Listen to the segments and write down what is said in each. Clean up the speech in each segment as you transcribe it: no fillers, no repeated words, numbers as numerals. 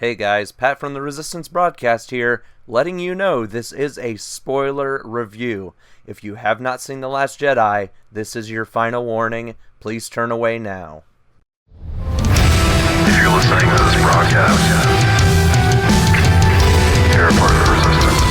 Hey guys, Pat from the Resistance Broadcast here, letting you know this is a spoiler review. If you have not seen The Last Jedi, this is your final warning. Please turn away now. If you're listening to this broadcast, you're a part of the Resistance.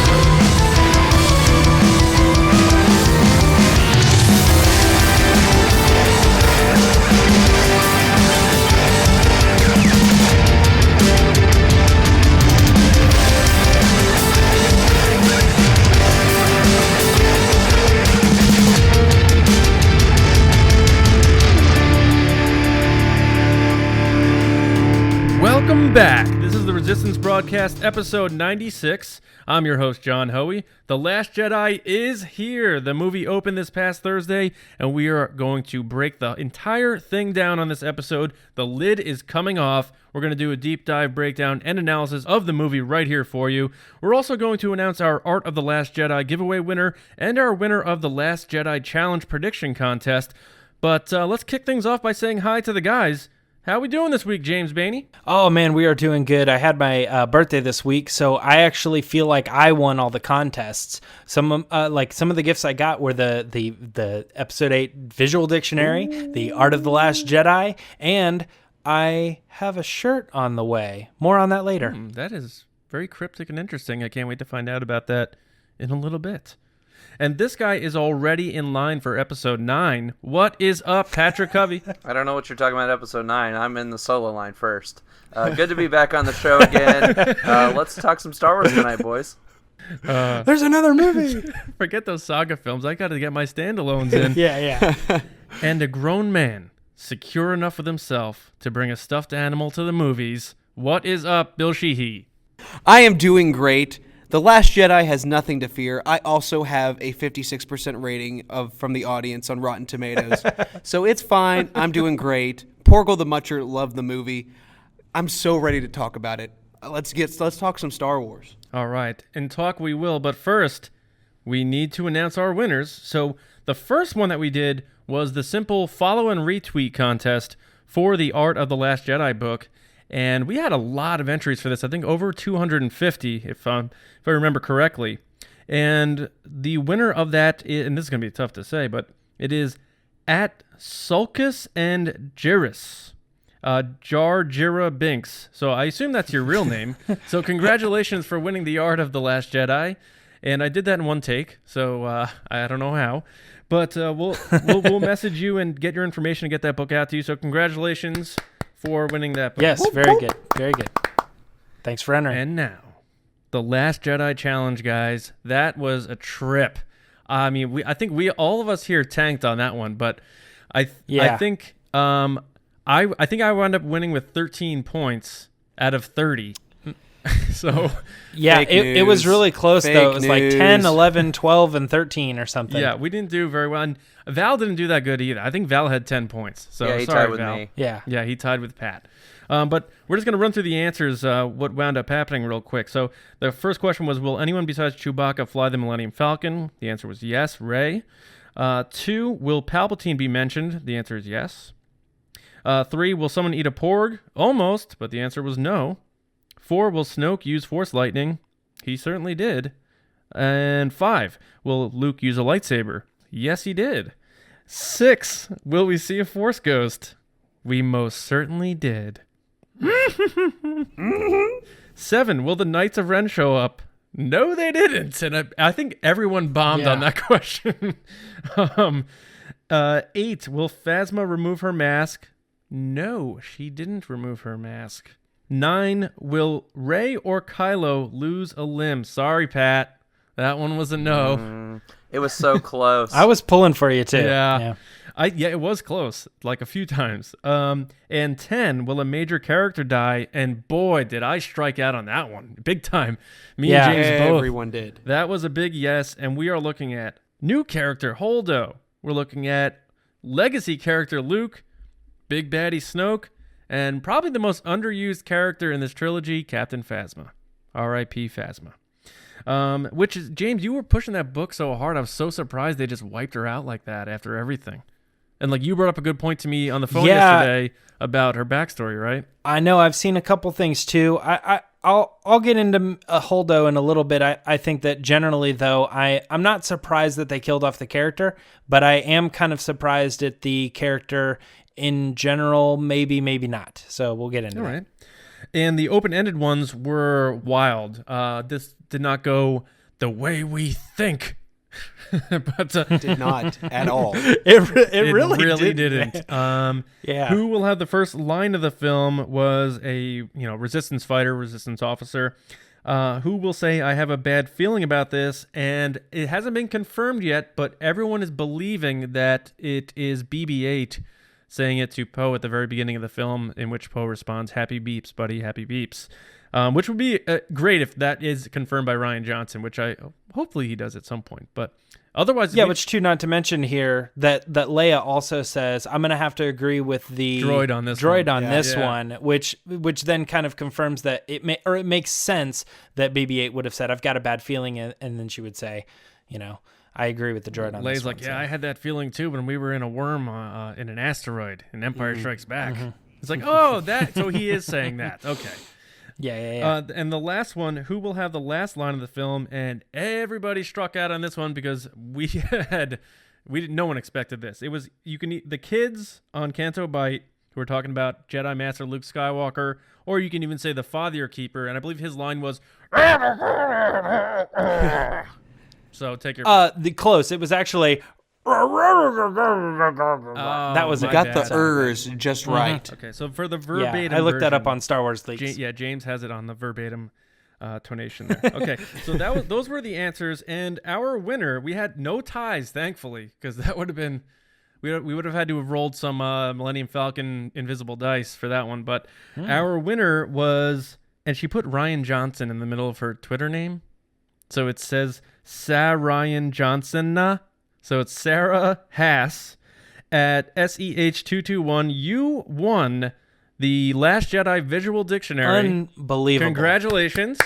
Welcome back. This is the Resistance Broadcast, episode 96. I'm your host, John Hoey. The Last Jedi is here. The movie opened this past Thursday, and we are going to break the entire thing down on this episode. The lid is coming off. We're going to do a deep dive breakdown and analysis of the movie right here for you. We're also going to announce our Art of the Last Jedi giveaway winner and our winner of the Last Jedi Challenge prediction contest. But let's kick things off by saying hi to the guys. How we doing this week, James Bainey? Oh, man, we are doing good. I had my birthday this week, so I actually feel like I won all the contests. Some of the gifts I got were the Episode 8 Visual Dictionary, the Art of the Last Jedi, and I have a shirt on the way. More on that later. That is very cryptic and interesting. I can't wait to find out about that in a little bit. And this guy is already in line for episode 9. What is up, Patrick Covey? I don't know what you're talking about episode 9. I'm in the solo line first. Good to be back on the show again. Let's talk some Star Wars tonight, boys. There's another movie. Forget those saga films. I got to get my standalones in. Yeah. And a grown man, secure enough with himself to bring a stuffed animal to the movies. What is up, Bill Sheehy? I am doing great. The Last Jedi has nothing to fear. I also have a 56% rating from the audience on Rotten Tomatoes. So it's fine. I'm doing great. Porgal the Mutcher loved the movie. I'm so ready to talk about it. Let's talk some Star Wars. All right. And talk we will, but first, we need to announce our winners. So the first one that we did was the simple follow and retweet contest for the Art of the Last Jedi book. And we had a lot of entries for this. I think over 250, if I remember correctly. And the winner of that, and this is going to be tough to say, but it is at Sulcus and Jiris, Jira Binks. So I assume that's your real name. So congratulations for winning the Art of the Last Jedi. And I did that in one take, so I don't know how. But we'll message you and get your information and get that book out to you. So congratulations for winning that book. Yes, very good. Very good. Thanks for entering. And now, the Last Jedi Challenge, guys. That was a trip. I mean, I think all of us here tanked on that one, but I think I wound up winning with 13 points out of 30. So yeah, it was really close though. It was like 10, 11, 12, and 13 or something. Yeah, we didn't do very well. And Val didn't do that good either. I think Val had 10 points. So yeah, he sorry, tied with Val. me. Yeah, he tied with Pat. But we're just going to run through the answers, what wound up happening real quick. So the first question was, will anyone besides Chewbacca fly the Millennium Falcon? The answer was yes, Rey. 2, will Palpatine be mentioned? The answer is yes. 3, will someone eat a porg? Almost, but the answer was no. 4, will Snoke use Force Lightning? He certainly did. And 5, will Luke use a lightsaber? Yes, he did. 6, will we see a Force ghost? We most certainly did. 7, will the Knights of Ren show up? No, they didn't. And I think everyone bombed on that question. 8, will Phasma remove her mask? No, she didn't remove her mask. 9, will Rey or Kylo lose a limb? Sorry, Pat. That one was a no. It was so close. I was pulling for you, too. Yeah. It was close, like a few times. And 10, will a major character die? And boy, did I strike out on that one. Big time. Me and James both. Everyone did. That was a big yes. And we are looking at new character, Holdo. We're looking at legacy character, Luke. Big baddie, Snoke. And probably the most underused character in this trilogy, Captain Phasma. R.I.P. Phasma. Which is, James, you were pushing that book so hard. I was so surprised they just wiped her out like that after everything. And like you brought up a good point to me on the phone Yeah. yesterday about her backstory, right? I know I've seen a couple things too. I'll get into Holdo in a little bit. I think that generally though, I'm not surprised that they killed off the character, but I am kind of surprised at the character in general. Maybe not. So we'll get into All that. right. And the open-ended ones were wild. This did not go the way we think. But Did not at all. It really didn't. Yeah. Who will have the first line of the film was a resistance fighter, resistance officer, who will say, "I have a bad feeling about this," and it hasn't been confirmed yet, but everyone is believing that it is BB-8 saying it to Poe at the very beginning of the film, in which Poe responds, "Happy beeps, buddy, happy beeps." Which would be great if that is confirmed by Rian Johnson, which hopefully he does at some point. But otherwise, which too, not to mention here that Leia also says, "I'm going to have to agree with the droid on this one," which then kind of confirms that it makes sense that BB-8 would have said, "I've got a bad feeling," and then she would say, "I agree with the droid on Leia's this one." like, "Yeah, I had that feeling too when we were in a worm in an asteroid in Empire Strikes Back." It's like, oh, that. So he is saying that. Okay. Yeah. And the last one, who will have the last line of the film, and everybody struck out on this one because no one expected this. It was the kids on Canto Bight who were talking about Jedi Master Luke Skywalker, or you can even say the Father Keeper, and I believe his line was, so take your close. It was actually that was my Got bad. the ers just right. Okay, so for the verbatim I looked that up version, on Star Wars Leaks. James has it on the verbatim tonation there. Okay, so those were the answers, and our winner, we had no ties, thankfully, because that would have been we would have had to have rolled some Millennium Falcon invisible dice for that one. But our winner was, and she put Rian Johnson in the middle of her Twitter name, so it says saRIAN JOHNSONah. So it's Sarah Hass at SEH221. You won the Last Jedi Visual Dictionary. Unbelievable. Congratulations.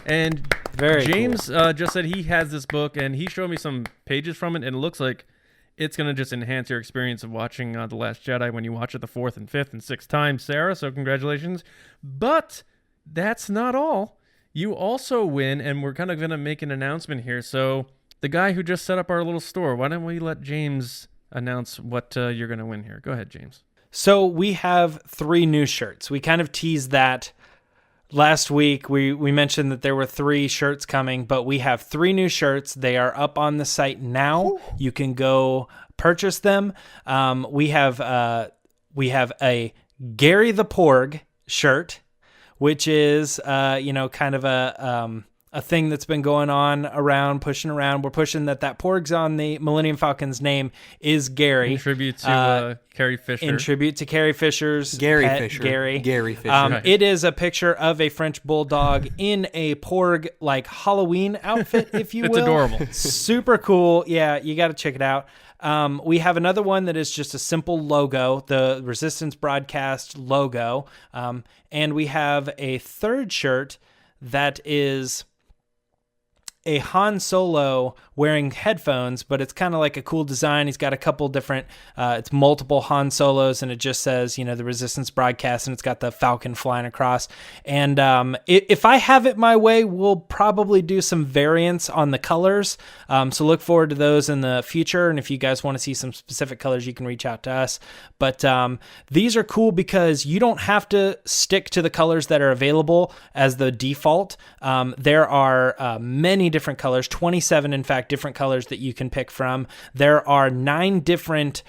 And Very James just said he has this book, and he showed me some pages from it, and it looks like it's going to just enhance your experience of watching The Last Jedi when you watch it the 4th and 5th and 6th time, Sarah. So congratulations. But that's not all. You also win, and we're kind of going to make an announcement here. So the guy who just set up our little store, why don't we let James announce what you're going to win here? Go ahead, James. So we have 3 new shirts. We kind of teased that last week. We mentioned that there were 3 shirts coming, but we have 3 new shirts. They are up on the site now. You can go purchase them. We have a Gary the Porg shirt, which is kind of a thing that's been going on around, pushing around. We're pushing that Porg's on the Millennium Falcon's name is Gary. In tribute to Carrie Fisher. In tribute to Carrie Fisher's Gary pet, Fisher. Gary. Gary Fisher. Right. It is a picture of a French bulldog in a Porg like Halloween outfit, if you will. It's adorable. Super cool. Yeah, you got to check it out. We have another one that is just a simple logo, the Resistance Broadcast logo. And we have a third shirt that is a Han Solo wearing headphones, but it's kind of like a cool design. He's got a couple different, it's multiple Han Solos, and it just says, the Resistance Broadcast, and it's got the Falcon flying across. And if I have it my way, we'll probably do some variants on the colors. So look forward to those in the future. And if you guys want to see some specific colors, you can reach out to us. But these are cool because you don't have to stick to the colors that are available as the default. There are many different colors, 27 in fact different colors that you can pick from. There are 9 different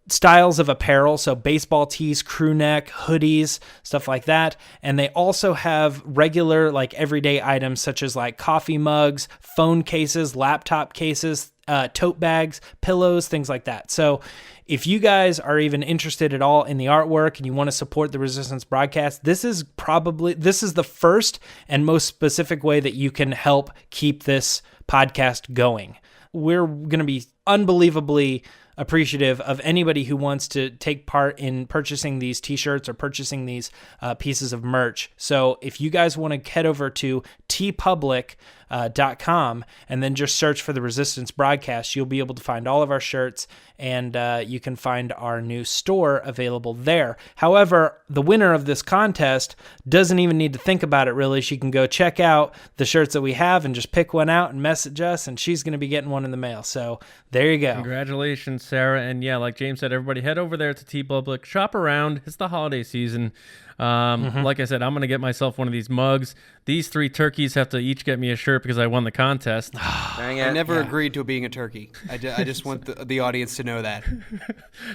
styles of apparel, so baseball tees, crew neck, hoodies, stuff like that. And they also have regular like everyday items such as like coffee mugs, phone cases, laptop cases, tote bags, pillows, things like that. So if you guys are even interested at all in the artwork and you want to support the Resistance Broadcast, this is the first and most specific way that you can help keep this podcast going. We're going to be unbelievably appreciative of anybody who wants to take part in purchasing these t-shirts or purchasing these pieces of merch. So if you guys want to head over to teepublic.com and then just search for the Resistance Broadcast, you'll be able to find all of our shirts, and you can find our new store available there. However, the winner of this contest doesn't even need to think about it, really. She can go check out the shirts that we have and just pick one out and message us, and she's going to be getting one in the mail. So there you go. Congratulations, Sarah. And yeah, like James said, everybody head over there to Teepublic, shop around. It's the holiday season. Like I said, I'm going to get myself one of these mugs. These 3 turkeys have to each get me a shirt because I won the contest. Dang it. I never agreed to being a turkey. I just want the audience to know that.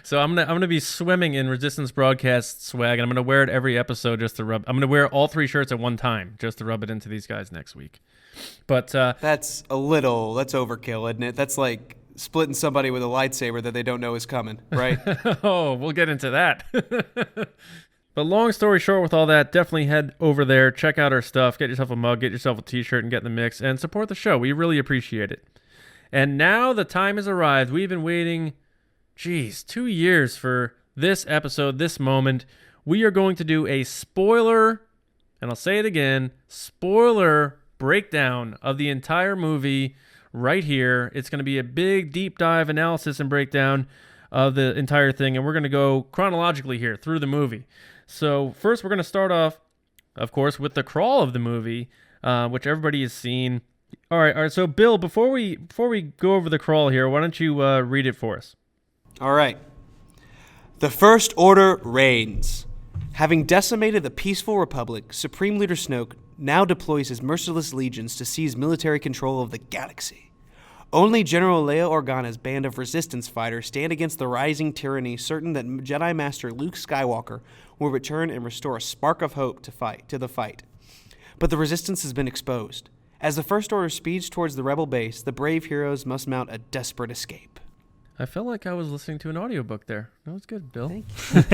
So I'm gonna be swimming in Resistance Broadcast swag, and I'm gonna wear it every episode just to rub. I'm gonna wear all 3 shirts at one time just to rub it into these guys next week. But That's overkill, isn't it? That's like splitting somebody with a lightsaber that they don't know is coming, right? oh, we'll get into that. But long story short, with all that, definitely head over there, check out our stuff, get yourself a mug, get yourself a t-shirt, and get in the mix, and support the show. We really appreciate it. And now the time has arrived. We've been waiting, 2 years for this episode, this moment. We are going to do a spoiler, and I'll say it again, spoiler breakdown of the entire movie right here. It's going to be a big, deep dive analysis and breakdown of the entire thing, and we're going to go chronologically here through the movie. So first, we're going to start off, of course, with the crawl of the movie, which everybody has seen. All right. So Bill, before we go over the crawl here, why don't you read it for us? All right. The First Order reigns. Having decimated the peaceful Republic, Supreme Leader Snoke now deploys his merciless legions to seize military control of the galaxy. Only General Leia Organa's band of resistance fighters stand against the rising tyranny, certain that Jedi Master Luke Skywalker will return and restore a spark of hope to the fight. But the resistance has been exposed. As the First Order speeds towards the rebel base, the brave heroes must mount a desperate escape. I felt like I was listening to an audiobook there. That was good, Bill. Thank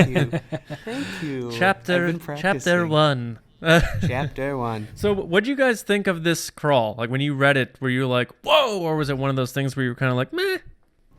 you. Thank you. Chapter 1. Chapter 1. So what do you guys think of this crawl? Like when you read it, were you like, whoa, or was it one of those things where you were kind of like, meh?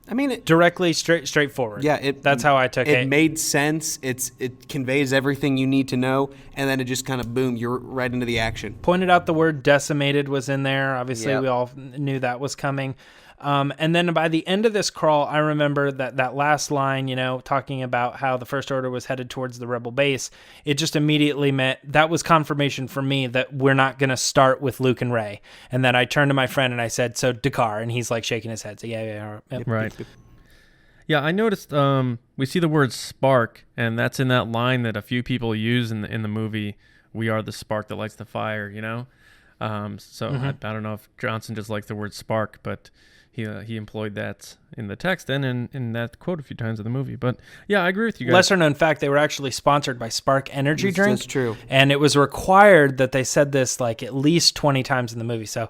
I mean, Directly, straightforward. Yeah, that's how I took it. It made sense. It conveys everything you need to know, and then it just kind of boom, you're right into the action. Pointed out the word decimated was in there. Obviously, Yep. we all knew that was coming. And then by the end of this crawl, I remember that last line, talking about how the First Order was headed towards the Rebel base. It just immediately meant that was confirmation for me that we're not going to start with Luke and Rey. And then I turned to my friend and I said, "So Dakar," and he's like shaking his head. So yeah. Right. Yeah, I noticed we see the word spark, and that's in that line that a few people use in the movie. We are the spark that lights the fire, So I don't know if Johnson just likes the word spark, but he employed that in the text and in that quote a few times in the movie. But yeah, I agree with you guys. Lesser known fact, they were actually sponsored by Spark Energy Drink. That's true. And it was required that they said this like at least 20 times in the movie. So,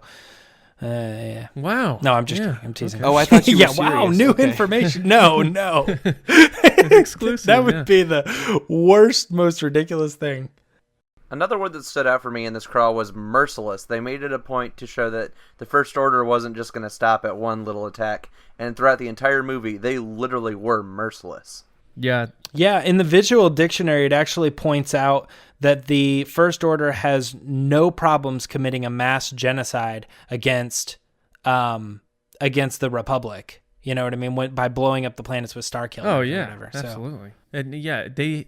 yeah. Wow. No, I'm just kidding. I'm teasing. Oh, I thought you were yeah, wow, serious. new Okay. information. No. Exclusive. That would be the worst, most ridiculous thing. Another word that stood out for me in this crawl was merciless. They made it a point to show that the First Order wasn't just going to stop at one little attack, and throughout the entire movie, they literally were merciless. Yeah. Yeah, in the visual dictionary, it actually points out that the First Order has no problems committing a mass genocide against the Republic. You know what I mean? By blowing up the planets with Starkiller. Oh or yeah, whatever. absolutely. And yeah, there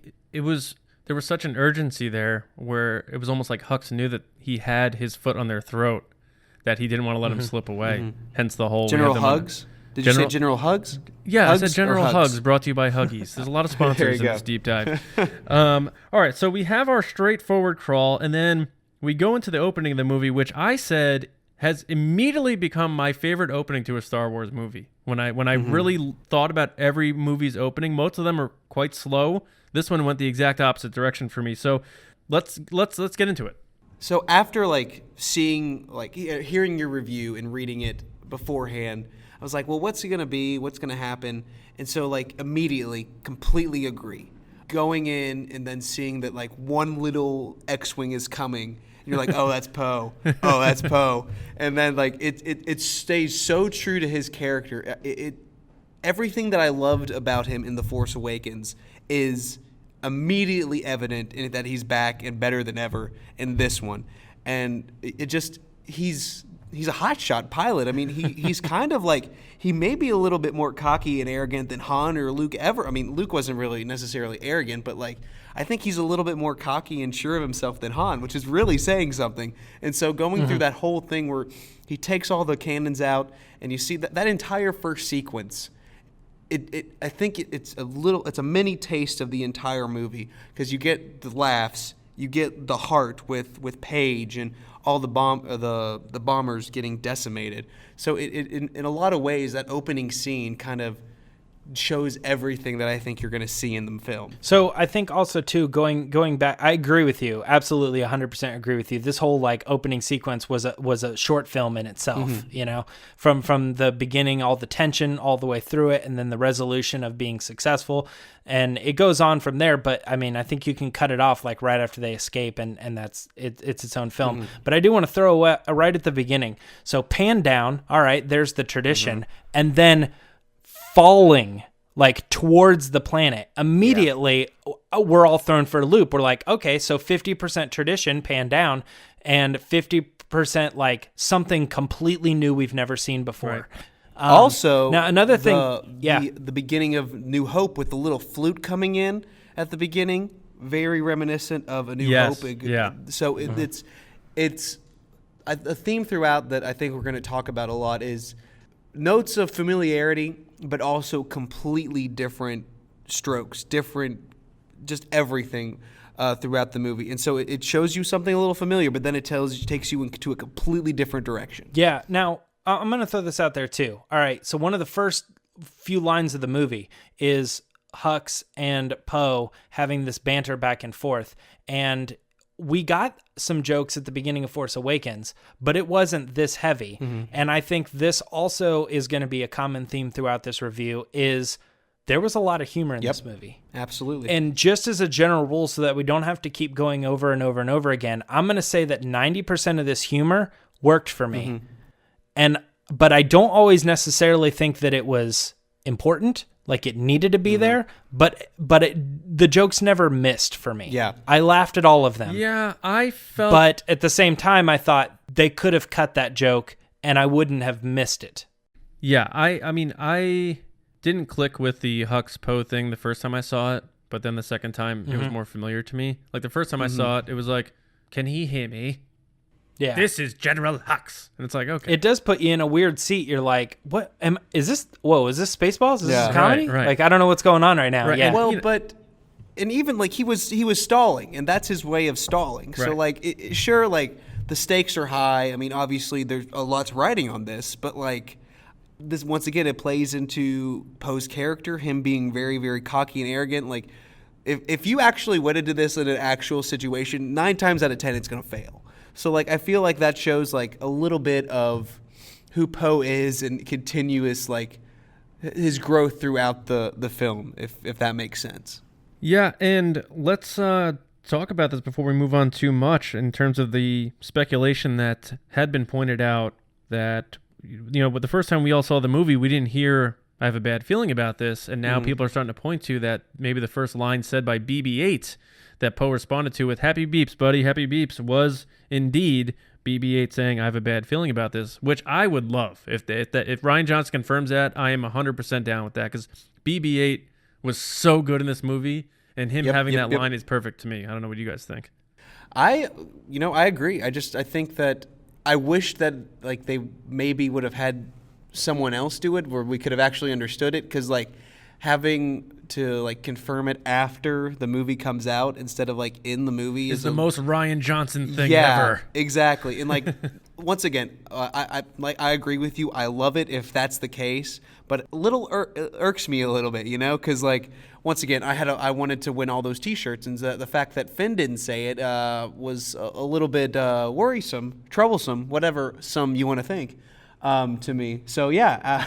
was such an urgency there where it was almost like Hux knew that he had his foot on their throat, that he didn't want to let him slip away. Hence the whole General we have them on- Hugs? Did you say General Hugs? Yeah, Hugs I said or General Hugs? Hugs, brought to you by Huggies. There's a lot of sponsors in go. this deep dive. All right, so we have our straightforward crawl, and then we go into the opening of the movie, which I said has immediately become my favorite opening to a Star Wars movie. When I really thought about every movie's opening, most of them are quite slow. This one went the exact opposite direction for me. So let's get into it. So after hearing your review and reading it beforehand, I was like, well, what's it going to be? What's going to happen? And so immediately completely agree. Going in and then seeing that one little X-Wing is coming, and you're like, oh, that's Poe. Oh, that's Poe. And then it stays so true to his character. everything that I loved about him in The Force Awakens is immediately evident in that he's back and better than ever in this one. And it just, he's a hotshot pilot. I mean, he's kind of like, he may be a little bit more cocky and arrogant than Han or Luke ever. I mean, Luke wasn't really necessarily arrogant, but like, I think he's a little bit more cocky and sure of himself than Han, which is really saying something. And so going through that whole thing where he takes all the cannons out and you see that entire first sequence, I think it's a mini taste of the entire movie, because you get the laughs, you get the heart with Paige and all the bombers getting decimated. So in a lot of ways, that opening scene kind of shows everything that I think you're going to see in the film. So I think also too, going back, I agree with you, absolutely 100% agree with you. This whole like opening sequence was a short film in itself, you know, from the beginning, all the tension all the way through it, and then the resolution of being successful, and it goes on from there. But I mean, I think you can cut it off like right after they escape, and that's it's its own film. But I do want to throw a right at the beginning. So pan down, all right, there's the tradition, and then falling like towards the planet immediately, we're all thrown for a loop. We're like, okay, so 50% tradition, pan down, and 50% like something completely new we've never seen before. Right. Also, now another thing, the beginning of New Hope with the little flute coming in at the beginning, very reminiscent of A New Yes, Hope. yeah. So it's a theme throughout that I think we're going to talk about a lot is notes of familiarity, but also completely different strokes, different, just everything throughout the movie. And so it shows you something a little familiar, but then it takes you into a completely different direction. Yeah. Now, I'm going to throw this out there too. All right. So one of the first few lines of the movie is Hux and Poe having this banter back and forth. And we got some jokes at the beginning of Force Awakens, but it wasn't this heavy. And I think this also is going to be a common theme throughout this review is there was a lot of humor in this movie. Absolutely. And just as a general rule, so that we don't have to keep going over and over and over again, I'm going to say that 90% of this humor worked for me. But I don't always necessarily think that it was important, like it needed to be there, but the jokes never missed for me. Yeah. I laughed at all of them. Yeah, I felt... But at the same time, I thought they could have cut that joke and I wouldn't have missed it. Yeah, I mean, I didn't click with the Hux Poe thing the first time I saw it, but then the second time it was more familiar to me. Like the first time I saw it, it was like, can he hear me? Yeah. This is General Hux. And it's like, okay. It does put you in a weird seat. You're like, what? Is this Spaceballs? Is this a Yeah. comedy? Right. Like, I don't know what's going on right now. Right. Yeah. Well, and even like he was stalling, and that's his way of stalling. So Right. like, sure, like the stakes are high. I mean, obviously there's a lot's riding on this, but like this once again, it plays into Poe's character, him being very, very cocky and arrogant. Like if you actually went into this in an actual situation, 9 times out of 10 it's gonna fail. So like I feel like that shows like a little bit of who Poe is and continuous like his growth throughout the film, if that makes sense. Yeah, and let's talk about this before we move on too much in terms of the speculation that had been pointed out that, you know, but the first time we all saw the movie, we didn't hear, I have a bad feeling about this, and now people are starting to point to that maybe the first line said by BB-8 that Poe responded to with "Happy beeps, buddy, happy beeps" was indeed BB-8 saying, "I have a bad feeling about this," which I would love. If Rian Johnson confirms that, I am 100% down with that, because BB-8 was so good in this movie, and him having that line is perfect to me. I don't know what you guys think. I agree. I think that I wish that like they maybe would have had someone else do it where we could have actually understood it, because like having to like confirm it after the movie comes out instead of like in the movie is the most Rian Johnson thing ever. Yeah, exactly. And like once again, I agree with you. I love it if that's the case, but a little irks me a little bit, you know, because like once again, I wanted to win all those T-shirts, and the fact that Finn didn't say it was a little bit worrisome, troublesome, whatever some you want to think. to me. So yeah,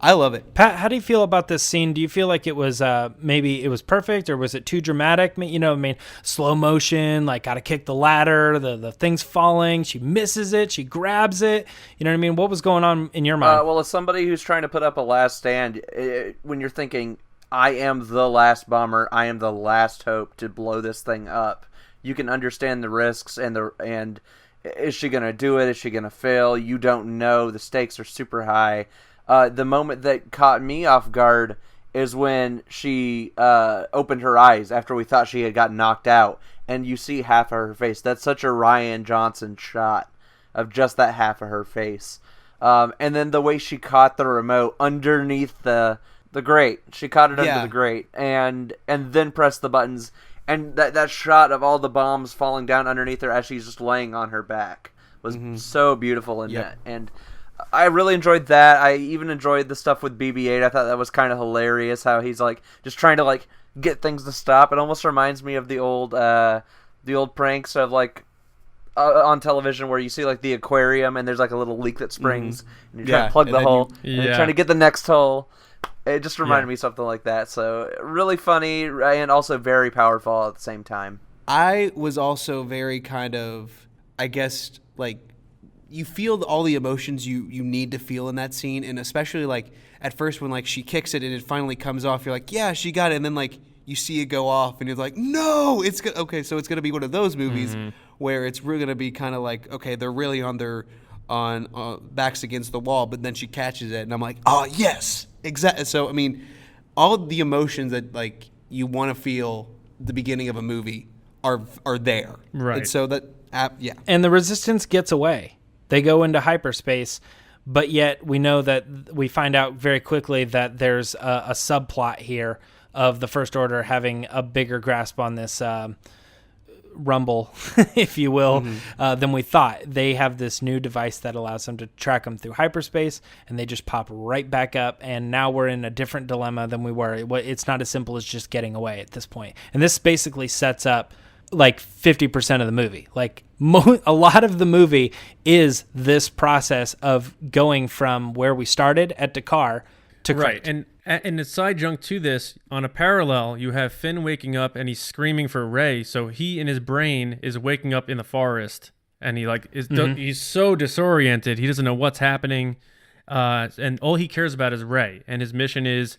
I love it. Pat, how do you feel about this scene? Do you feel like it was maybe it was perfect, or was it too dramatic? You know, I mean, slow motion, like got to kick the ladder, the thing's falling, she misses it, she grabs it. You know what I mean? What was going on in your mind? Well, as somebody who's trying to put up a last stand, when you're thinking, I am the last bomber, I am the last hope to blow this thing up, you can understand the risks and is she going to do it? Is she going to fail? You don't know. The stakes are super high. The moment that caught me off guard is when she opened her eyes after we thought she had gotten knocked out, and you see half of her face. That's such a Rian Johnson shot of just that half of her face. And then the way she caught the remote underneath the grate. She caught it under the grate and then pressed the buttons. And that shot of all the bombs falling down underneath her as she's just laying on her back was so beautiful in that. And I really enjoyed that. I even enjoyed the stuff with BB-8. I thought that was kind of hilarious how he's like just trying to like get things to stop. It almost reminds me of the old pranks of like on television where you see like the aquarium and there's like a little leak that springs and you're trying to plug the hole and you're trying to get the next hole. It just reminded me of something like that. So really funny and also very powerful at the same time. I was also very kind of, I guess, like, you feel all the emotions you need to feel in that scene. And especially, like, at first when, like, she kicks it and it finally comes off, you're like, yeah, she got it. And then, like, you see it go off and you're like, no, it's good. Okay, so it's going to be one of those movies where it's really going to be kind of like, okay, they're really on their backs against the wall, but then she catches it. And I'm like, oh, yes. Exactly. So, I mean, all the emotions that, like, you want to feel at the beginning of a movie are there. Right. And so that, And the Resistance gets away. They go into hyperspace, but yet we know that we find out very quickly that there's a subplot here of the First Order having a bigger grasp on this rumble, if you will, than we thought. They have this new device that allows them to track them through hyperspace, and they just pop right back up, and now we're in a different dilemma than we were. It's not as simple as just getting away at this point. And this basically sets up like 50% of the movie. Like a lot of the movie is this process of going from where we started at Dakar to Crate. Right, and the side junk to this, on a parallel, you have Finn waking up and he's screaming for Rey. So he in his brain is waking up in the forest, and he like he's so disoriented. He doesn't know what's happening, and all he cares about is Rey. And his mission is,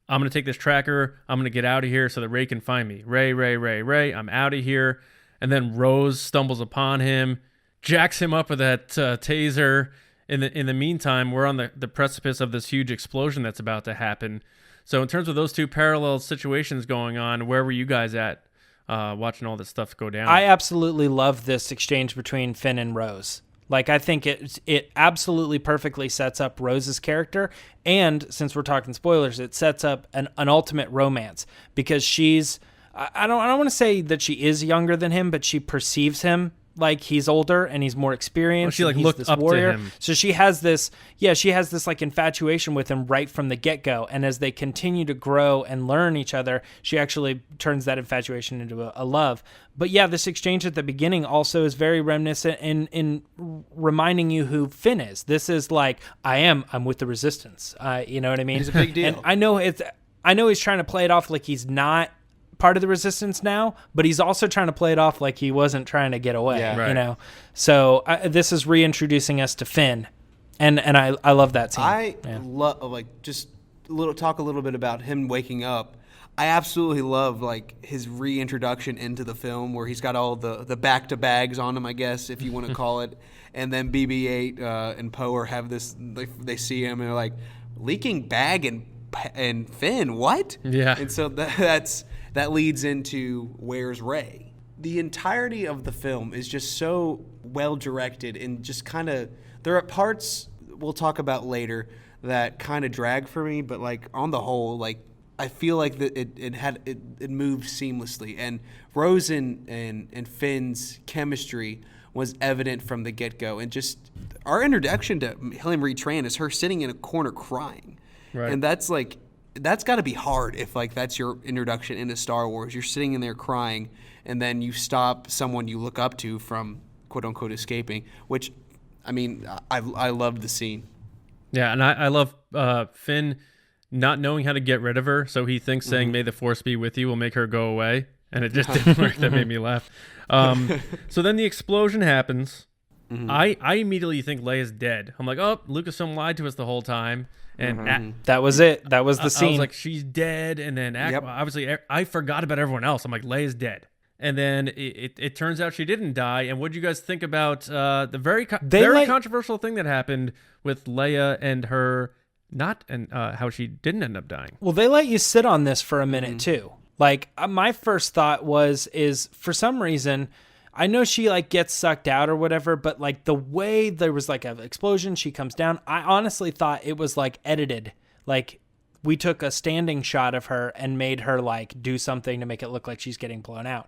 I'm gonna take this tracker. I'm gonna get out of here so that Rey can find me. Rey. I'm out of here. And then Rose stumbles upon him, jacks him up with that taser. In the meantime, we're on the precipice of this huge explosion that's about to happen. So in terms of those two parallel situations going on, where were you guys at watching all this stuff go down? I absolutely love this exchange between Finn and Rose. Like, I think it absolutely perfectly sets up Rose's character, and since we're talking spoilers, it sets up an ultimate romance, because she's I don't want to say that she is younger than him, but she perceives him like he's older and he's more experienced. Well, she like looked this up warrior. to him. So she has this like infatuation with him right from the get-go. And as they continue to grow and learn each other, she actually turns that infatuation into a love. But yeah, this exchange at the beginning also is very reminiscent in reminding you who Finn is. This is like, I'm with the Resistance. You know what I mean? It's a big deal. And I know he's trying to play it off like he's not part of the Resistance now, but he's also trying to play it off like he wasn't trying to get away, you know? So this is reintroducing us to Finn, and I love that scene. I love, like, just talk a little bit about him waking up. I absolutely love, like, his reintroduction into the film, where he's got all the back-to-bags on him, I guess, if you want to call it, and then BB-8 and Poe have this, they see him, and they're like, leaking bag and Finn, what? Yeah. And so that leads into where's Rey. The entirety of the film is just so well directed, and just kind of, there are parts we'll talk about later that kind of drag for me, but like on the whole, like I feel like that it moved seamlessly, and Rose and Finn's chemistry was evident from the get-go, and just our introduction to Helen Marie Tran is her sitting in a corner crying. Right. And that's got to be hard if, like, that's your introduction into Star Wars. You're sitting in there crying, and then you stop someone you look up to from, quote-unquote, escaping, which, I mean, I loved the scene. Yeah, and I love Finn not knowing how to get rid of her, so he thinks saying "May the Force be with you" will make her go away, and it just didn't work. That made me laugh. So then the explosion happens. I immediately think Leia's dead. I'm like, oh, Lucasfilm lied to us the whole time. And That was it. That was the I scene. was like, she's dead. And then obviously I forgot about everyone else. I'm like, Leia's dead. And then it turns out she didn't die. And what do you guys think about the very controversial thing that happened with Leia and her how she didn't end up dying? Well, they let you sit on this for a minute too. Like my first thought is for some reason, I know she like gets sucked out or whatever, but like the way there was like an explosion, she comes down. I honestly thought it was like edited. Like we took a standing shot of her and made her like do something to make it look like she's getting blown out.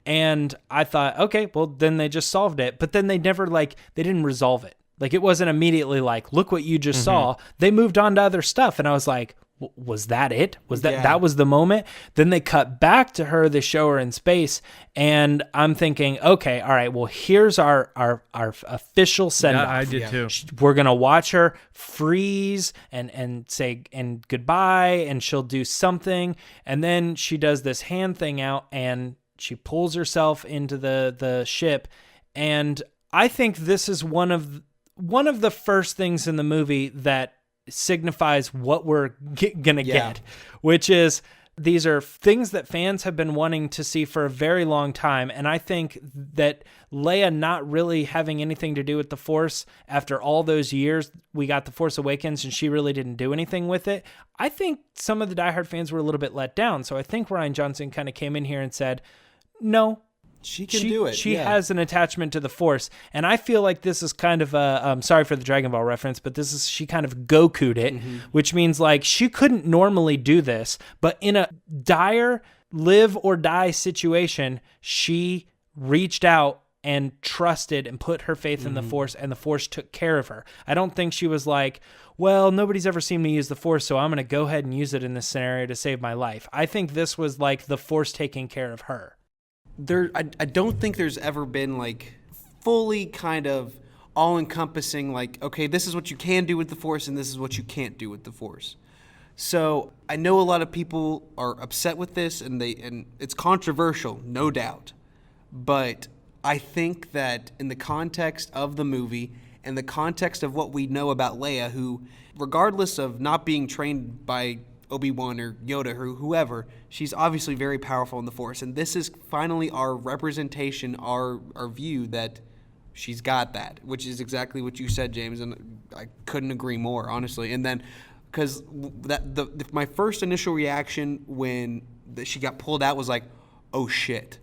And I thought, okay, well then they just solved it. But then they never they didn't resolve it. Like it wasn't immediately like, look what you just saw. They moved on to other stuff. And I was like, was that it? That was the moment? Then they cut back to her, they show her in space, and I'm thinking, okay, all right, well, here's our official send-off. Yeah, I did too. We're gonna watch her freeze and say and goodbye, and she'll do something, and then she does this hand thing out, and she pulls herself into the ship, and I think this is one of the first things in the movie that signifies what we're gonna get, which is these are things that fans have been wanting to see for a very long time. And I think that Leia not really having anything to do with the Force after all those years, we got The Force Awakens and she really didn't do anything with it. I think some of the diehard fans were a little bit let down. So I think Rian Johnson kind of came in here and said, no, she can do it. She has an attachment to the Force. And I feel like this is kind of a, sorry for the Dragon Ball reference, but she kind of Goku'd it, which means like she couldn't normally do this, but in a dire live or die situation, she reached out and trusted and put her faith in the Force, and the Force took care of her. I don't think she was like, well, nobody's ever seen me use the Force, so I'm going to go ahead and use it in this scenario to save my life. I think this was like the Force taking care of her. I don't think there's ever been like fully kind of all-encompassing like, okay, this is what you can do with the Force and this is what you can't do with the Force. So I know a lot of people are upset with this and it's controversial, no doubt. But I think that in the context of the movie and the context of what we know about Leia, who, regardless of not being trained by Obi-Wan or Yoda or whoever, she's obviously very powerful in the Force. And this is finally our representation, our view that she's got that, which is exactly what you said, James, and I couldn't agree more, honestly. And then, because my first initial reaction when she got pulled out was like, oh shit.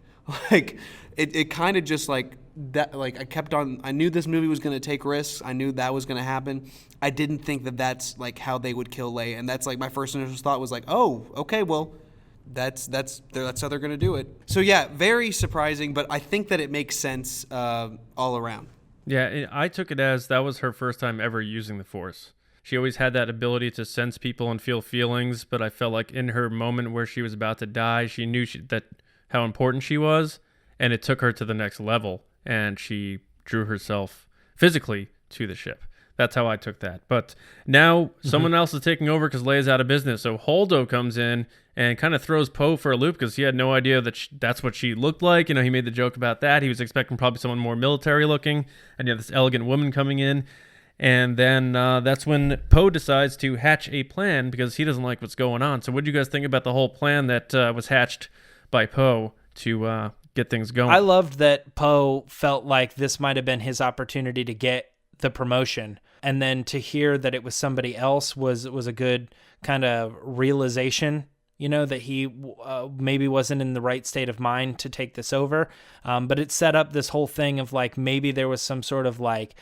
Like, it kind of just like, that, like I kept on. I knew this movie was going to take risks. I knew that was going to happen. I didn't think that that's like how they would kill Leia, and that's like my first initial thought was like, oh, okay, well, that's how they're going to do it. So yeah, very surprising, but I think that it makes sense all around. Yeah, I took it as that was her first time ever using the Force. She always had that ability to sense people and feel feelings, but I felt like in her moment where she was about to die, she knew that how important she was, and it took her to the next level. And she drew herself physically to the ship. That's how I took that. But now someone else is taking over because Leia's out of business. So Holdo comes in and kind of throws Poe for a loop because he had no idea that that's what she looked like. You know, he made the joke about that. He was expecting probably someone more military looking. And you have this elegant woman coming in. And then that's when Poe decides to hatch a plan because he doesn't like what's going on. So what do you guys think about the whole plan that was hatched by Poe to get things going? I loved that Poe felt like this might have been his opportunity to get the promotion, and then to hear that it was somebody else was a good kind of realization, you know, that he maybe wasn't in the right state of mind to take this over. But it set up this whole thing of like maybe there was some sort of like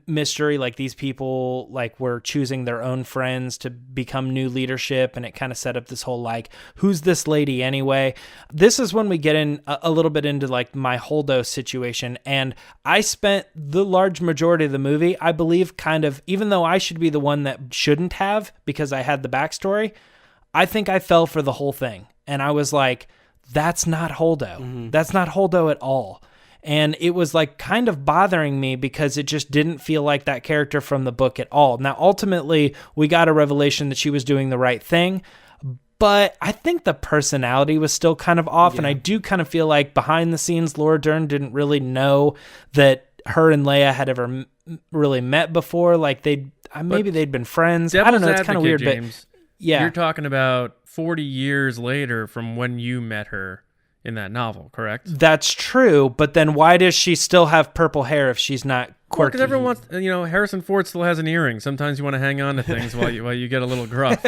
mystery, like these people like were choosing their own friends to become new leadership, and it kind of set up this whole like, who's this lady anyway? This is when we get in a little bit into like my Holdo situation, and I spent the large majority of the movie, I believe, kind of, even though I should be the one that shouldn't have because I had the backstory, I think I fell for the whole thing, and I was like, that's not Holdo. That's not Holdo at all. And it was like kind of bothering me because it just didn't feel like that character from the book at all. Now, ultimately, we got a revelation that she was doing the right thing, but I think the personality was still kind of off. And I do kind of feel like behind the scenes, Laura Dern didn't really know that her and Leia had ever really met before. Like maybe they'd been friends. I don't know. It's kind of weird, James, but yeah. You're talking about 40 years later from when you met her in that novel, correct? That's true, but then why does she still have purple hair if she's not quirky? Because everyone wants, Harrison Ford still has an earring. Sometimes you want to hang on to things while you get a little gruff,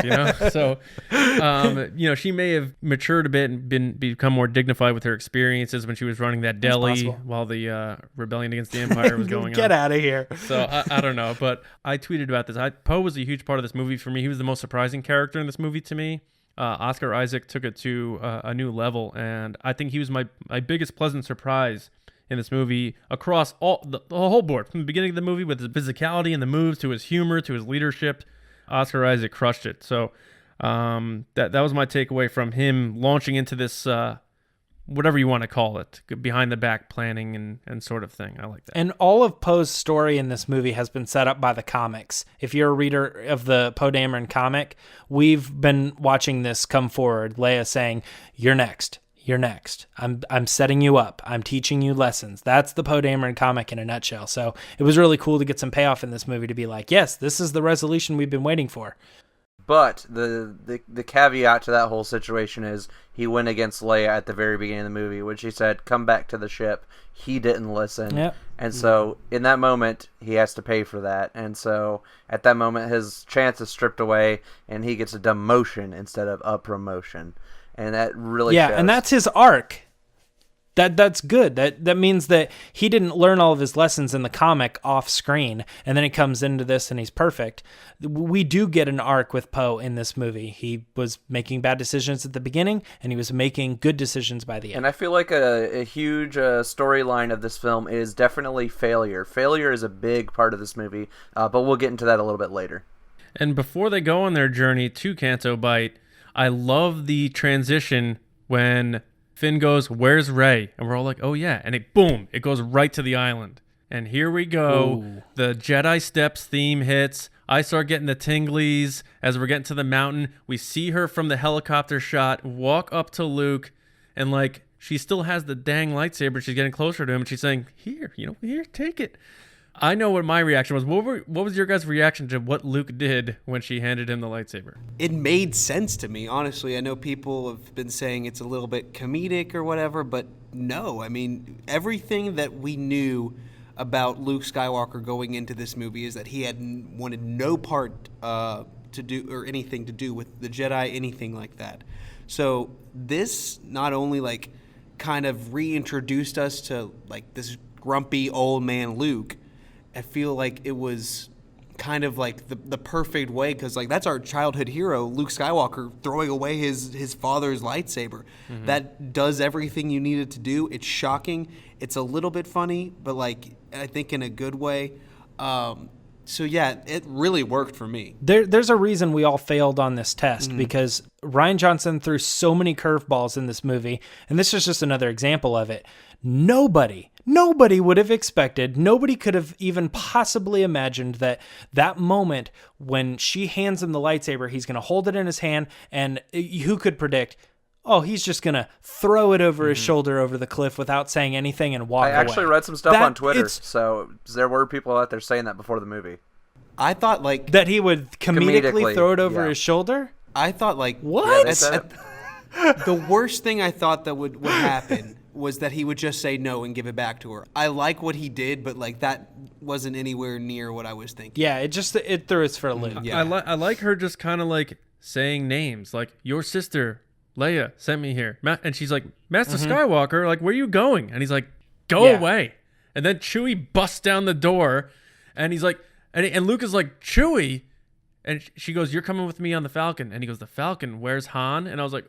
So, she may have matured a bit and become more dignified with her experiences when she was running that deli while the rebellion against the Empire was going on. Get out of here. So I don't know, but I tweeted about this. Poe was a huge part of this movie for me. He was the most surprising character in this movie to me. Oscar Isaac took it to a new level, and I think he was my biggest pleasant surprise in this movie across the whole board. From the beginning of the movie with his physicality and the moves to his humor to his leadership, Oscar Isaac crushed it. So that was my takeaway from him launching into this, whatever you want to call it, behind the back planning and sort of thing. I like that. And all of Poe's story in this movie has been set up by the comics. If you're a reader of the Poe Dameron comic, we've been watching this come forward. Leia saying, "You're next. You're next. I'm setting you up. I'm teaching you lessons." That's the Poe Dameron comic in a nutshell. So it was really cool to get some payoff in this movie to be like, yes, this is the resolution we've been waiting for. But the caveat to that whole situation is he went against Leia at the very beginning of the movie when she said, "Come back to the ship." He didn't listen. Yep. And so in that moment, he has to pay for that. And so at that moment, his chance is stripped away and he gets a demotion instead of a promotion. And that really shows. And that's his arc. That's good. That means that he didn't learn all of his lessons in the comic off screen, and then he comes into this and he's perfect. We do get an arc with Poe in this movie. He was making bad decisions at the beginning, and he was making good decisions by the end. And I feel like a huge storyline of this film is definitely failure. Failure is a big part of this movie, but we'll get into that a little bit later. And before they go on their journey to Canto Bight, I love the transition when Finn goes, "Where's Rey?" And we're all like, "Oh yeah." And it goes right to the island. And here we go. Ooh. The Jedi Steps theme hits. I start getting the tinglies as we're getting to the mountain. We see her from the helicopter shot walk up to Luke, and she still has the dang lightsaber. She's getting closer to him, and she's saying, "Here, here, take it." I know what my reaction was. What was your guys' reaction to what Luke did when she handed him the lightsaber? It made sense to me, honestly. I know people have been saying it's a little bit comedic or whatever, but no. I mean, everything that we knew about Luke Skywalker going into this movie is that he had wanted no part to do or anything to do with the Jedi, anything like that. So this not only kind of reintroduced us to this grumpy old man Luke. I feel like it was kind of the perfect way because that's our childhood hero, Luke Skywalker, throwing away his father's lightsaber. Mm-hmm. That does everything you need it to do. It's shocking. It's a little bit funny, but I think in a good way. So yeah, it really worked for me. There's a reason we all failed on this test because Rian Johnson threw so many curveballs in this movie, and this is just another example of it. Nobody would have expected, nobody could have even possibly imagined that moment when she hands him the lightsaber, he's going to hold it in his hand, and who could predict, oh, he's just going to throw it over his shoulder over the cliff without saying anything and walk away. I actually read some stuff on Twitter, so there were people out there saying that before the movie. I thought that he would comedically throw it over his shoulder? I thought what? The worst thing I thought that would happen was that he would just say no and give it back to her. I like what he did, but that wasn't anywhere near what I was thinking. Yeah, it threw us for a loop. Yeah. I like her just kind of saying names, your sister Leia sent me here, and she's like, "Master Skywalker, where are you going?" And he's like, "Go away." And then Chewie busts down the door, and he's like, and Luke is like, "Chewie," and she goes, "You're coming with me on the Falcon." And he goes, "The Falcon? Where's Han?" And I was like,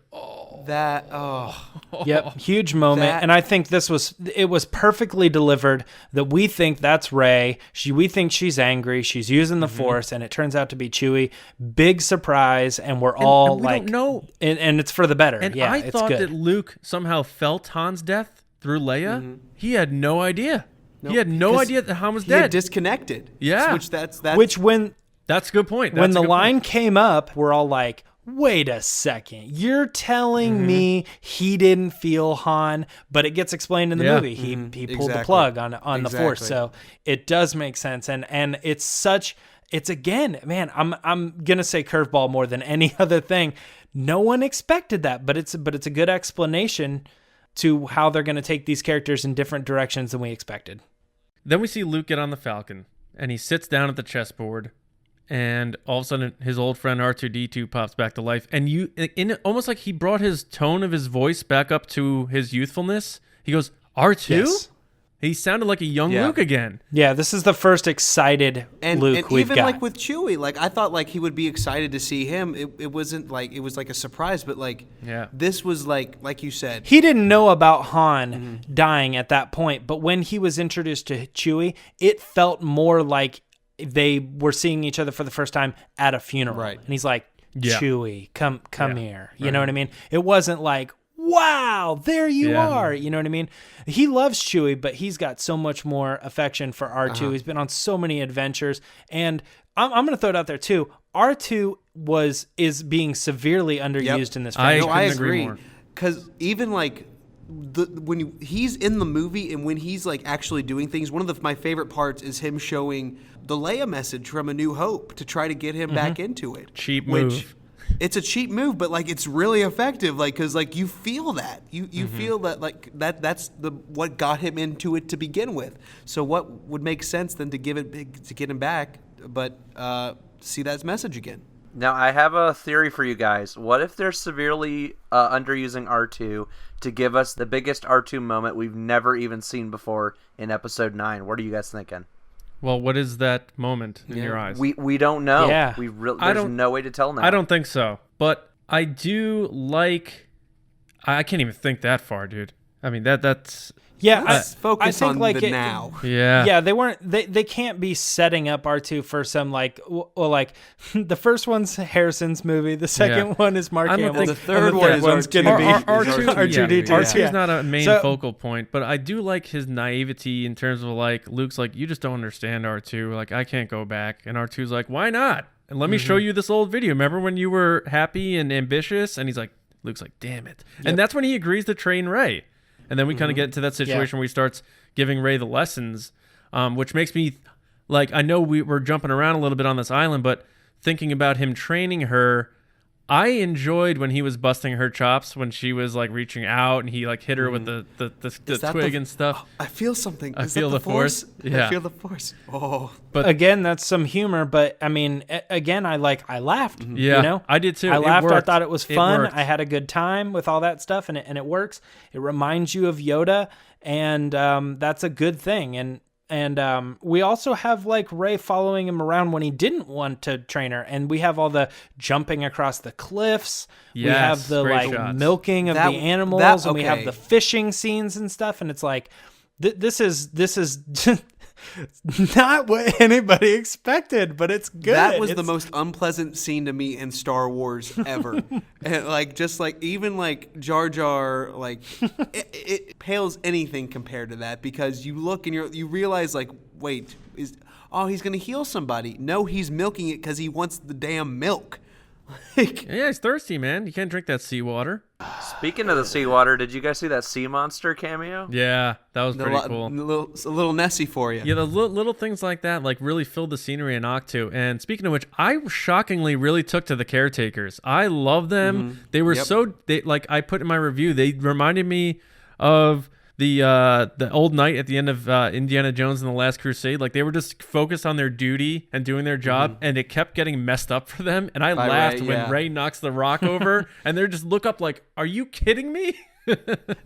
Yep, huge moment. And I think it was perfectly delivered that we think that's Rey. We think she's angry. She's using the Force, and it turns out to be Chewie. Big surprise, and we're all don't know. And it's for the better. And yeah, I it's thought good. that Luke somehow felt Han's death through Leia, he had no idea. Nope, he had no because idea that Han was He had dead. disconnected. Yeah. Which when That's a good point. when That's a the good line point. came up, we're all like, wait a second. You're telling me he didn't feel Han, but it gets explained in the movie. He pulled the Exactly. plug on the Force. Exactly. So it does make sense. And it's again, man, I'm going to say curveball more than any other thing. No one expected that, but it's a good explanation to how they're going to take these characters in different directions than we expected. Then we see Luke get on the Falcon, and he sits down at the chessboard, and all of a sudden his old friend R2-D2 pops back to life, and almost like he brought his tone of his voice back up to his youthfulness. He goes, R2? Yes. He sounded like a young Yeah. Luke again. Yeah, this is the first excited Luke and we've even got. like with Chewie, like I thought like he would be excited to see him. It wasn't like it was like a surprise, but like this was like you said. He didn't know about Han dying at that point, but when he was introduced to Chewie, it felt more like they were seeing each other for the first time at a funeral. Right. And he's like, Yeah. Chewie, come here. You know what I mean? It wasn't like, wow, there you are. You know what I mean? He loves Chewie, but he's got so much more affection for R2. He's been on so many adventures. And I'm going to throw it out there too. R2 is being severely underused in this I franchise. No, I couldn't agree agree. more. Because even like he's in the movie and when he's like actually doing things, one of my favorite parts is him showing the Leia message from A New Hope to try to get him back into it. Cheap move. It's a cheap move, but like it's really effective. Like because like you feel that you feel that like that's what got him into it to begin with. So what would make sense than to get him back, but see that message again. Now, I have a theory for you guys. What if they're severely underusing R2 to give us the biggest R2 moment we've never even seen before in Episode 9? What are you guys thinking? Well, what is that moment in your eyes? We don't know. Yeah. There's no way to tell now. I don't think so. But I do like... I can't even think that far, dude. I mean, that's... Yeah, Let's I focus think on like the it- now. Yeah. Yeah, they can't be setting up R2 for some like the first one's Harrison's movie, the second one is Mark I don't Hamill, think- The third and the one third is one's R2. gonna be R2-D2. R2-D2. R2's not a main So- focal point, but I do like his naivety in terms of like Luke's like, you just don't understand R2. Like, I can't go back. And R2's like, why not? And let me show you this old video. Remember when you were happy and ambitious? And he's like, Luke's like, damn it. And that's when he agrees to train Rey. And then we kind of get into that situation where he starts giving Rey the lessons, which makes me like, I know we're jumping around a little bit on this island, but thinking about him training her, I enjoyed when he was busting her chops when she was like reaching out and he like hit her with the that twig and stuff. I feel something. I Is feel that the force. Yeah. I feel the force. Oh, But Again, that's some humor, but I mean, again, I laughed. Yeah, you know, I did too. I It laughed. I worked. thought it was It fun. worked. I had a good time with all that stuff, and it works. It reminds you of Yoda, and that's a good thing. And we also have like Rey following him around when he didn't want to train her, and we have all the jumping across the cliffs. We Yes, have the great like shots. milking of That- the animals, that- and we have okay. the fishing scenes and stuff. And it's like this is not what anybody expected, but it's good. that was the It's- most unpleasant scene to me in Star Wars ever. And like just like even like Jar Jar, like it pales anything compared to that because you look and you realize like wait he's gonna heal somebody. No, he's milking it because he wants the damn milk. Like, yeah, he's thirsty, man. You can't drink that seawater. Speaking of the seawater, did you guys see that sea monster cameo? Yeah, that was pretty cool. a little Nessie for you. Yeah, the little things like that like really filled the scenery in Octo. And speaking of which, I shockingly really took to the caretakers. I love them. They were like I put in my review, they reminded me of the old knight at the end of Indiana Jones and the Last Crusade. Like they were just focused on their duty and doing their job, and it kept getting messed up for them. And I laughed when Rey knocks the rock over, and they just look up like, "Are you kidding me?"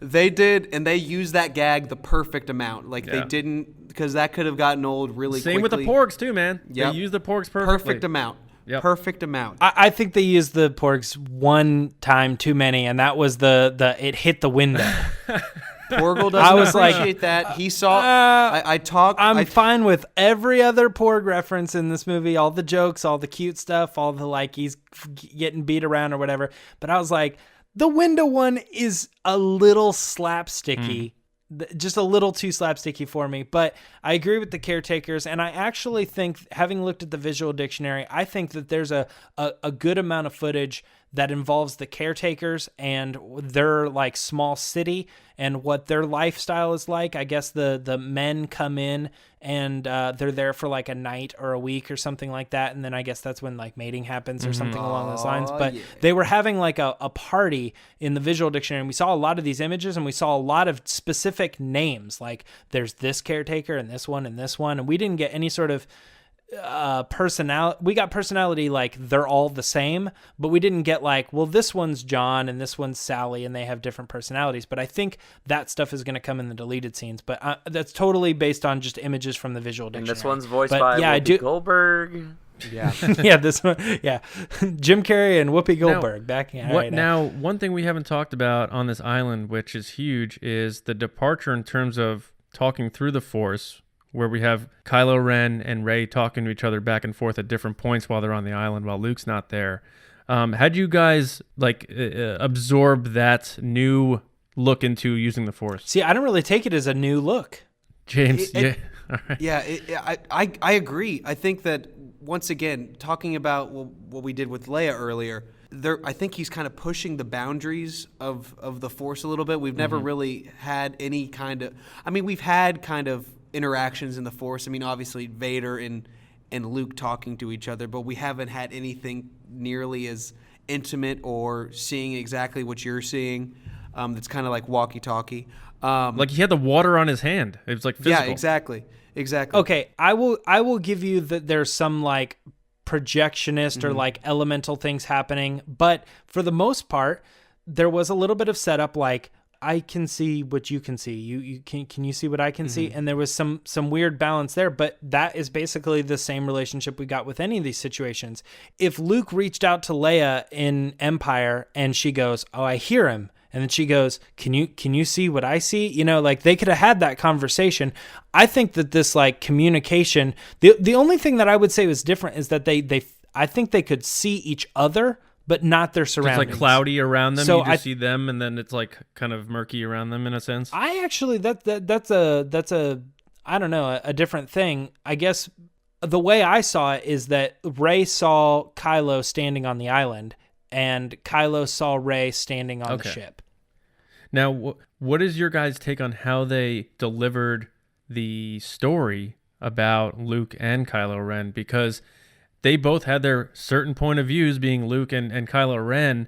They did, and they used that gag the perfect amount. Like they didn't, because that could have gotten old really quickly. Same with the porgs too, man. Yep. They use the porgs perfectly. Perfect amount. Yep. Perfect amount. I think they used the porgs one time too many, and that was the it hit the window. Porgal doesn't I was like, appreciate that. He saw. I talked. I'm fine with every other Porg reference in this movie, all the jokes, all the cute stuff, all the like he's getting beat around or whatever. But I was like, the window one is a little slapsticky just a little too slapsticky for me. But I agree with the caretakers, and I actually think, having looked at the visual dictionary, I think that there's a good amount of footage that involves the caretakers and their like small city and what their lifestyle is like. I guess the men come in and they're there for like a night or a week or something like that, and then I guess that's when like mating happens or something along those lines. But they were having like a party in the visual dictionary, and we saw a lot of these images, and we saw a lot of specific names, like there's this caretaker and this one, and we didn't get any sort of personality. We got personality like they're all the same, but we didn't get like, well, this one's John and this one's Sally and they have different personalities. But I think that stuff is going to come in the deleted scenes, but that's totally based on just images from the visual dictionary. And this one's voiced by Whoopi Goldberg. Yeah. Yeah, this one. Yeah. Jim Carrey and Whoopi Goldberg back in. Now, one thing we haven't talked about on this island, which is huge, is the departure in terms of talking through the Force, where we have Kylo Ren and Rey talking to each other back and forth at different points while they're on the island, while Luke's not there. How'd you guys absorb that new look into using the Force? See, I don't really take it as a new look. James, yeah. All right. Yeah, I agree. I think that, once again, talking about what we did with Leia earlier, I think he's kind of pushing the boundaries of the Force a little bit. We've never really had any kind of... I mean, we've had kind of interactions in the Force. I mean, obviously Vader and Luke talking to each other, but we haven't had anything nearly as intimate or seeing exactly what you're seeing. That's kind of like walkie-talkie. Like he had the water on his hand. It was like physical. Yeah, exactly. Okay, I will give you that there's some like projectionist or like elemental things happening, but for the most part, there was a little bit of setup like, I can see what you can see. You can you see what I can see? And there was some weird balance there, but that is basically the same relationship we got with any of these situations. If Luke reached out to Leia in Empire and she goes, "Oh, I hear him," and then she goes, "Can you see what I see?" You know, like they could have had that conversation. I think that this like communication, the only thing that I would say was different is that I think they could see each other, but not their surroundings. It's like cloudy around them. So you just see them, and then it's like kind of murky around them in a sense. I actually that's a I don't know, a different thing. I guess the way I saw it is that Rey saw Kylo standing on the island, and Kylo saw Rey standing on the ship. Now, what is your guys' take on how they delivered the story about Luke and Kylo Ren? Because they both had their certain point of views, being Luke and Kylo Ren.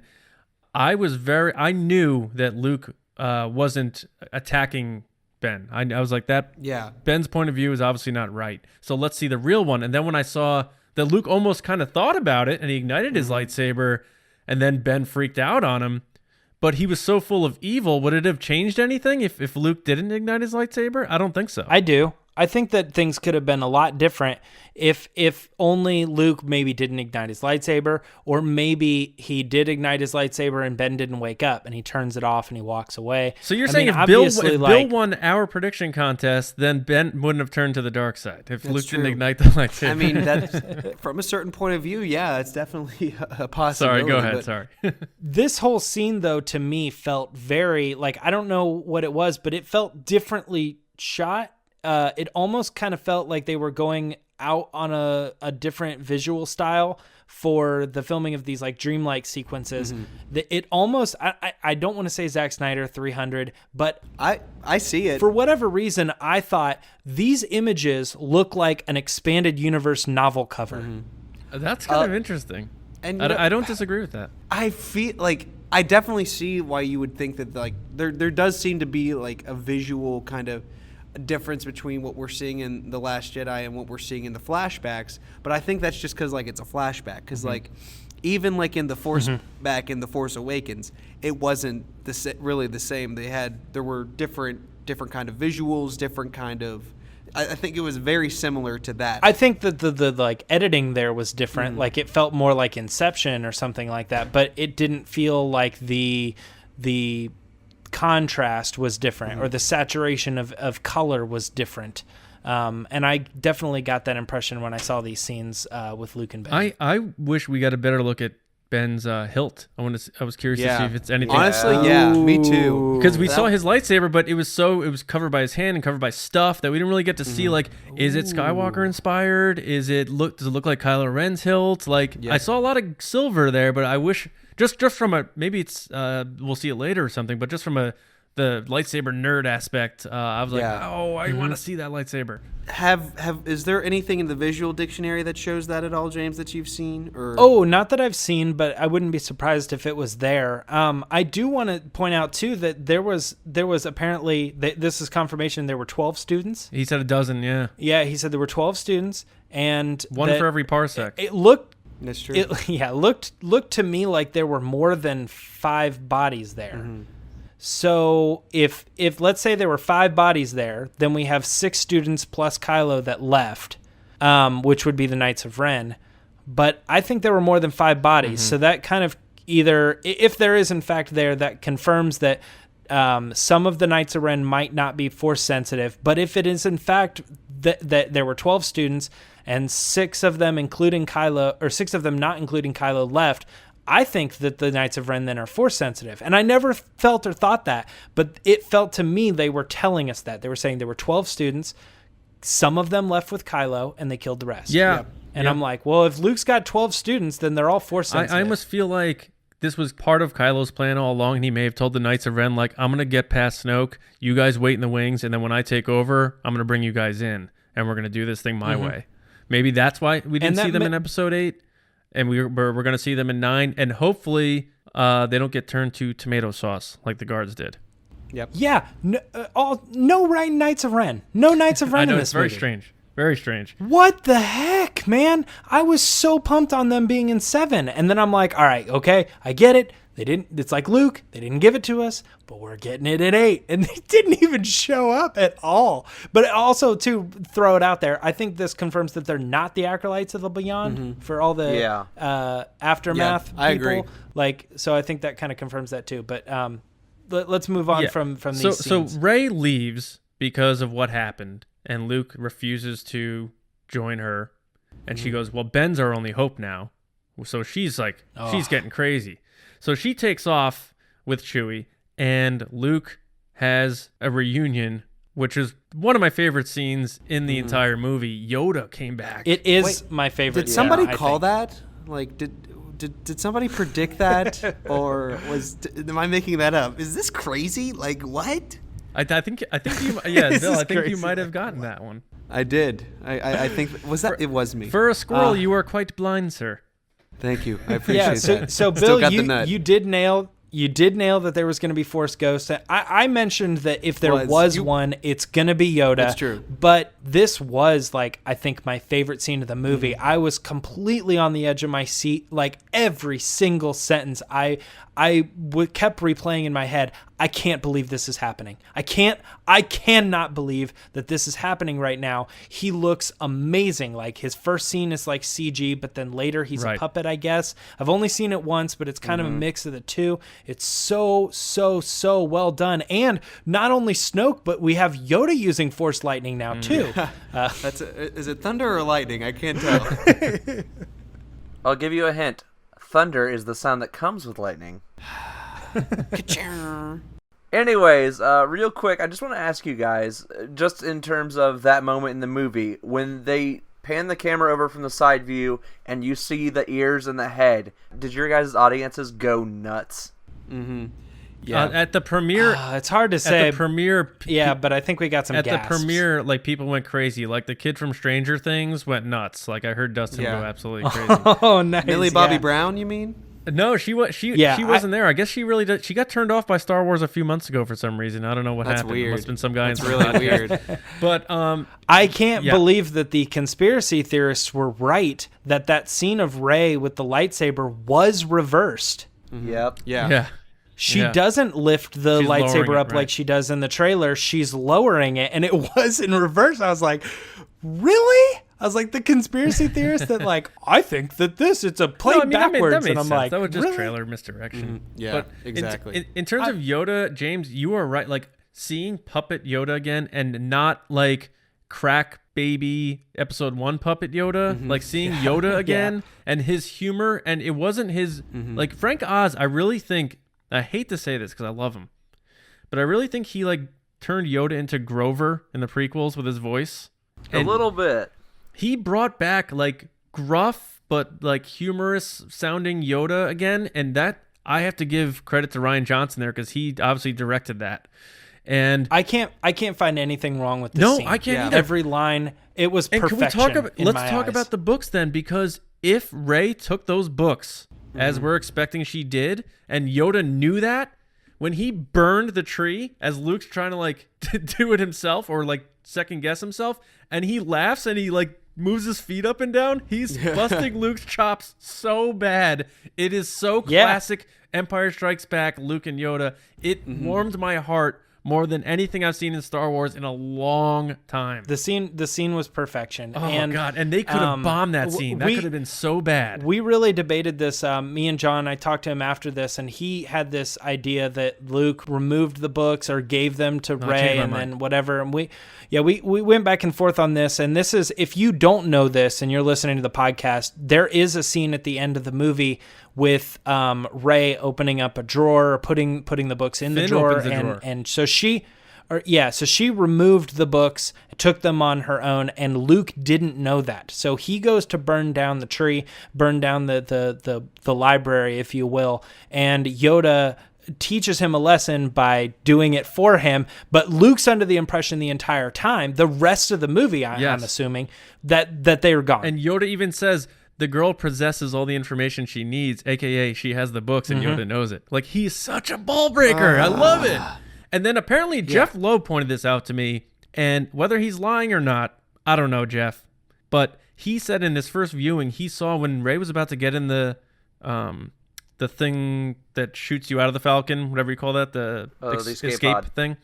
I knew that Luke wasn't attacking Ben. I was like, Ben's point of view is obviously not right. So let's see the real one. And then when I saw that Luke almost kind of thought about it and he ignited his lightsaber, and then Ben freaked out on him, but he was so full of evil, would it have changed anything if Luke didn't ignite his lightsaber? I don't think so. I do. I think that things could have been a lot different if only Luke maybe didn't ignite his lightsaber, or maybe he did ignite his lightsaber and Ben didn't wake up and he turns it off and he walks away. So you're saying if Bill won our prediction contest, then Ben wouldn't have turned to the dark side if Luke didn't ignite the lightsaber. I mean, that's, from a certain point of view, yeah, it's definitely a possibility. Sorry, go ahead. Sorry. This whole scene, though, to me felt very, like, I don't know what it was, but it felt differently shot. It almost kind of felt like they were going out on a different visual style for the filming of these like dreamlike sequences. It almost, I don't want to say Zack Snyder 300, but I see it. For whatever reason, I thought these images look like an expanded universe novel cover. That's kind of interesting. And I don't disagree with that. I feel like I definitely see why you would think that, like, there does seem to be like a visual kind of difference between what we're seeing in The Last Jedi and what we're seeing in the flashbacks, but I think that's just because like it's a flashback, because like even like in the Force back in the Force Awakens, it wasn't really the same. There were different kind of visuals, different kind of. I think it was very similar to that. I think that the like editing there was different. Like it felt more like Inception or something like that, but it didn't feel like the contrast was different or the saturation of color was different. And I definitely got that impression when I saw these scenes with Luke and Ben. I wish we got a better look at Ben's hilt. I was curious to see if it's anything. Honestly, yeah, me too. Because we saw his lightsaber, but it was covered by his hand and covered by stuff that we didn't really get to see. Like, is it Skywalker inspired? Does it look like Kylo Ren's hilt? Like, I saw a lot of silver there, but I wish just from maybe it's we'll see it later or something, but just from the lightsaber nerd aspect, I was like, oh, I want to see that lightsaber. Is there anything in the visual dictionary that shows that at all, James, that you've seen? Or Oh, not that I've seen, but I wouldn't be surprised if it was there. I do want to point out too that there was apparently this is confirmation there were 12 students. He said a dozen, yeah. Yeah, he said there were 12 students and one for every parsec. It looked that's true. Looked to me like there were more than 5 bodies there. So if let's say there were 5 bodies there, then we have 6 students plus Kylo that left, which would be the Knights of Ren. But I think there were more than 5 bodies. So that kind of either, if there is in fact there, that confirms that some of the Knights of Ren might not be Force sensitive. But if it is in fact that there were 12 students and 6 of them including Kylo, or 6 of them not including Kylo left, I think that the Knights of Ren then are Force sensitive. And I never felt or thought that, but it felt to me they were telling us that. They were saying there were 12 students, some of them left with Kylo, and they killed the rest. Yeah. And I'm like, well, if Luke's got 12 students, then they're all Force sensitive. I almost feel like this was part of Kylo's plan all along, and he may have told the Knights of Ren, like, I'm going to get past Snoke, you guys wait in the wings, and then when I take over, I'm going to bring you guys in, and we're going to do this thing my way. Maybe that's why we didn't see them in Episode 8. And we're going to see them in 9, and hopefully they don't get turned to tomato sauce like the guards did. Yep. Yeah. No Knights of Ren. No Knights of Ren I know, in it's this very movie. strange. Very strange. What the heck, man? I was so pumped on them being in 7. And then I'm like, all right, okay, I get it. They didn't. It's like Luke. They didn't give it to us, but we're getting it at 8, and they didn't even show up at all. But also, to throw it out there, I think this confirms that they're not the acolytes of the Beyond for all the aftermath. Yeah, I people. agree. Like, so I think that kind of confirms that too. But let's move on from these scenes. So Rey leaves because of what happened, and Luke refuses to join her, and she goes, "Well, Ben's our only hope now." So she's like, she's getting crazy. So she takes off with Chewie, and Luke has a reunion, which is one of my favorite scenes in the entire movie. Yoda came back. It is my favorite. Did somebody call that? Like, did somebody predict that, or am I making that up? Is this crazy? Like, what? I think you, yeah, Bill, I think you might have gotten that one. I did. I think it was me. For a squirrel, you are quite blind, sir. Thank you. I appreciate that. So Still Bill, got the nut. you did nail that there was going to be Force ghosts. I mentioned that if there was one, it's going to be Yoda. That's true. But this was, like, I think my favorite scene of the movie. I was completely on the edge of my seat. Like, every single sentence I kept replaying in my head. I can't believe this is happening. I cannot believe that this is happening right now. He looks amazing. Like, his first scene is like CG, but then later he's a puppet, I guess. I've only seen it once, but it's kind of a mix of the two. It's so well done. And not only Snoke, but we have Yoda using Force lightning now too. Is it thunder or lightning? I can't tell. I'll give you a hint. Thunder is the sound that comes with lightning. Anyways, real quick, I just want to ask you guys, just in terms of that moment in the movie, when they pan the camera over from the side view and you see the ears and the head, did your guys' audiences go nuts? Mm-hmm. Yeah. At the premiere, it's hard to say. At the premiere, but I think we got some At gasps. the premiere, like, people went crazy. Like, the kid from Stranger Things went nuts. Like, I heard Dustin go absolutely crazy. Oh, nice. Millie Bobby Brown, you mean? No, she wasn't there. I guess she really did. She got turned off by Star Wars a few months ago for some reason. I don't know what happened. Weird. It must have been some guy in really weird. But I can't believe that the conspiracy theorists were right that scene of Rey with the lightsaber was reversed. Mm-hmm. Yep. Yeah. She doesn't lift the She's lightsaber up right. like she does in the trailer. She's lowering it, and it was in reverse. I was like, really? I was like, the conspiracy theorist that, like, I think that it's a play backwards. That made and I'm sense. like, that was just really? trailer misdirection. Mm-hmm. Yeah, but exactly. In terms of Yoda, James, you are right. Like, seeing puppet Yoda again and not, like, crack baby episode 1 puppet Yoda, like seeing Yoda again and his humor. And it wasn't his, like Frank Oz, I really think, I hate to say this because I love him, but I really think he like turned Yoda into Grover in the prequels with his voice. A little bit. He brought back like gruff but like humorous sounding Yoda again, and that I have to give credit to Rian Johnson there because he obviously directed that. And I can't find anything wrong with this scene. I can't either. Every line, it was and perfection. Can we talk about, in let's my talk eyes. about the books then, because if Rey took those books as we're expecting she did, and Yoda knew that, when he burned the tree as Luke's trying to like do it himself or like second guess himself, and he laughs and he like moves his feet up and down, he's busting Luke's chops so bad. It is so classic Empire Strikes Back, Luke and Yoda. It warmed my heart more than anything I've seen in Star Wars in a long time. The scene was perfection. Oh, God. And they could have bombed that scene. That could have been so bad. We really debated this. Me and John, I talked to him after this, and he had this idea that Luke removed the books or gave them to Rey and then whatever. And we went back and forth on this. And this is, if you don't know this and you're listening to the podcast, there is a scene at the end of the movie with Rey opening up a drawer, putting the books in the drawer, and so she removed the books, took them on her own, and Luke didn't know that. So he goes to burn down the tree, burn down the library, if you will, and Yoda teaches him a lesson by doing it for him. But Luke's under the impression the entire time, the rest of the movie, I'm assuming, that they were gone. And Yoda even says, the girl possesses all the information she needs, aka she has the books and Yoda knows it. Like, he's such a ball breaker. I love it. And then apparently Jeff Lowe pointed this out to me, and whether he's lying or not, I don't know, Jeff. But he said in his first viewing, he saw when Rey was about to get in the thing that shoots you out of the Falcon, whatever you call that, the escape pod thing.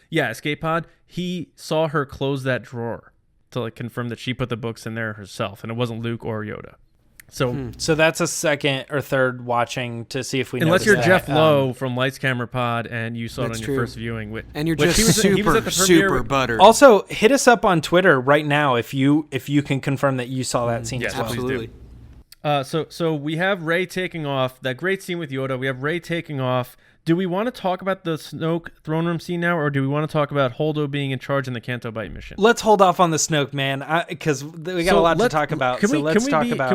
Yeah, escape pod. He saw her close that drawer to like confirm that she put the books in there herself, and it wasn't Luke or Yoda. So that's a second or third watching to see if we unless you're that. Jeff Lowe from Lights Camera Pod and you saw it on your first viewing, and you're which just he was at the premiere super buttered. Also, hit us up on Twitter right now if you can confirm that you saw that scene as well. Absolutely. So we have Rey taking off. That great scene with Yoda. We have Rey taking off. Do we want to talk about the Snoke throne room scene now, or do we want to talk about Holdo being in charge in the Canto Bight mission? Let's hold off on the Snoke, man, because we got a lot to talk about. Can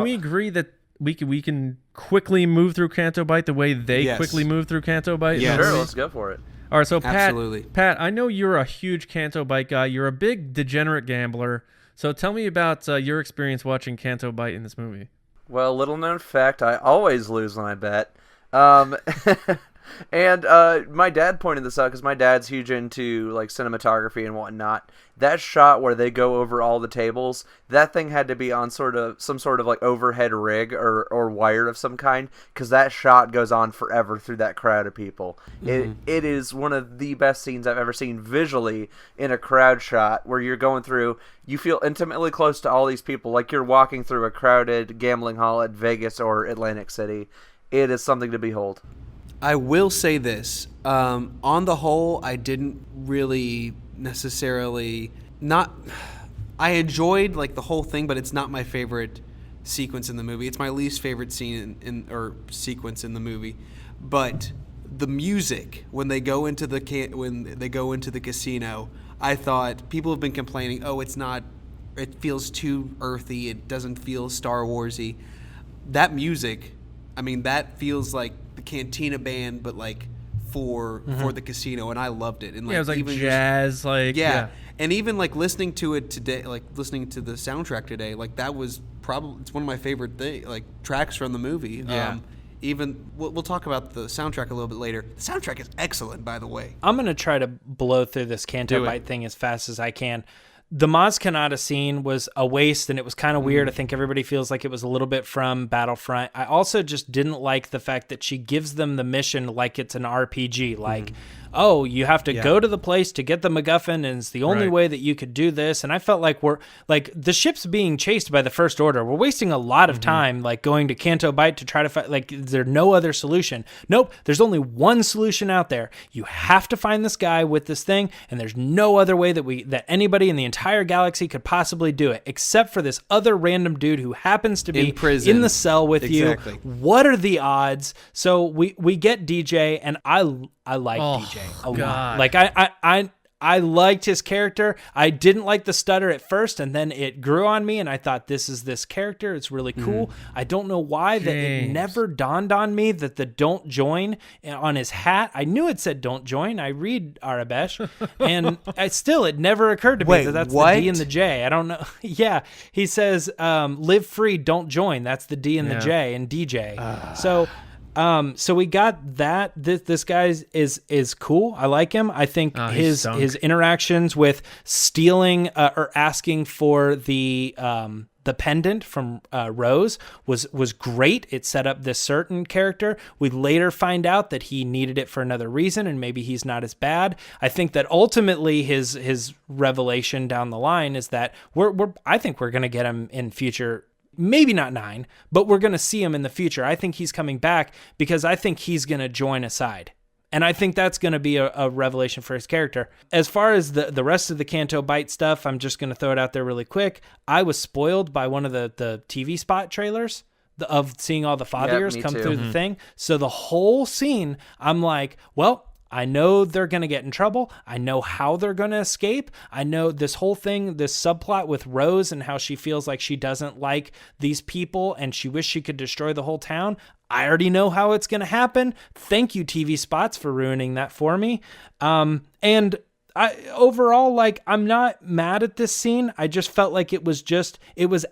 we agree that we can quickly move through Canto Bight the way they quickly move through Canto Bight? Yeah, sure, let's go for it. All right, so Pat, I know you're a huge Canto Bight guy. You're a big degenerate gambler. So tell me about your experience watching Canto Bight in this movie. Well, little known fact, I always lose when I bet. And my dad pointed this out because my dad's huge into like cinematography and whatnot. That shot where they go over all the tables, that thing had to be on some sort of like overhead rig or wire of some kind, because that shot goes on forever through that crowd of people. It is one of the best scenes I've ever seen visually in a crowd shot, where you're going through, you feel intimately close to all these people, like you're walking through a crowded gambling hall at Vegas or Atlantic City. It is something to behold. I will say this. On the whole, I didn't really necessarily I enjoyed like the whole thing, but it's not my favorite sequence in the movie. It's my least favorite scene or sequence in the movie. But the music when they go into the casino, I thought people have been complaining, it feels too earthy, it doesn't feel Star Warsy. That music, I mean, that feels like the Cantina band, but like for the casino, and I loved it. And like, it was like even jazz, and even like listening to it today, like listening to the soundtrack today, like that was probably, it's one of my favorite tracks from the movie. Yeah. Even we'll talk about the soundtrack a little bit later. The soundtrack is excellent, by the way. I'm gonna try to blow through this Canto Bight thing as fast as I can. The Maz Kanata scene was a waste, and it was kind of weird. I think everybody feels like it was a little bit from Battlefront. I also just didn't like the fact that she gives them the mission like it's an RPG. Like, oh, you have to go to the place to get the MacGuffin, and it's the only way that you could do this. And I felt like the ship's being chased by the First Order. We're wasting a lot of time, like going to Canto Bight to try to fight. Like, is there no other solution? Nope. There's only one solution out there. You have to find this guy with this thing, and there's no other way that anybody in the entire galaxy could possibly do it, except for this other random dude who happens to be in prison, in the cell with you. What are the odds? So we get DJ, and I like DJ a lot. Like I liked his character. I didn't like the stutter at first, and then it grew on me, and I thought, this is this character. It's really cool. I don't know why that it never dawned on me that the "don't join" on his hat. I knew it said "don't join." I read Arabesh, and it never occurred to me that that's the D and the J. I don't know. Yeah, he says, "Live free, don't join." That's the D and the J in DJ. So we got that. This guy is cool. I like him. I think his interactions with stealing or asking for the pendant from Rose was great. It set up this certain character. We later find out that he needed it for another reason, and maybe he's not as bad. I think that ultimately his revelation down the line is that I think we're gonna get him in future. Maybe not 9, but we're going to see him in the future. I think he's coming back because I think he's going to join a side. And I think that's going to be a revelation for his character. As far as the rest of the Canto Bight stuff, I'm just going to throw it out there really quick. I was spoiled by one of the TV spot trailers of seeing all the fathers come through the thing. So the whole scene, I'm like, well, I know they're going to get in trouble. I know how they're going to escape. I know this whole thing, this subplot with Rose and how she feels like she doesn't like these people and she wishes she could destroy the whole town. I already know how it's going to happen. Thank you, TV spots, for ruining that for me. And overall, like, I'm not mad at this scene. I just felt like it was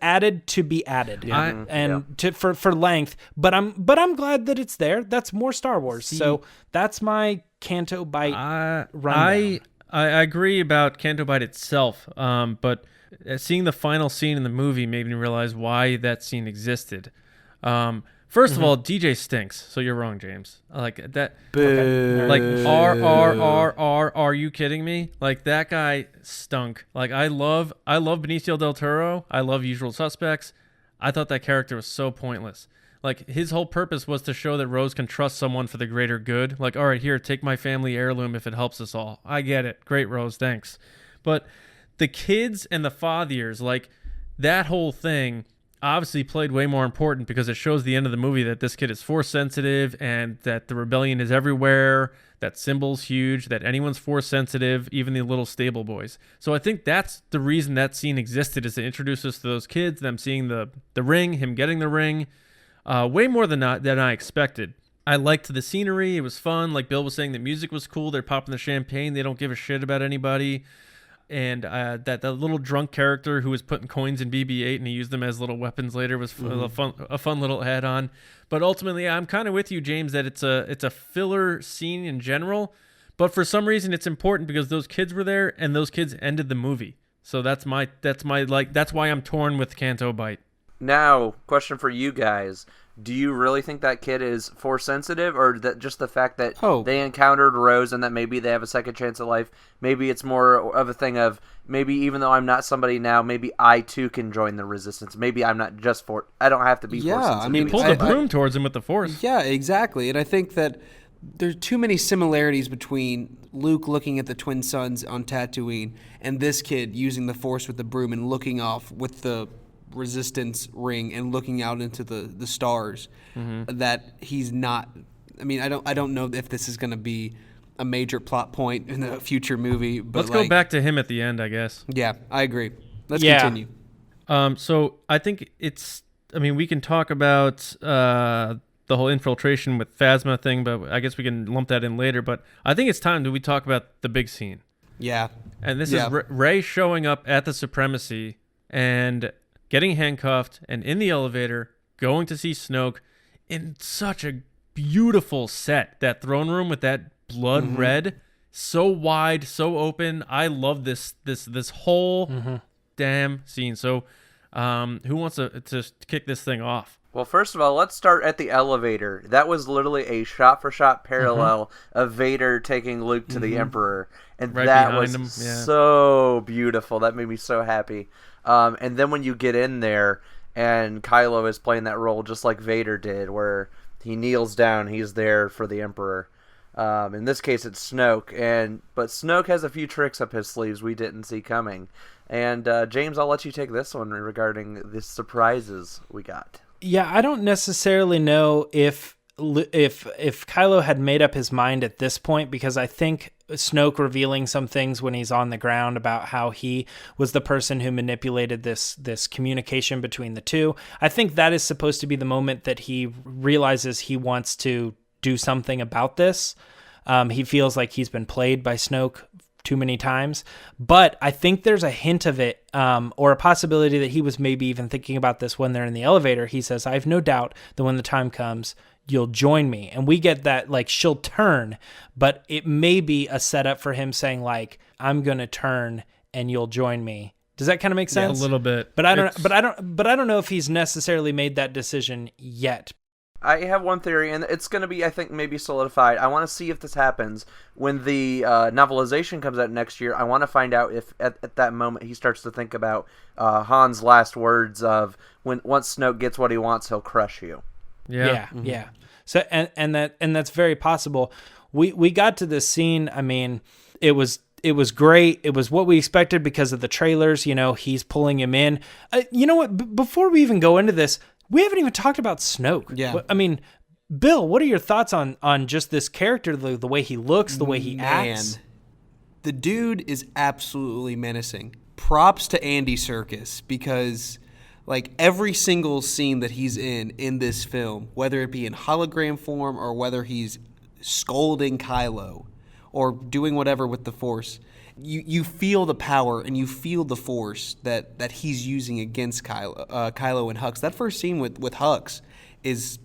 added to be added, for length. But I'm glad that it's there. That's more Star Wars. So that's my Canto Bight rundown. I agree about Canto Bight itself, but seeing the final scene in the movie made me realize why that scene existed. First of all, DJ stinks. So you're wrong, James. Like that. Okay. Like are you kidding me? Like, that guy stunk. Like, I love Benicio del Toro. I love Usual Suspects. I thought that character was so pointless. Like, his whole purpose was to show that Rose can trust someone for the greater good. Like, all right, here, take my family heirloom if it helps us all. I get it. Great, Rose. Thanks. But the kids and the fathers, like, that whole thing obviously played way more important because it shows the end of the movie that this kid is force sensitive and that the rebellion is everywhere, that Symbol's huge, that anyone's force sensitive, even the little stable boys. So I think that's the reason that scene existed, is to introduce us to those kids, them seeing the ring, him getting the ring, way more than I expected. I liked the scenery. It was fun. Like Bill was saying, the music was cool. They're popping the champagne. They don't give a shit about anybody. And that little drunk character who was putting coins in BB-8 and he used them as little weapons later was a fun little add-on. But ultimately, I'm kind of with you, James, that it's a filler scene in general. But for some reason, it's important because those kids were there and those kids ended the movie. So that's why I'm torn with Canto Bight. Now, question for you guys. Do you really think that kid is force sensitive, or that just the fact that they encountered Rose and that maybe they have a second chance at life? Maybe it's more of a thing of, maybe even though I'm not somebody now, maybe I too can join the resistance. Maybe I'm not just I don't have to be force sensitive. I mean, pulled the broom towards him with the force. Yeah, exactly. And I think that there's too many similarities between Luke looking at the twin suns on Tatooine and this kid using the force with the broom and looking off with the resistance ring and looking out into the stars. That he's not. I mean, I don't know if this is going to be a major plot point in a future movie. But let's go back to him at the end, I guess. Yeah, I agree. Let's continue. So I think we can talk about the whole infiltration with Phasma thing, but I guess we can lump that in later. But I think it's time that we talk about the big scene. Yeah. And this is Rey showing up at the Supremacy and getting handcuffed and in the elevator, going to see Snoke in such a beautiful set. That throne room with that blood red, so wide, so open. I love this whole damn scene. So, who wants to kick this thing off? Well, first of all, let's start at the elevator. That was literally a shot-for-shot parallel of Vader taking Luke to the Emperor. And Right that behind was him, yeah. so beautiful. That made me so happy. And then when you get in there and Kylo is playing that role just like Vader did, where he kneels down, he's there for the Emperor. In this case, it's Snoke. But Snoke has a few tricks up his sleeves we didn't see coming. And James, I'll let you take this one regarding the surprises we got. Yeah, I don't necessarily know if Kylo had made up his mind at this point, because I think Snoke revealing some things when he's on the ground about how he was the person who manipulated this communication between the two. I think that is supposed to be the moment that he realizes he wants to do something about this. He feels like he's been played by Snoke too many times, but I think there's a hint of it, or a possibility that he was maybe even thinking about this when they're in the elevator. He says, I have no doubt that when the time comes, you'll join me. And we get that, like, she'll turn, but it may be a setup for him saying, like, I'm going to turn and you'll join me. Does that kind of make sense? A little bit. But I don't know if he's necessarily made that decision yet. I have one theory, and it's going to be, I think, maybe solidified. I want to see if this happens. When the novelization comes out next year, I want to find out if at that moment he starts to think about Han's last words of, once Snoke gets what he wants, he'll crush you. Yeah. Yeah. So and that's very possible. We got to this scene. I mean, it was great. It was what we expected because of the trailers. You know, he's pulling him in. You know what? Before we even go into this, we haven't even talked about Snoke. Yeah. I mean, Bill, what are your thoughts on just this character, the way he looks, the way he acts? The dude is absolutely menacing. Props to Andy Serkis, because like every single scene that he's in this film, whether it be in hologram form or whether he's scolding Kylo or doing whatever with the Force, you feel the power and you feel the Force that he's using against Kylo and Hux. That first scene with Hux is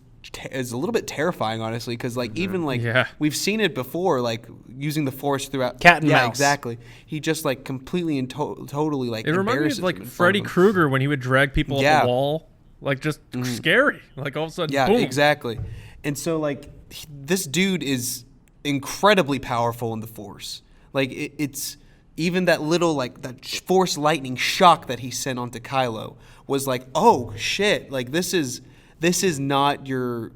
a little bit terrifying, honestly, because like even like we've seen it before, like using the Force throughout. Cat and mouse. Exactly. He just like completely and totally like It reminded me of embarrasses like him in front Freddy of him. Krueger when he would drag people up the wall, like just scary. Like all of a sudden, Yeah, boom. exactly. And so like this dude is incredibly powerful in the Force. Like it's even that little like that Force lightning shock that he sent onto Kylo was like, oh shit, like this is not your.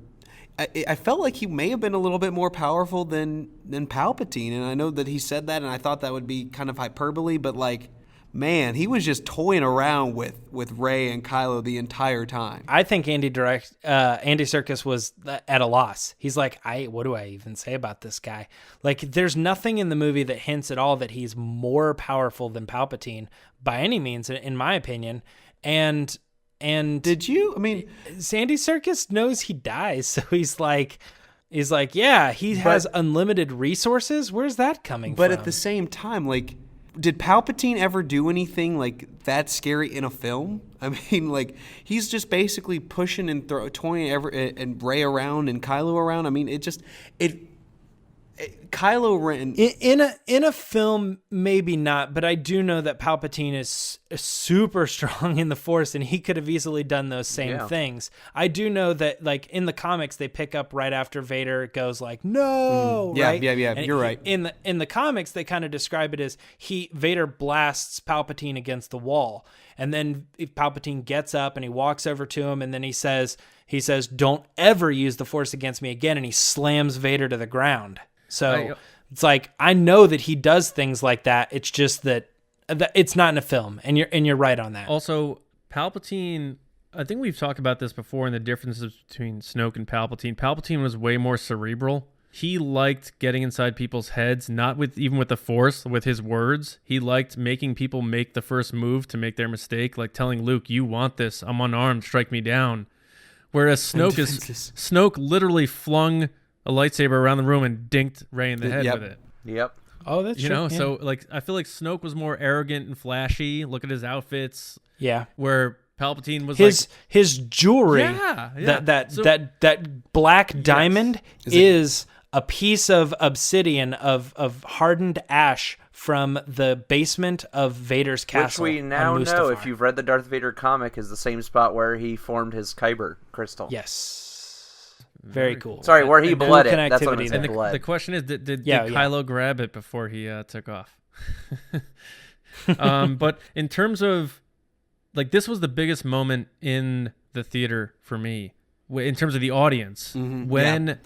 I felt like he may have been a little bit more powerful than Palpatine, and I know that he said that, and I thought that would be kind of hyperbole, but like, man, he was just toying around with Rey and Kylo the entire time. I think Andy Serkis was at a loss. He's like, what do I even say about this guy? Like, there's nothing in the movie that hints at all that he's more powerful than Palpatine by any means, in my opinion. And Did you? I mean, Andy Serkis knows he dies, so he's like, yeah, he has unlimited resources. Where's that coming from? but at the same time, like, did Palpatine ever do anything like that scary in a film? I mean, like, he's just basically pushing and toying and Rey around and Kylo around. I mean, Kylo Ren in a film, maybe not, but I do know that Palpatine is super strong in the Force, and he could have easily done those same things. I do know that, like, in the comics, they pick up right after Vader goes like, "No!" Yeah, right? yeah, And you're right. In the comics, they kind of describe it as Vader blasts Palpatine against the wall, and then Palpatine gets up and he walks over to him, and then he says, "Don't ever use the Force against me again," and he slams Vader to the ground. So it's like, I know that he does things like that. It's just that it's not in a film, and you're right on that. Also, Palpatine, I think we've talked about this before in the differences between Snoke and Palpatine. Palpatine was way more cerebral. He liked getting inside people's heads, not even with the Force, with his words. He liked making people make the first move to make their mistake, like telling Luke, "You want this? I'm unarmed. Strike me down." Whereas Snoke literally flung a lightsaber around the room and dinked Rey in the head with it. Yep. Oh, that's you true. know. Yeah. So like, I feel like Snoke was more arrogant and flashy. Look at his outfits. Yeah. Where Palpatine was his jewelry. Yeah. That black diamond is a piece of obsidian of hardened ash from the basement of Vader's castle. Which we now on know, Mustafar. if you've read the Darth Vader comic, is the same spot where he formed his Kyber crystal. Yes. Very cool. Sorry, where he And bled cool it. That's what connectivity it there. said, bled. The question is, did Yeah, Kylo grab it before he took off? But in terms of, like, this was the biggest moment in the theater for me, in terms of the audience. When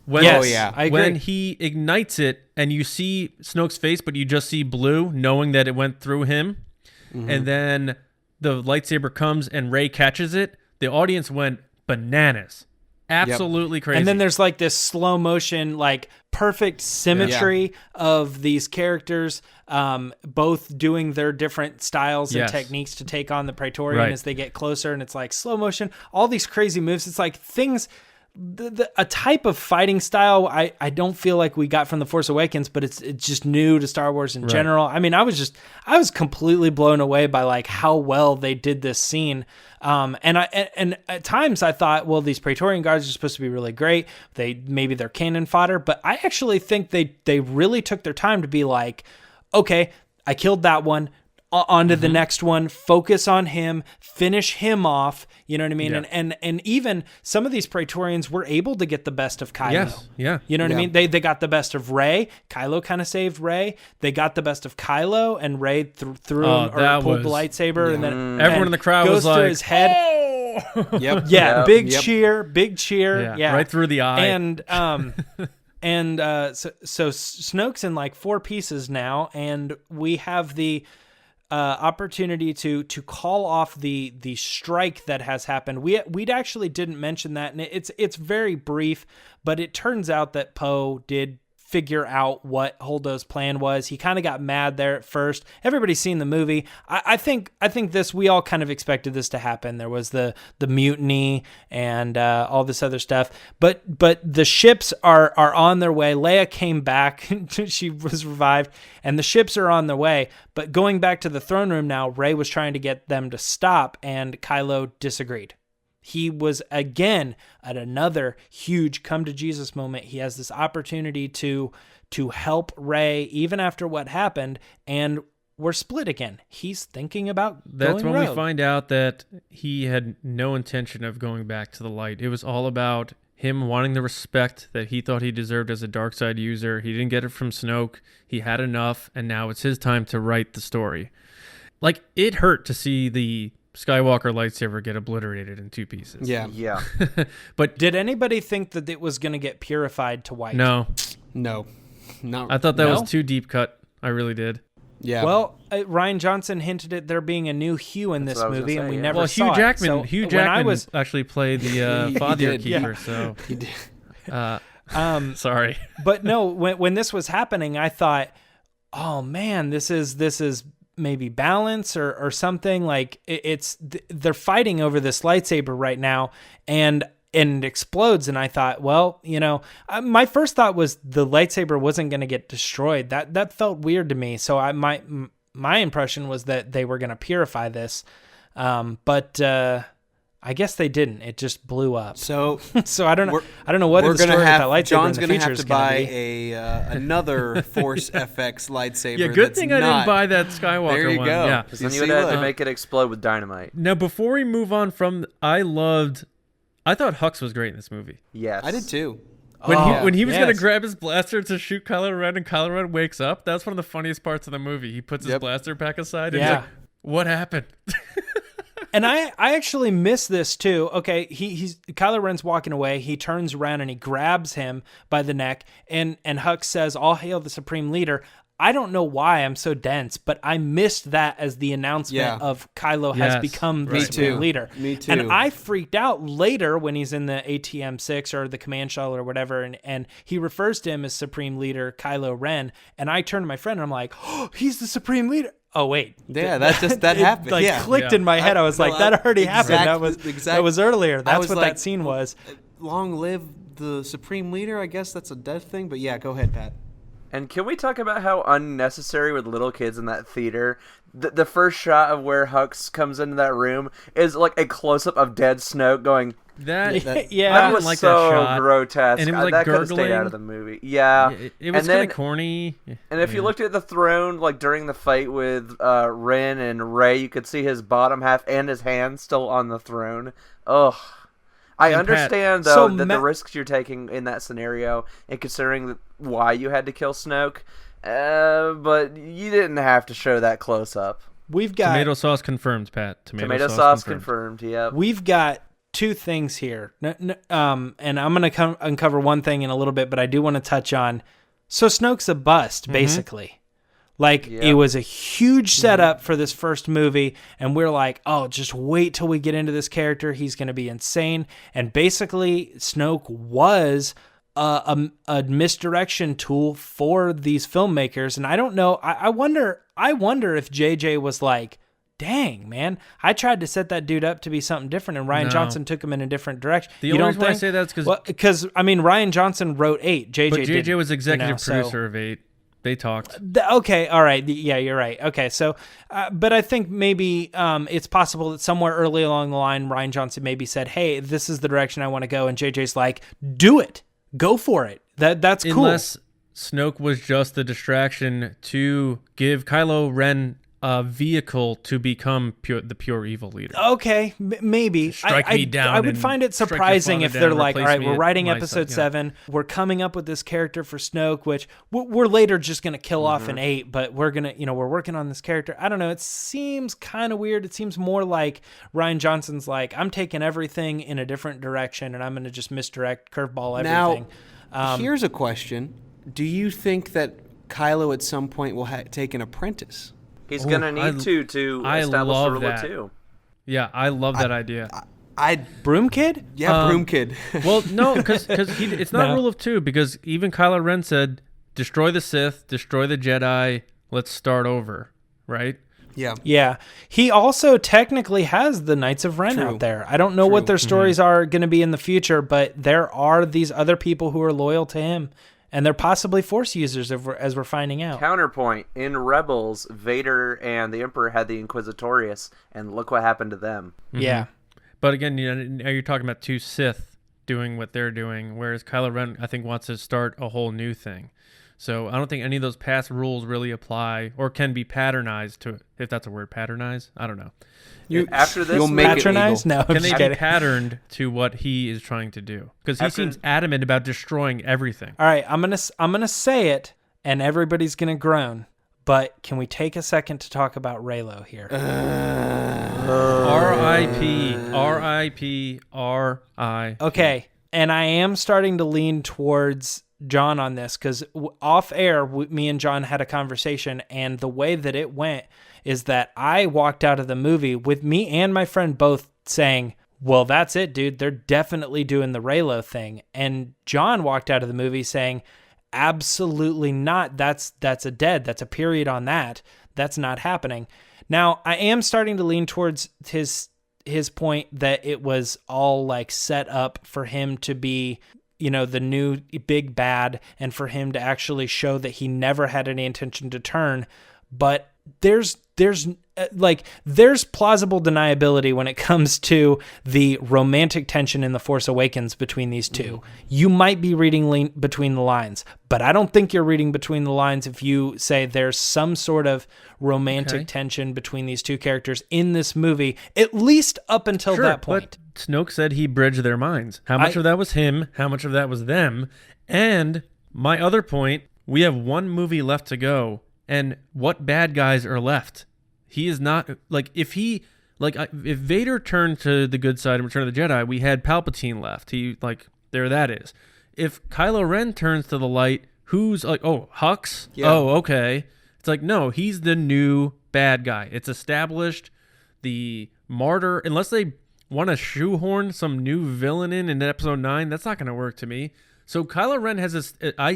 Yes, I agree. when he ignites it and you see Snoke's face, but you just see blue, knowing that it went through him, and then the lightsaber comes and Rey catches it, the audience went bananas. Absolutely crazy. And then there's like this slow motion, like perfect symmetry of these characters, both doing their different styles and techniques to take on the Praetorian as they get closer. And it's like slow motion, all these crazy moves. It's like things, a type of fighting style I don't feel like we got from The Force Awakens, but it's just new to Star Wars in general. I mean, I was completely blown away by like how well they did this scene. And at times I thought, well, these Praetorian guards are supposed to be really great. Maybe they're cannon fodder, but I actually think they really took their time to be like, okay, I killed that one. On to the next one, focus on him, finish him off, you know what I mean? Yeah. And even some of these Praetorians were able to get the best of Kylo. Yes, yeah. You know what I mean? They got the best of Rey. Kylo kind of saved Rey. They got the best of Kylo, and Rey threw pulled the lightsaber, and then everyone in the crowd goes was like, to his head. Oh! Big cheer. Yeah. Right through the eye. And so Snoke's in like 4 pieces now, and we have the opportunity to call off the strike that has happened. We'd actually didn't mention that, and it's very brief, but it turns out that Poe did figure out what Holdo's plan was. He kind of got mad there at first. Everybody's seen the movie. I think this, we all kind of expected this to happen. There was the mutiny and all this other stuff, but the ships are on their way. Leia came back. She was revived, and the ships are on their way. But going back to the throne room now, Rey was trying to get them to stop, and Kylo disagreed. He was, again, at another huge come-to-Jesus moment. He has this opportunity to help Rey, even after what happened, and we're split again. He's thinking about That's going when rogue. we find out that he had no intention of going back to the light. It was all about him wanting the respect that he thought he deserved as a dark side user. He didn't get it from Snoke. He had enough, and now it's his time to write the story. Like, it hurt to see the Skywalker lightsaber get obliterated in 2 pieces. Yeah. But Did anybody think that it was going to get purified to white? no, I thought that No? was too deep cut. I really did. Yeah. Well, Ryan Johnson hinted at there being a new Hugh in this what I was movie, gonna and say, we yeah. never Well, saw Hugh it. Jackman. So Hugh when Jackman I was, actually played the He Father did, Keeper. yeah. So he did. sorry. but no, when this was happening, I thought, oh man, this is maybe balance or something. Like they're fighting over this lightsaber right now, and it explodes. And I thought, well, my first thought was the lightsaber wasn't going to get destroyed. That felt weird to me. So my impression was that they were going to purify this, but I guess they didn't. It just blew up. So I don't know what we're the story gonna with have that lightsaber John's in the gonna future have is to going buy to be. another Force FX lightsaber. Yeah, good that's thing I not- didn't buy that Skywalker There you one. go. Yeah. Because then you would have to make it explode with dynamite. Now, before we move on from, I thought Hux was great in this movie. Yes. I did too. When he was yes. gonna grab his blaster to shoot Kylo Ren, and Kylo Ren wakes up, that's one of the funniest parts of the movie. He puts his blaster back aside, and he's like, "What happened?" And I actually miss this too. Okay, he's Kylo Ren's walking away. He turns around and he grabs him by the neck, and Hux says, "All hail the Supreme Leader." I don't know why I'm so dense, but I missed that as the announcement of Kylo has Yes, become the right. Supreme Leader. Me too. And I freaked out later when he's in the ATM-6 or the command shuttle or whatever, and he refers to him as Supreme Leader Kylo Ren, and I turned to my friend and I'm like, "Oh, he's the Supreme Leader." Oh wait, Yeah, that happened. Like yeah. clicked in my head. I was like, that already happened. That was earlier. That's was what like, that scene was. Long live the Supreme Leader. I guess that's a death thing. But yeah, go ahead, Pat. And can we talk about how unnecessary with little kids in that theater? The first shot of where Hux comes into that room is like a close-up of dead Snoke going, That Yeah. That I was didn't like so that shot. grotesque. And it was, like, that could have stayed gurgling. out of the movie. Yeah. It was And kind then- of corny. And if you looked at the throne, like during the fight with Ren and Rey, you could see his bottom half and his hand still on the throne. Ugh. I And understand, Pat, though, so that the risks you're taking in that scenario, and considering why you had to kill Snoke, but you didn't have to show that close up. We've got Tomato sauce confirmed, Pat. Tomato sauce confirmed. Yep. We've got two things here, and I'm going to uncover one thing in a little bit, but I do want to touch on. So Snoke's a bust, basically. Like, Yep. it was a huge setup for this first movie, and we're like, oh, just wait till we get into this character. He's going to be insane. And basically, Snoke was a misdirection tool for these filmmakers. And I don't know. I wonder if JJ was like, dang, man, I tried to set that dude up to be something different, and Ryan No. Johnson took him in a different direction. The you only don't reason why I think? say that is because I mean, Ryan Johnson wrote 8. JJ But JJ didn't, was executive so- producer of 8. They talked. Okay, all right, yeah, you're right. Okay, so, but I think maybe it's possible that somewhere early along the line, Ryan Johnson maybe said, "Hey, this is the direction I want to go," and JJ's like, "Do it, go for it." That's cool. Unless Snoke was just the distraction to give Kylo Ren a vehicle to become the pure evil leader. Okay, maybe. Strike me down I would and find it strike your surprising father if down, they're like, all replace right, me we're at writing my episode side, yeah. 7. We're coming up with this character for Snoke, which we're later just going to kill off in 8, but we're going to, we're working on this character. I don't know. It seems kind of weird. It seems more like Ryan Johnson's like, I'm taking everything in a different direction and I'm going to just misdirect, curveball everything. Now, here's a question. Do you think that Kylo at some point will take an apprentice? He's going to need to I establish love the ruler, that. too. Yeah, I love that idea. Broom Kid? Broom Kid. Well, no, because it's not rule of 2, because even Kylo Ren said, destroy the Sith, destroy the Jedi, let's start over, right? Yeah. Yeah. He also technically has the Knights of Ren out there. I don't know what their stories are going to be in the future, but there are these other people who are loyal to him. And they're possibly Force users, as we're finding out. Counterpoint, in Rebels, Vader and the Emperor had the Inquisitorius, and look what happened to them. Yeah. But again, now you're talking about 2 Sith doing what they're doing, whereas Kylo Ren, I think, wants to start a whole new thing. So I don't think any of those past rules really apply or can be patternized to, if that's a word, patternize? I don't know. After this, you'll make it Patronize? legal. No, I'm Can just they be kidding. patterned to what he is trying to do? Because he seems adamant about destroying everything. All right, I'm gonna say it, and everybody's gonna groan. But can we take a second to talk about Reylo here? R.I.P. R.I.P. R.I. Okay, and I am starting to lean towards John on this because off air, me and John had a conversation, and the way that it went is that I walked out of the movie with me and my friend both saying, well, that's it, dude. They're definitely doing the Reylo thing. And John walked out of the movie saying, absolutely not. That's a dead. That's a period on that. That's not happening. Now, I am starting to lean towards his point that it was all like set up for him to be, the new big bad and for him to actually show that he never had any intention to turn. But there's plausible deniability when it comes to the romantic tension in The Force Awakens between these two. You might be reading between the lines, but I don't think you're reading between the lines if you say there's some sort of romantic tension between these two characters in this movie, at least up until that point. But Snoke said he bridged their minds. How much of that was him? How much of that was them? And my other point, we have one movie left to go, and what bad guys are left? He is not, if Vader turned to the good side and Return of the Jedi, we had Palpatine left. There that is. If Kylo Ren turns to the light, who's Hux? Yeah. Oh, okay. It's like, no, he's the new bad guy. It's established. The martyr, unless they want to shoehorn some new villain in episode 9, that's not going to work to me. So Kylo Ren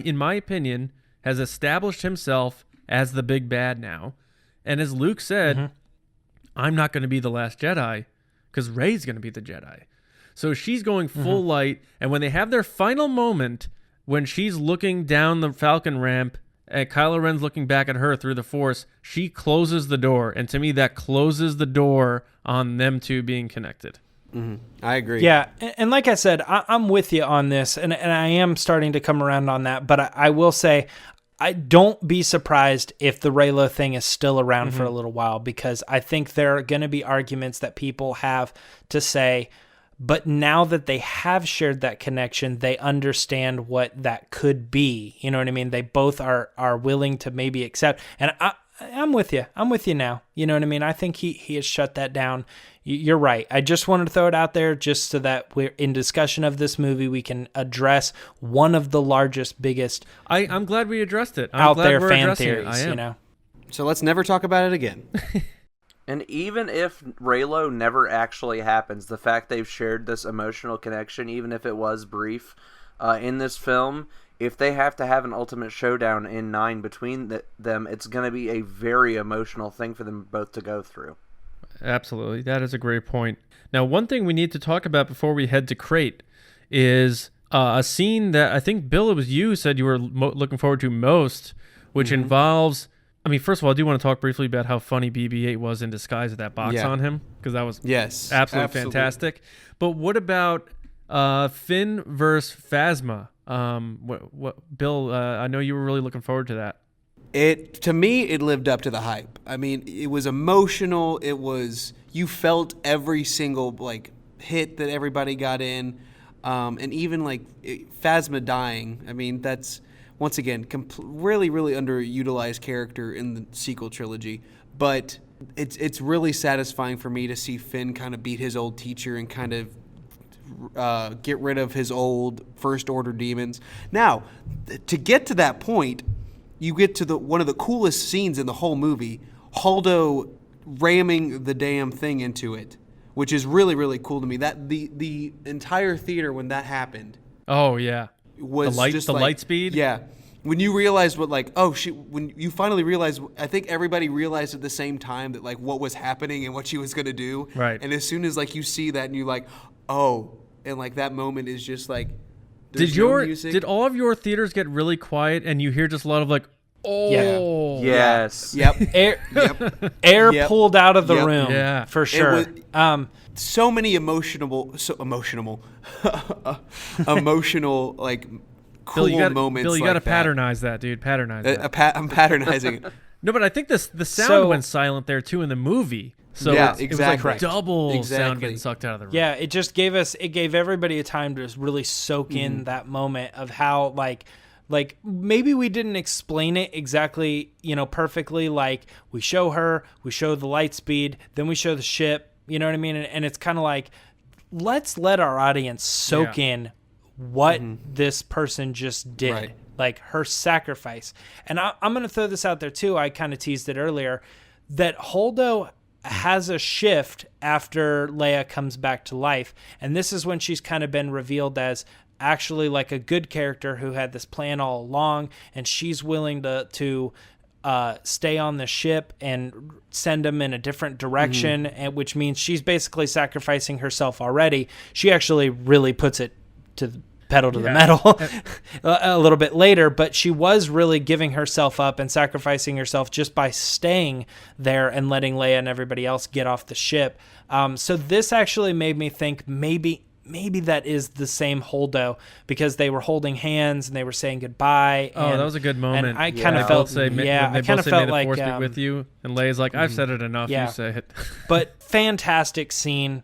in my opinion, has established himself as the big bad now. And as Luke said, I'm not going to be the last Jedi because Rey's going to be the Jedi. So she's going full light. And when they have their final moment, when she's looking down the Falcon ramp and Kylo Ren's looking back at her through the Force, she closes the door. And to me, that closes the door on them two being connected. I agree. Yeah, and like I said, I'm with you on this, and I am starting to come around on that. But I will say, I don't be surprised if the Reylo thing is still around for a little while, because I think there are going to be arguments that people have to say, but now that they have shared that connection, they understand what that could be. You know what I mean? They both are willing to maybe accept. And I'm with you. I'm with you now. You know what I mean? I think he has shut that down. You're right. I just wanted to throw it out there just so that we're in discussion of this movie, we can address one of the largest, biggest I'm glad we addressed it. I'm out glad there we're fan addressing it. theories, I am. you know? So let's never talk about it again. And even if Reylo never actually happens, the fact they've shared this emotional connection, even if it was brief, in this film, if they have to have an ultimate showdown in 9 between them, it's going to be a very emotional thing for them both to go through. Absolutely. That is a great point. Now, one thing we need to talk about before we head to Crate is a scene that I think, Bill, it was you said you were looking forward to most, which involves... I mean, first of all, I do want to talk briefly about how funny BB-8 was in disguise with that box on him, because that was absolutely fantastic. But what about Finn versus Phasma? What Bill, I know you were really looking forward to that. To me, it lived up to the hype. I mean, it was emotional. It was, you felt every single hit that everybody got in, and even Phasma dying. I mean, that's once again really, really underutilized character in the sequel trilogy. But it's really satisfying for me to see Finn kind of beat his old teacher and kind of get rid of his old First Order demons. Now, to get to that point, you get to one of the coolest scenes in the whole movie, Holdo ramming the damn thing into it, which is really, really cool to me. That the entire theater when that happened. Oh yeah, was the light speed. Yeah, when you realized when you finally realized, I think everybody realized at the same time that what was happening and what she was gonna do. Right. And as soon as you see that and you're and that moment is just Did all of your theaters get really quiet and you hear just a lot of oh yes, yep, Air pulled out of the Yep. room, Yeah. for sure. So many emotional cool moments. Bill, you like got to that. patternize that, dude. Patternize that. I'm patternizing it. No, but I think the sound went silent there too in the movie. So Yeah, it exactly. was double sound Exactly. getting sucked out of the room. Yeah, it gave everybody a time to really soak in that moment of how maybe we didn't explain it exactly, perfectly. We show her, we show the light speed, then we show the ship, you know what I mean? And it's kind of let's let our audience soak in what this person just did, Right. Her sacrifice. And I'm going to throw this out there too. I kind of teased it earlier, that Holdo has a shift after Leia comes back to life. And this is when she's kind of been revealed as actually a good character who had this plan all along, and she's willing to stay on the ship and send them in a different direction, and which means she's basically sacrificing herself already. She actually really puts it to the pedal to the metal a little bit later, but she was really giving herself up and sacrificing herself just by staying there and letting Leia and everybody else get off the ship. So this actually made me think maybe that is the same Holdo, because they were holding hands and they were saying goodbye. Oh, that was a good moment. And I kind of felt, I kind of felt may the force be with you, and Leia's like, I've said it enough. Yeah. You say it. But fantastic scene.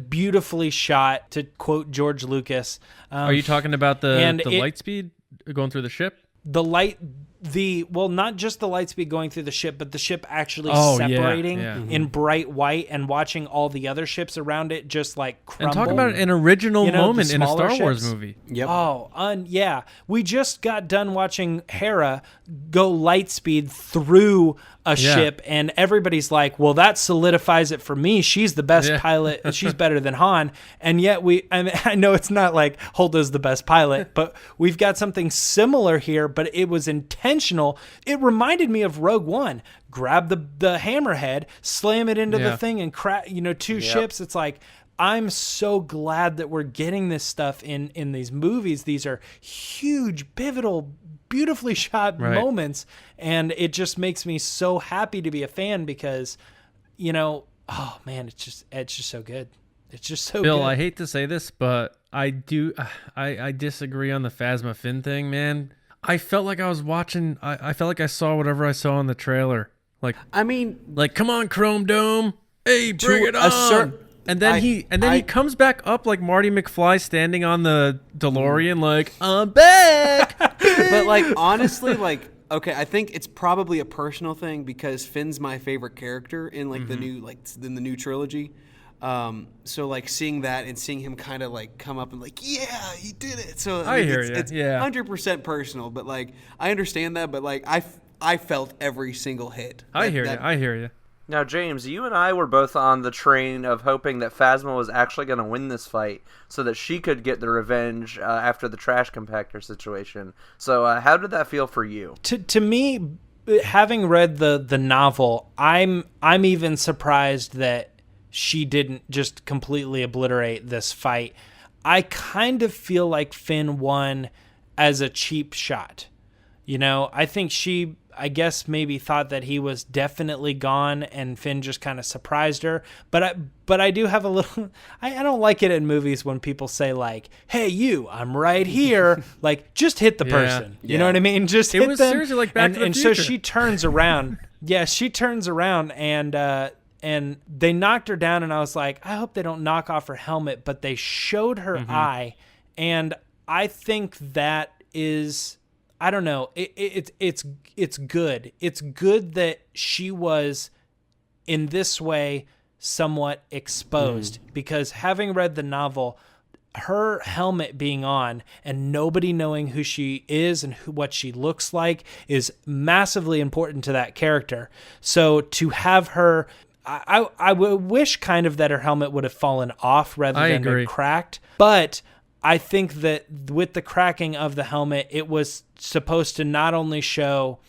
Beautifully shot, to quote George Lucas. Are you talking about the it- light speed going through the ship? Not just the light speed going through the ship, but the ship actually Oh, yeah, separating yeah. in bright white, and watching all the other ships around it just crumble. And talk about an original the moment in a smaller Star Wars ships. movie. Yep. Oh, yeah. We just got done watching Hera go light speed through a ship, and everybody's like, well, that solidifies it for me. She's the best pilot. She's better than Han. And yet I know it's not Holdo's the best pilot, but we've got something similar here, but it was intentional. It reminded me of Rogue One. Grab the hammerhead, slam it into the thing, and crack, two ships. It's I'm so glad that we're getting this stuff in these movies. These are huge, pivotal, beautifully shot moments, and it just makes me so happy to be a fan, because oh man, it's just so good. It's just so Bill, good. I hate to say this, but I disagree on the Phasma Finn thing, man. I felt like I was watching. I felt like I saw whatever I saw in the trailer. Like, I mean, come on, Chrome Dome, hey, bring it a on. And then he comes back up like Marty McFly standing on the DeLorean, like, I'm back. but like honestly, like, okay, I think it's probably a personal thing because Finn's my favorite character in like the new trilogy. So like seeing that and seeing him kind of like come up and like, yeah, he did it. So I hear you. It's Yeah. 100% personal, but like I understand that, but like I felt every single hit. I hear you. Now, James, you and I were both on the train of hoping that Phasma was actually going to win this fight so that she could get the revenge after the trash compactor situation. So how did that feel for you? To me, having read the novel, I'm even surprised that she didn't just completely obliterate this fight. I kind of feel like Finn won as a cheap shot. You know, I think she, I guess, maybe thought that he was definitely gone and Finn just kind of surprised her. But I do have a little, I don't like it in movies when people say like, hey, you, I'm right here. Like, just hit the person. You know what I mean? Just hit them. It was seriously like Back to the Future. So she turns around. Yeah, she turns around and they knocked her down, and I was like, I hope they don't knock off her helmet, but they showed her eye, and I think that is, I don't know, it's good. It's good that she was in this way somewhat exposed, because having read the novel, her helmet being on and nobody knowing who she is and what she looks like is massively important to that character. So to have her, I wish kind of that her helmet would have fallen off rather than been cracked. But I think that with the cracking of the helmet, it was supposed to not only show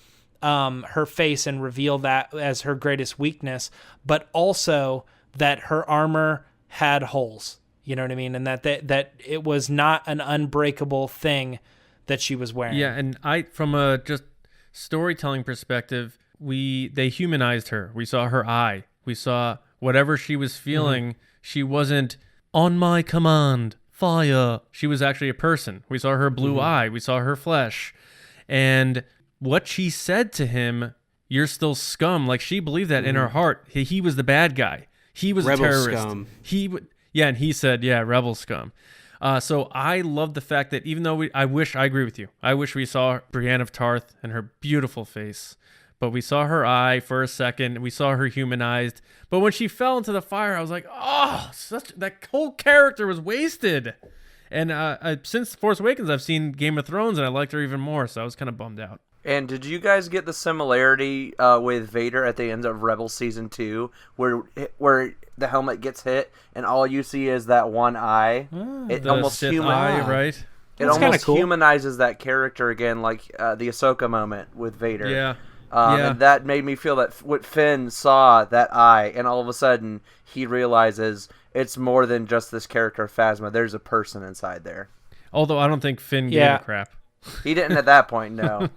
her face and reveal that as her greatest weakness, but also that her armor had holes. You know what I mean? And that it was not an unbreakable thing that she was wearing. Yeah, and from a just storytelling perspective, they humanized her. We saw her eye. We saw whatever she was feeling. She wasn't on my command, fire. She was actually a person. We saw her blue eye. We saw her flesh. And what she said to him, you're still scum. Like, she believed that in her heart. He was the bad guy. He was Rebel a terrorist. Scum. Yeah, and he said, yeah, rebel scum. So I love the fact that even though I agree with you. I wish we saw Brienne of Tarth and her beautiful face. But we saw her eye for a second. We saw her humanized. But when she fell into the fire, I was like, oh, that whole character was wasted. And since Force Awakens, I've seen Game of Thrones, and I liked her even more. So I was kind of bummed out. And did you guys get the similarity with Vader at the end of Rebel Season 2, where the helmet gets hit and all you see is that one eye? It almost right? It almost humanizes that character again, like the Ahsoka moment with Vader. Yeah. And that made me feel that what Finn saw that eye, and all of a sudden he realizes it's more than just this character Phasma. There's a person inside there. Although I don't think Finn gave a crap. He didn't at that point, no.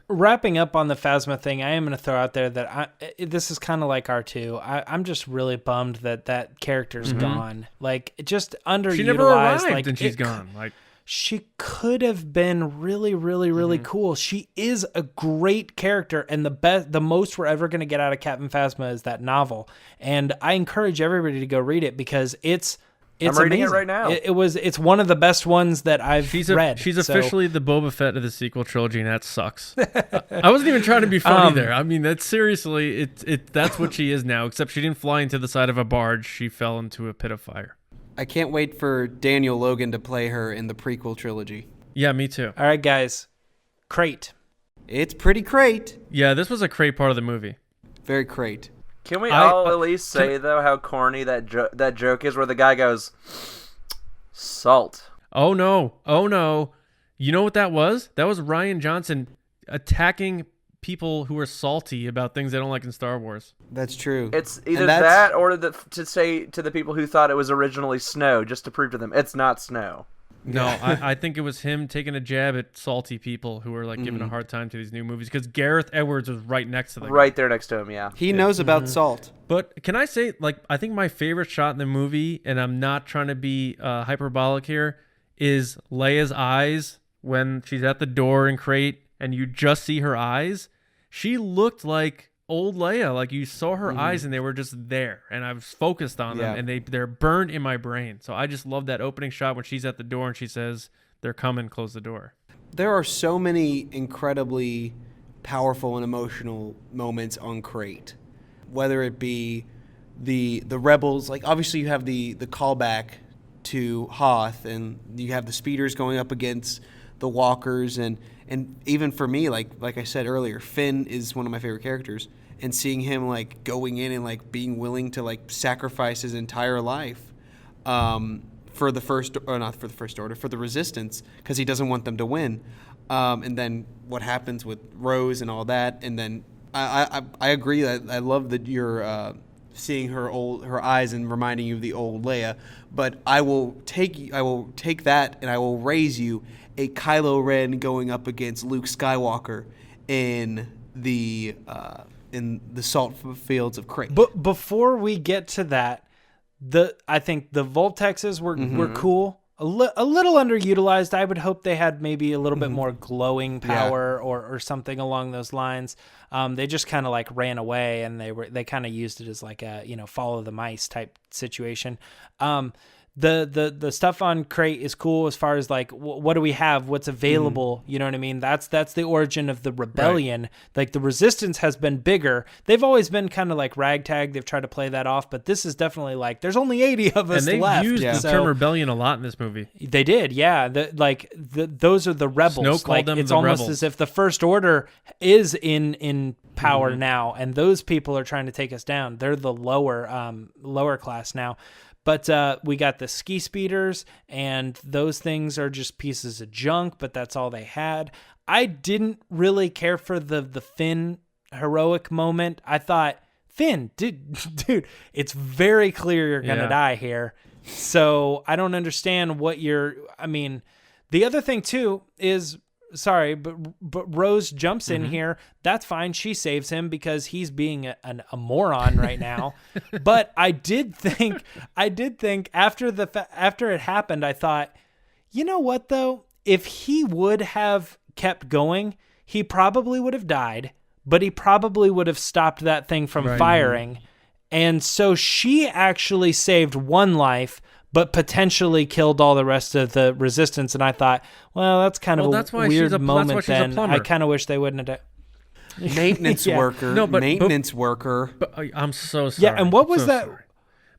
Wrapping up on the Phasma thing, I am going to throw out there that this is kind of like R2. I'm just really bummed that character's gone. Like, just underutilized. She never arrived and she's gone. Like, she could have been really, really, really cool. She is a great character, and the most we're ever going to get out of Captain Phasma is that novel. And I encourage everybody to go read it because it's I'm reading amazing. it right now. It's one of the best ones that I've read. She's officially the Boba Fett of the sequel trilogy, and that sucks. I wasn't even trying to be funny there. I mean, that's seriously, that's what she is now, except she didn't fly into the side of a barge. She fell into a pit of fire. I can't wait for Daniel Logan to play her in the prequel trilogy. Yeah, me too. All right, guys. Crate. It's pretty crate. Yeah, this was a great part of the movie. Very crate. Can we all at least say, though, how corny that joke is where the guy goes, salt. Oh, no. Oh, no. You know what that was? That was Rian Johnson attacking people who are salty about things they don't like in Star Wars. That's true. It's either that or to say to the people who thought it was originally snow, just to prove to them it's not snow. No, I think it was him taking a jab at salty people who were like giving a hard time to these new movies because Gareth Edwards was right next to them. Right there next to him, yeah. He knows about salt. But can I say, like, I think my favorite shot in the movie, and I'm not trying to be hyperbolic here, is Leia's eyes when she's at the door in Crate and you just see her eyes. She looked like old Leia, like you saw her eyes and they were just there, and I was focused on them, and they're burned in my brain. So I just love that opening shot when she's at the door and she says, "They're coming, close the door." There are so many incredibly powerful and emotional moments on Crate, whether it be the rebels. Like obviously you have the callback to Hoth, and you have the speeders going up against the walkers, and even for me, like I said earlier, Finn is one of my favorite characters. And seeing him like going in and like being willing to like sacrifice his entire life for the first, or not for the First Order, for the Resistance, because he doesn't want them to win. And then what happens with Rose and all that. And then I agree that I love that you're seeing her eyes and reminding you of the old Leia. But I will take that and I will raise you a Kylo Ren going up against Luke Skywalker in the salt fields of Crate. But before we get to that, I think the Voltexes were cool. A little underutilized. I would hope they had maybe a little bit more glowing power or something along those lines. They just kind of like ran away, and they kind of used it as like a follow the mice type situation. The stuff on Crate is cool as far as like what do we have, what's available, you know what I mean? That's the origin of the rebellion. Right. Like the Resistance has been bigger. They've always been kind of like ragtag. They've tried to play that off, but this is definitely like there's only 80 of us left. And they've used the term rebellion a lot in this movie. They did, yeah. Those are the rebels. Snoke called them it's the almost rebels. as if the First Order is in power now, and those people are trying to take us down. They're the lower class now. But we got the ski speeders, and those things are just pieces of junk, but that's all they had. I didn't really care for the Finn heroic moment. I thought, Finn, dude, it's very clear you're going to die here. So I don't understand the other thing, too, is... Sorry, but Rose jumps in here. That's fine. She saves him because he's being a moron right now. But I did think after it happened, I thought, you know what though? If he would have kept going, he probably would have died, but he probably would have stopped that thing from firing. And so she actually saved one life, but potentially killed all the rest of the Resistance. And I thought, well, that's kind of a weird moment then. I kind of wish they wouldn't have done. Maintenance worker. No, but maintenance worker. But I'm so sorry. Yeah, and what was that? Sorry.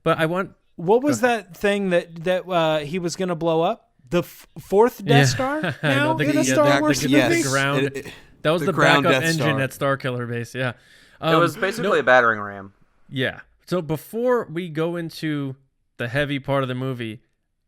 But I want... What was that thing that he was going to blow up? The fourth Death Star now in a Star Wars movie? That was the backup engine at Starkiller Base, yeah. It was basically a battering ram. Yeah. So before we go into the heavy part of the movie,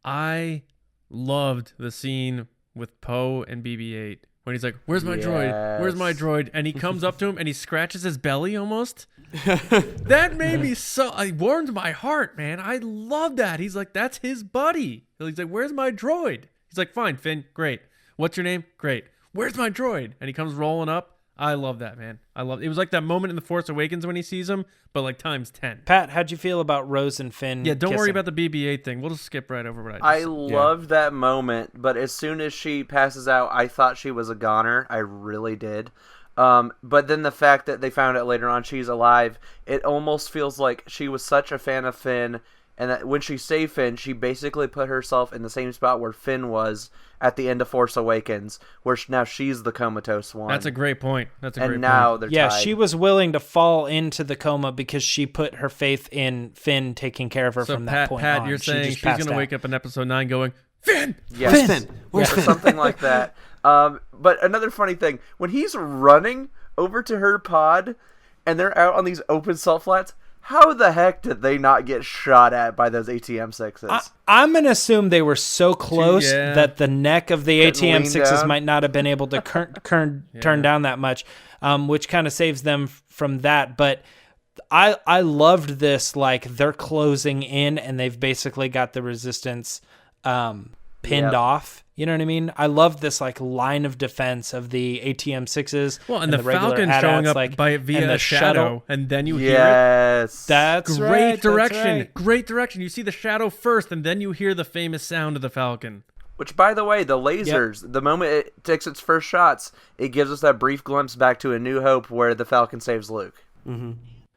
I loved the scene with Poe and BB-8 when he's like, "Where's my droid? Where's my droid?" And he comes up to him and he scratches his belly almost. That made me it warmed my heart, man. I love that. He's like, that's his buddy. He's like, "Where's my droid?" He's like, "Fine, Finn, great. What's your name? Great. Where's my droid?" And he comes rolling up. I love that, man. It was like that moment in The Force Awakens when he sees him, but like times 10. Pat, how'd you feel about Rose and Finn? Yeah, don't kissing? worry about the BB-8 thing. We'll just skip right over what I loved that moment, but as soon as she passes out, I thought she was a goner. I really did. But then the fact that they found out later on she's alive, it almost feels like she was such a fan of Finn, and that when she saved Finn, she basically put herself in the same spot where Finn was at the end of Force Awakens, where now she's the comatose one. That's a great point. And now they're tied. She was willing to fall into the coma because she put her faith in Finn taking care of her from that point on. Pat, you're saying she's going to wake up in Episode 9 going, "Finn! Yes. Finn! Where's Finn?" Something like that. But another funny thing, when he's running over to her pod, and they're out on these open salt flats, how the heck did they not get shot at by those ATM-6s? I'm going to assume they were so close that the neck of the ATM-6s might not have been able to turn down that much, which kind of saves them from that. But I loved this, like they're closing in and they've basically got the Resistance pinned off. You know what I mean? I love this like line of defense of the ATM-6s. Well, and the regular Falcon AT-ATs, showing up like, via and the a shadow, and then you hear it. Yes. That's Great right. direction. That's right. Great direction. You see the shadow first, and then you hear the famous sound of the Falcon. Which, by the way, the lasers, the moment it takes its first shots, it gives us that brief glimpse back to A New Hope where the Falcon saves Luke. Mm-hmm.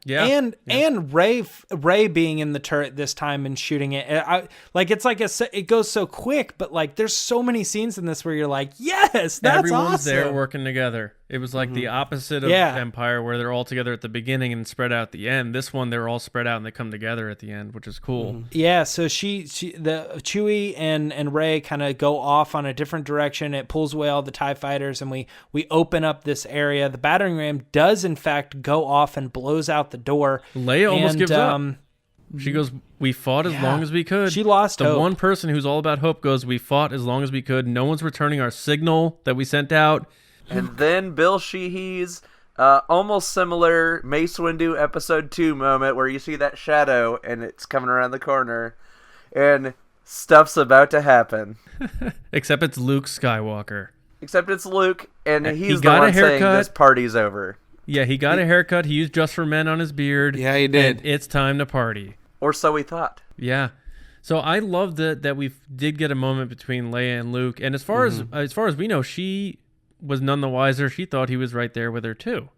Yeah. And Ray being in the turret this time and shooting it. It goes so quick, but like there's so many scenes in this where you're like, yes, that's Everyone's awesome. there working together. It was like the opposite of Empire, where they're all together at the beginning and spread out at the end. This one, they're all spread out and they come together at the end, which is cool. Yeah, so Chewie and Rey kind of go off on a different direction. It pulls away all the TIE fighters, and we open up this area. The battering ram does in fact go off and blows out the door. Leia almost gives up. She goes, "We fought as long as we could." She lost hope. The one person who's all about hope goes, "We fought as long as we could. No one's returning our signal that we sent out." And then Bill Sheehy's almost similar Mace Windu Episode 2 moment where you see that shadow and it's coming around the corner and stuff's about to happen. Except it's Luke Skywalker. Except it's Luke, and He he's the got a one saying haircut. this party's over. Yeah, he got a haircut. He used Just for Men on his beard. Yeah, he did. And it's time to party. Or so we thought. Yeah. So I love that we did get a moment between Leia and Luke. And as far as we know, she was none the wiser. She thought he was right there with her too.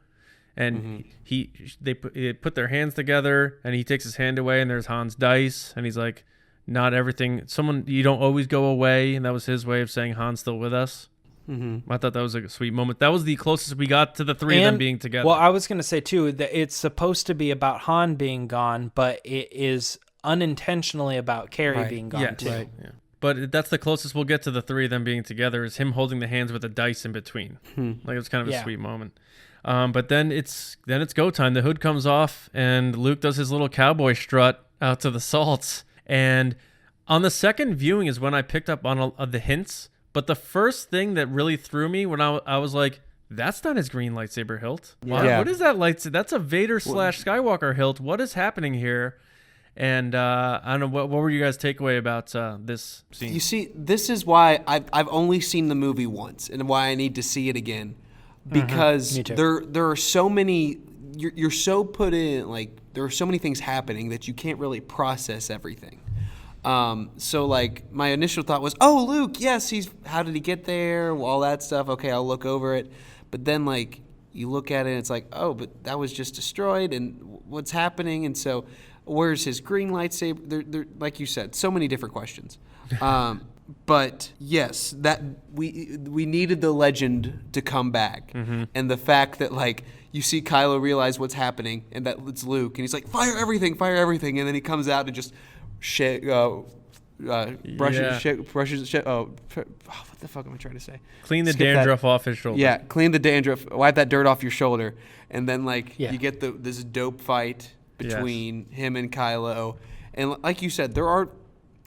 And they put their hands together, and he takes his hand away, and there's Han's dice, and he's like, "Not everything. You don't always go away." And that was his way of saying Han's still with us. I thought that was a sweet moment. That was the closest we got to the three of them being together. Well, I was going to say too that it's supposed to be about Han being gone, but it is unintentionally about Carrie being gone too. Right. Yeah. But that's the closest we'll get to the three of them being together, is him holding the hands with the dice in between. Like, it was kind of a sweet moment. But then it's go time. The hood comes off, and Luke does his little cowboy strut out to the salts. And on the second viewing is when I picked up on the hints. But the first thing that really threw me when I was like, that's not his green lightsaber hilt. Yeah. What is that lightsaber? That's a Vader / Skywalker hilt. What is happening here? And I don't know, what were you guys' takeaway about this scene? You see, this is why I've only seen the movie once, and why I need to see it again, because Me too. there are so many. You're so put in, like, there are so many things happening that you can't really process everything. So like my initial thought was, oh, Luke, yes, how did he get there? All that stuff. Okay, I'll look over it. But then like you look at it and it's like, oh, but that was just destroyed, and what's happening? And so where's his green lightsaber? There, like you said, so many different questions. But yes, that we needed the legend to come back. And the fact that like you see Kylo realize what's happening and that it's Luke, and he's like, fire everything. And then he comes out and just brushes shit. Oh, what the fuck am I trying to say? Clean the Skip dandruff off his shoulder. Yeah, clean the dandruff, wipe that dirt off your shoulder, and then like you get this dope fight between him and Kylo, and like you said,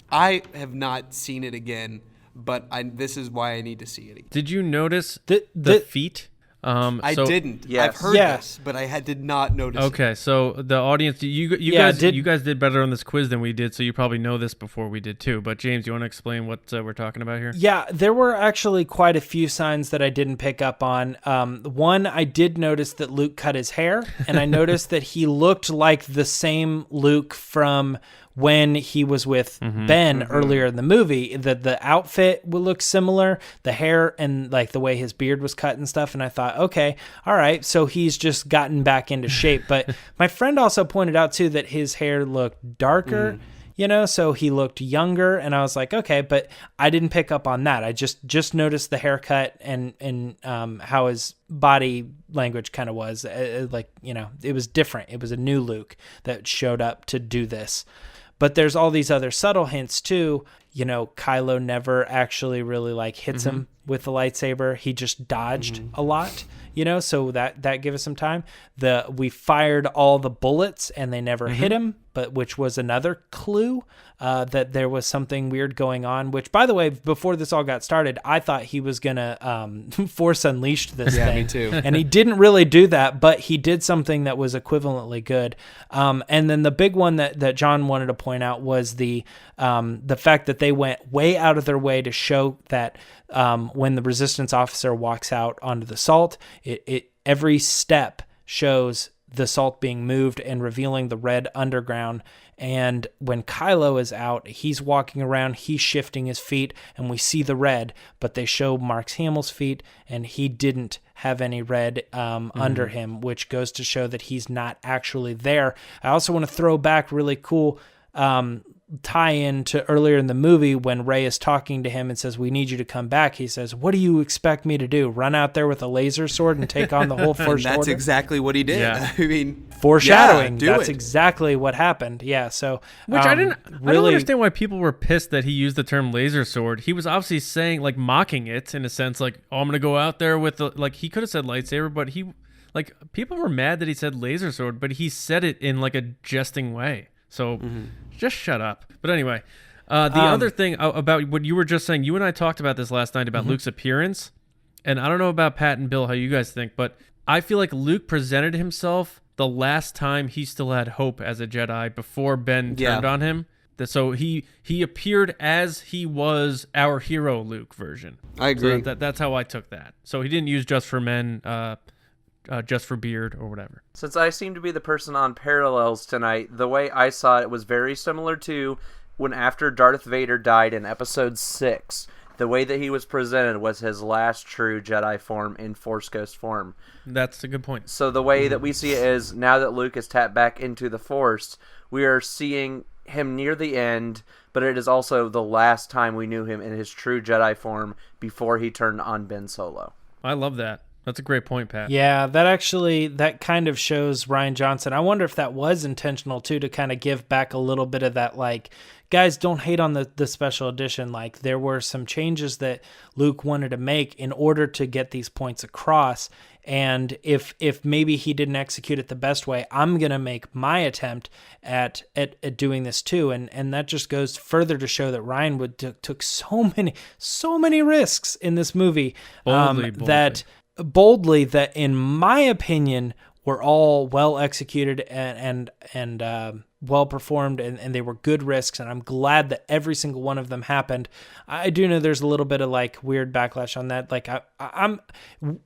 I have not seen it again, but this is why I need to see it again. Did you notice the feet? I didn't. Yes. I've heard this, but I did not notice. Okay, so the audience, you guys did better on this quiz than we did, so you probably know this before we did too. But James, you want to explain what we're talking about here? Yeah, there were actually quite a few signs that I didn't pick up on. One, I did notice that Luke cut his hair, and I noticed that he looked like the same Luke from when he was with Ben earlier in the movie. The outfit would look similar, the hair and like the way his beard was cut and stuff. And I thought, okay, all right, so he's just gotten back into shape. But my friend also pointed out too that his hair looked darker, so he looked younger. And I was like, okay, but I didn't pick up on that. I just noticed the haircut and how his body language kind of was it was different. It was a new Luke that showed up to do this. But there's all these other subtle hints too. Kylo never actually really like hits him with the lightsaber. He just dodged a lot, so that gave us some time. We fired all the bullets and they never hit him, which was another clue that there was something weird going on, which, by the way, before this all got started, I thought he was going to Force Unleashed this thing. Me too. And he didn't really do that, but he did something that was equivalently good. And then the big one that John wanted to point out was the fact that they went way out of their way to show that when the Resistance officer walks out onto the salt, it every step shows the salt being moved and revealing the red underground. And when Kylo is out, he's walking around, he's shifting his feet, and we see the red, but they show Mark Hamill's feet, and he didn't have any red under him, which goes to show that he's not actually there. I also want to throw back really cool tie in to earlier in the movie when Rey is talking to him and says, "We need you to come back." He says, "What do you expect me to do? Run out there with a laser sword and take on the whole First That's Order?" exactly what he did. Yeah. I mean, Foreshadowing. do That's it. exactly what happened. Yeah. So, Which I don't really understand why people were pissed that he used the term laser sword. He was obviously saying, like, mocking it in a sense, like, "Oh, I'm going to go out there with the," like, he could have said lightsaber, but people were mad that he said laser sword, but he said it in like a jesting way. So just shut up. But anyway, the other thing about what you were just saying, you and I talked about this last night about Luke's appearance. And I don't know about Pat and Bill, how you guys think, but I feel like Luke presented himself the last time he still had hope as a Jedi before Ben turned on him. So he appeared as he was our hero Luke version. I agree. So that's how I took that. So he didn't use just for men, just for beard or whatever. Since I seem to be the person on parallels tonight, the way I saw it was very similar to when after Darth Vader died in Episode 6, the way that he was presented was his last true Jedi form in Force Ghost form. That's a good point. So the way that we see it is, now that Luke is tapped back into the Force, we are seeing him near the end, but it is also the last time we knew him in his true Jedi form before he turned on Ben Solo. I love that. That's a great point, Pat. Yeah, that kind of shows Rian Johnson. I wonder if that was intentional too, to kind of give back a little bit of that, like, guys, don't hate on the special edition. Like, there were some changes that Luke wanted to make in order to get these points across. And if maybe he didn't execute it the best way, I'm going to make my attempt at doing this too. And that just goes further to show that Ryan took so many risks in this movie. Boldly that in my opinion were all well executed and well performed, and they were good risks, and I'm glad that every single one of them happened. I do know there's a little bit of like weird backlash on that. Like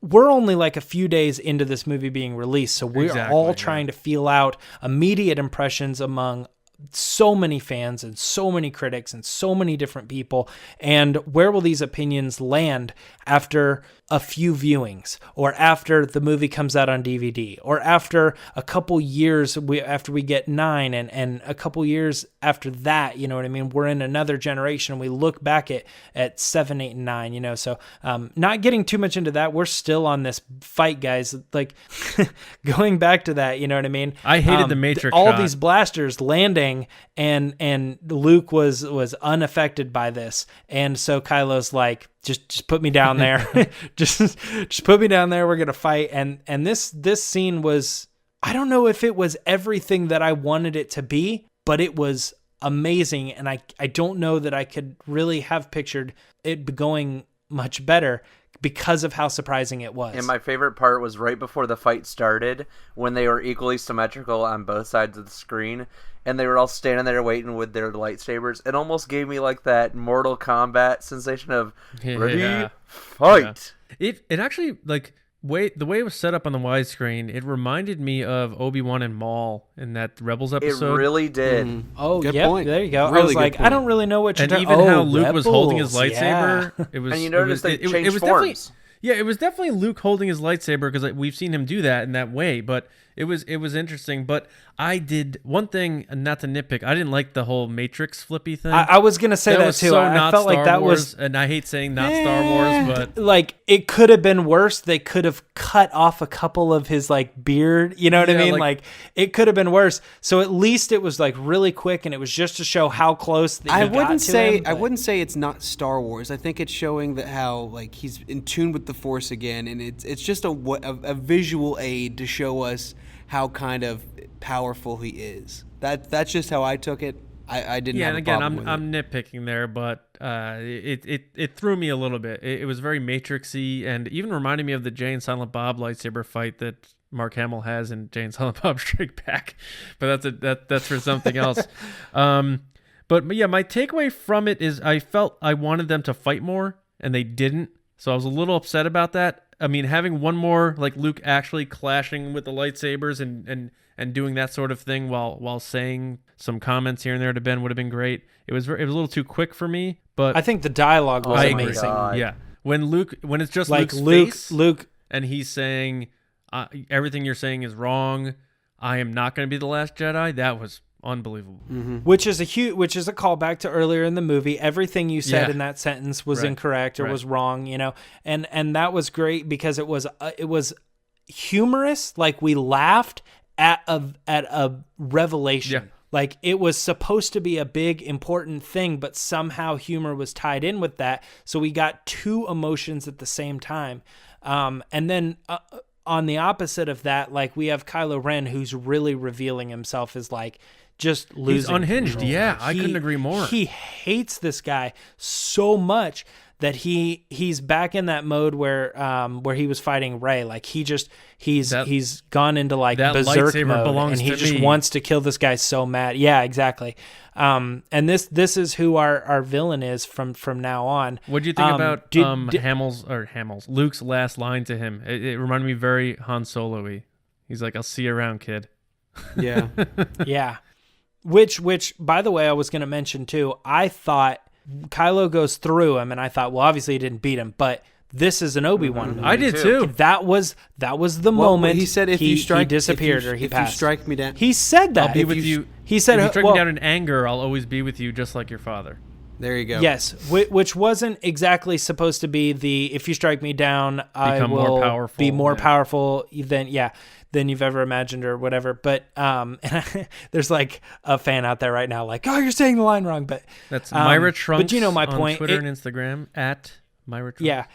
we're only like a few days into this movie being released, so we're all trying to feel out immediate impressions among so many fans and so many critics and so many different people. And where will these opinions land after a few viewings, or after the movie comes out on DVD, or after a couple years after we get 9 and a couple years after that? You know what I mean? We're in another generation and we look back at 7, 8, and 9, so not getting too much into that. We're still on this fight, guys. Like going back to that, you know what I mean? I hated the Matrix all shot. These blasters landing, and Luke was unaffected by this. And so Kylo's like, just put me down there. just put me down there. We're going to fight. And this scene was, I don't know if it was everything that I wanted it to be, but it was amazing. And I don't know that I could really have pictured it going much better because of how surprising it was. And my favorite part was right before the fight started, when they were equally symmetrical on both sides of the screen, and they were all standing there waiting with their lightsabers. It almost gave me like that Mortal Kombat sensation of ready, fight. Yeah. It actually, like, the way it was set up on the widescreen, it reminded me of Obi-Wan and Maul in that Rebels episode. It really did. Oh, good yep, point. there you go. Really I was good like, point. I don't really know what you're And talking even how about. Luke was holding his Rebels, lightsaber, yeah. it was. And you notice they changed was definitely, forms. yeah, it was definitely Luke holding his lightsaber, because we've seen him do that in that way. But It was interesting, but I did one thing, not to nitpick. I didn't like the whole Matrix flippy thing. I was gonna say that was too. So I not felt Star like that Wars, was, and I hate saying not Star Wars, but like, it could have been worse. They could have cut off a couple of his like beard. You know what I mean? Like it could have been worse. So at least it was like really quick, and it was just to show how close. I wouldn't say it's not Star Wars. I think it's showing that how like he's in tune with the Force again, and it's just a visual aid to show us how kind of powerful he is. That's just how I took it. I didn't. Yeah, have and a again, problem I'm with it. nitpicking there, but it threw me a little bit. It was very Matrixy, and even reminded me of the Jay and Silent Bob lightsaber fight that Mark Hamill has in Jay and Silent Bob Strike Back. But that's for something else. But yeah, my takeaway from it is I felt I wanted them to fight more, and they didn't. So I was a little upset about that. I mean, having one more like Luke actually clashing with the lightsabers and doing that sort of thing while saying some comments here and there to Ben would have been great. It was a little too quick for me, but I think the dialogue was I agree. amazing. Yeah, when it's just Like Luke's face, Luke, and he's saying everything you're saying is wrong. I am not going to be the Last Jedi. That was unbelievable. which is a callback to earlier in the movie. Everything you said Yeah. in that sentence was Right. incorrect or Right. was wrong, and that was great because it was humorous. Like we laughed at a revelation. Yeah. Like it was supposed to be a big important thing, but somehow humor was tied in with that. So we got two emotions at the same time. And then on the opposite of that, like we have Kylo Ren, who's really revealing himself as like just losing. He's unhinged. control. Yeah, I couldn't agree more. He hates this guy so much that he's back in that mode where he was fighting Rey. Like he's gone into like that berserk lightsaber mode, belongs and he to just me. wants to kill this guy so mad. Yeah, exactly. And this is who our villain is from now on. What do you think about Hamill's? Luke's last line to him? It reminded me very Han Solo-y. He's like, "I'll see you around, kid." Yeah. Yeah. Which, by the way, I was going to mention too. I thought Kylo goes through him, and I thought, well, obviously he didn't beat him, but this is an Obi-Wan. I did too. That was the moment he said, if you strike, he disappeared if you, or he if passed. you strike me down, He said that. I'll be with you. He said, if you strike well, me down in anger, I'll always be with you, just like your father. there you go. yes, which wasn't exactly supposed to be the if you strike me down, I Become more will powerful, be more yeah. powerful than you've ever imagined or whatever. But there's like a fan out there right now like, oh, you're saying the line wrong. But That's Myra Trunks. But you know my on point. Twitter and Instagram at Myra Trunks. Yeah.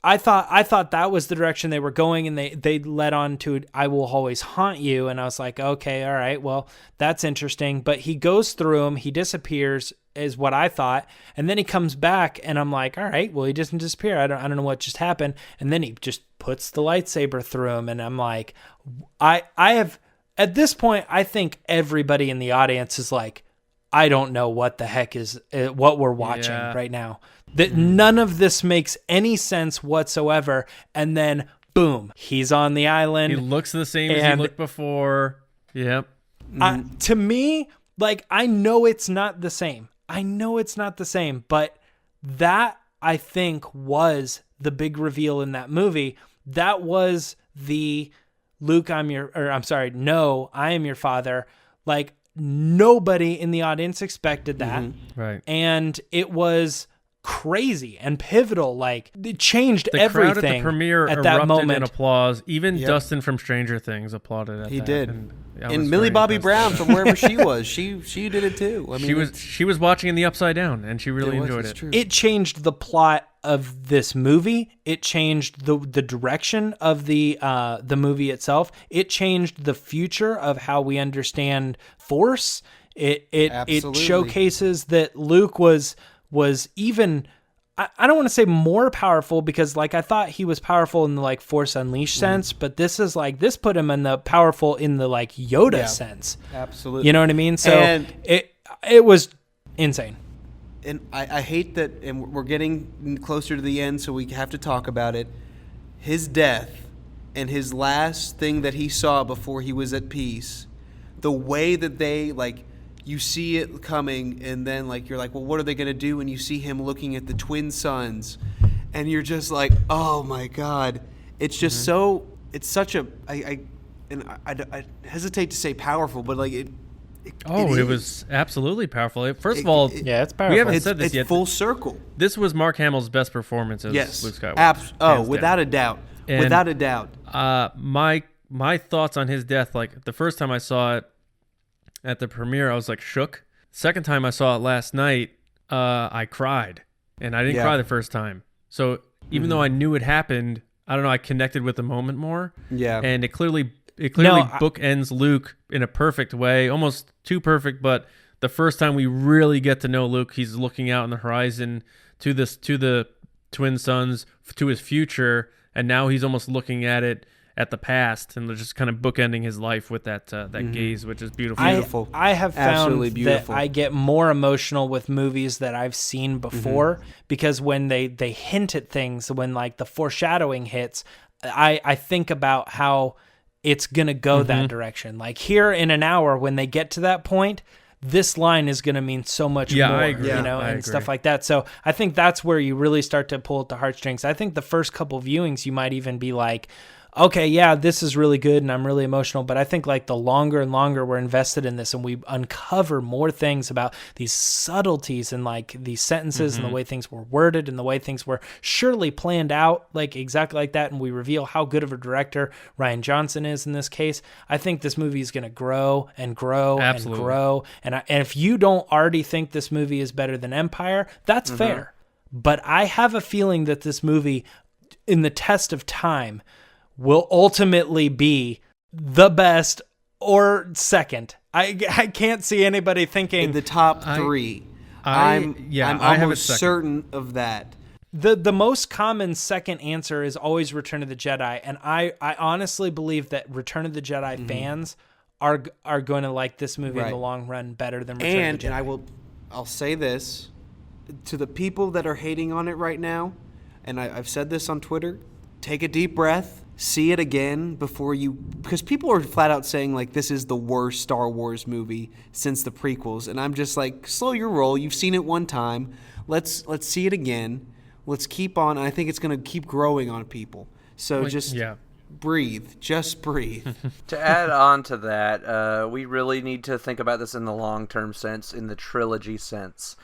I thought that was the direction they were going, and they led on to I will always haunt you, and I was like, okay, all right, well, that's interesting. But he goes through him, he disappears, is what I thought, and then he comes back, and I'm like, all right, well, he doesn't disappear. I don't know what just happened, and then he just puts the lightsaber through him, and I'm like, I have at this point, I think everybody in the audience is like, I don't know what the heck is what we're watching right now. That none of this makes any sense whatsoever. And then, boom, he's on the island. He looks the same as he looked before. Yep. To me, like, I know it's not the same. But that, I think, was the big reveal in that movie. That was the Luke, I am your father. Like, nobody in the audience expected that. Right. And it was crazy and pivotal. Like, it changed The everything. crowd at the premiere at erupted that moment. in applause. Even Dustin from Stranger Things applauded at He that. did. And I was And Millie very Bobby impressed. Brown from wherever she was, she did it too. I mean, She was watching in the Upside Down, and she really enjoyed it's it. true. It changed the plot of this movie. It changed the direction of the movie itself. It changed the future of how we understand Force. It Absolutely. showcases that Luke was even, I don't want to say more powerful, because like I thought he was powerful in the like Force Unleashed sense, but this put him in the powerful in the like Yoda sense. Absolutely. You know what I mean? So And- it was insane. And I hate that, and we're getting closer to the end, so we have to talk about it. His death and his last thing that he saw before he was at peace, the way that they, like, you see it coming, and then, like, you're like, well, what are they going to do? And you see him looking at the twin sons, and you're just like, oh, my God. It's just so, it's such a, and I hesitate to say powerful, but like it was absolutely powerful. First of all, Yeah, it's powerful. we haven't said this it's yet. full circle. This was Mark Hamill's best performance as Yes, Luke Skywalker. hands without down. a doubt, And, without a doubt. My thoughts on his death, like the first time I saw it at the premiere, I was like shook. Second time I saw it last night, I cried, and I didn't cry the first time. So even though I knew it happened, I don't know, I connected with the moment more. Yeah. And it clearly bookends Luke in a perfect way, almost too perfect. But the first time we really get to know Luke, he's looking out on the horizon to the twin suns, to his future, and now he's almost looking at it at the past, and they're just kind of bookending his life with that gaze, which is beautiful. Beautiful. I have Absolutely found beautiful. that I get more emotional with movies that I've seen before because when they hint at things, when like the foreshadowing hits, I think about how it's going to go that direction. Like here in an hour, when they get to that point, this line is going to mean so much more, I agree. you know, I and agree. stuff like that. So I think that's where you really start to pull at the heartstrings. I think the first couple viewings, you might even be like, okay, yeah, this is really good and I'm really emotional. But I think like the longer and longer we're invested in this and we uncover more things about these subtleties and like these sentences and the way things were worded and the way things were surely planned out, like exactly like that. And we reveal how good of a director Rian Johnson is in this case. I think this movie is going to grow and grow Absolutely. and grow. And if you don't already think this movie is better than Empire, that's fair. But I have a feeling that this movie, in the test of time, will ultimately be the best or second. I can't see anybody thinking In the top three. I'm I have it almost second. certain of that. the most common second answer is always Return of the Jedi, and I honestly believe that Return of the Jedi fans are going to like this movie in Right. the long run better than Return of the Jedi. And I'll say this to the people that are hating on it right now, and I've said this on Twitter, take a deep breath, see it again because people are flat out saying like this is the worst Star Wars movie since the prequels, and I'm just like, slow your roll. You've seen it one time. Let's see it again. Let's keep on. I think it's going to keep growing on people. So breathe. Just breathe. To add on to that, we really need to think about this in the long-term sense, in the trilogy sense.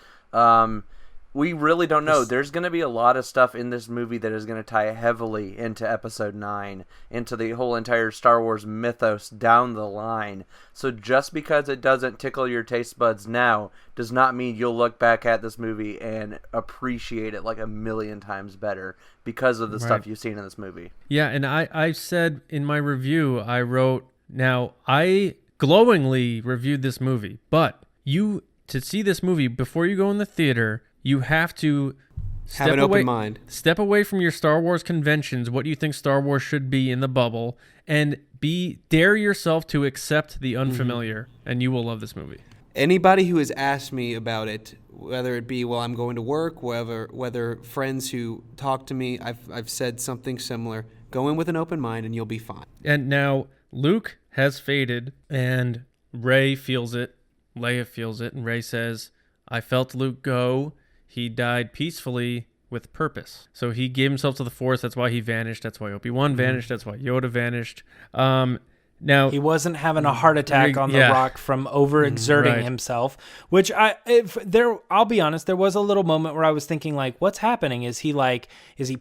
We really don't know. There's going to be a lot of stuff in this movie that is going to tie heavily into Episode 9, into the whole entire Star Wars mythos down the line. So just because it doesn't tickle your taste buds now does not mean you'll look back at this movie and appreciate it like a million times better because of the stuff you've seen in this movie. Yeah, and I said in my review, I wrote, now I glowingly reviewed this movie, but to see this movie before you go in the theater, you have to Have an open mind. Step away from your Star Wars conventions, what you think Star Wars should be in the bubble, and dare yourself to accept the unfamiliar, and you will love this movie. Anybody who has asked me about it, whether it be while I'm going to work, whether friends who talk to me, I've said something similar. Go in with an open mind and you'll be fine. And now Luke has faded, and Rey feels it. Leia feels it, and Rey says, I felt Luke go. He died peacefully with purpose. So he gave himself to the Force. That's why he vanished. That's why Obi-Wan vanished. That's why Yoda vanished. Now He wasn't having a heart attack on the rock from overexerting himself, which I'll be honest, there was a little moment where I was thinking like, what's happening? Is he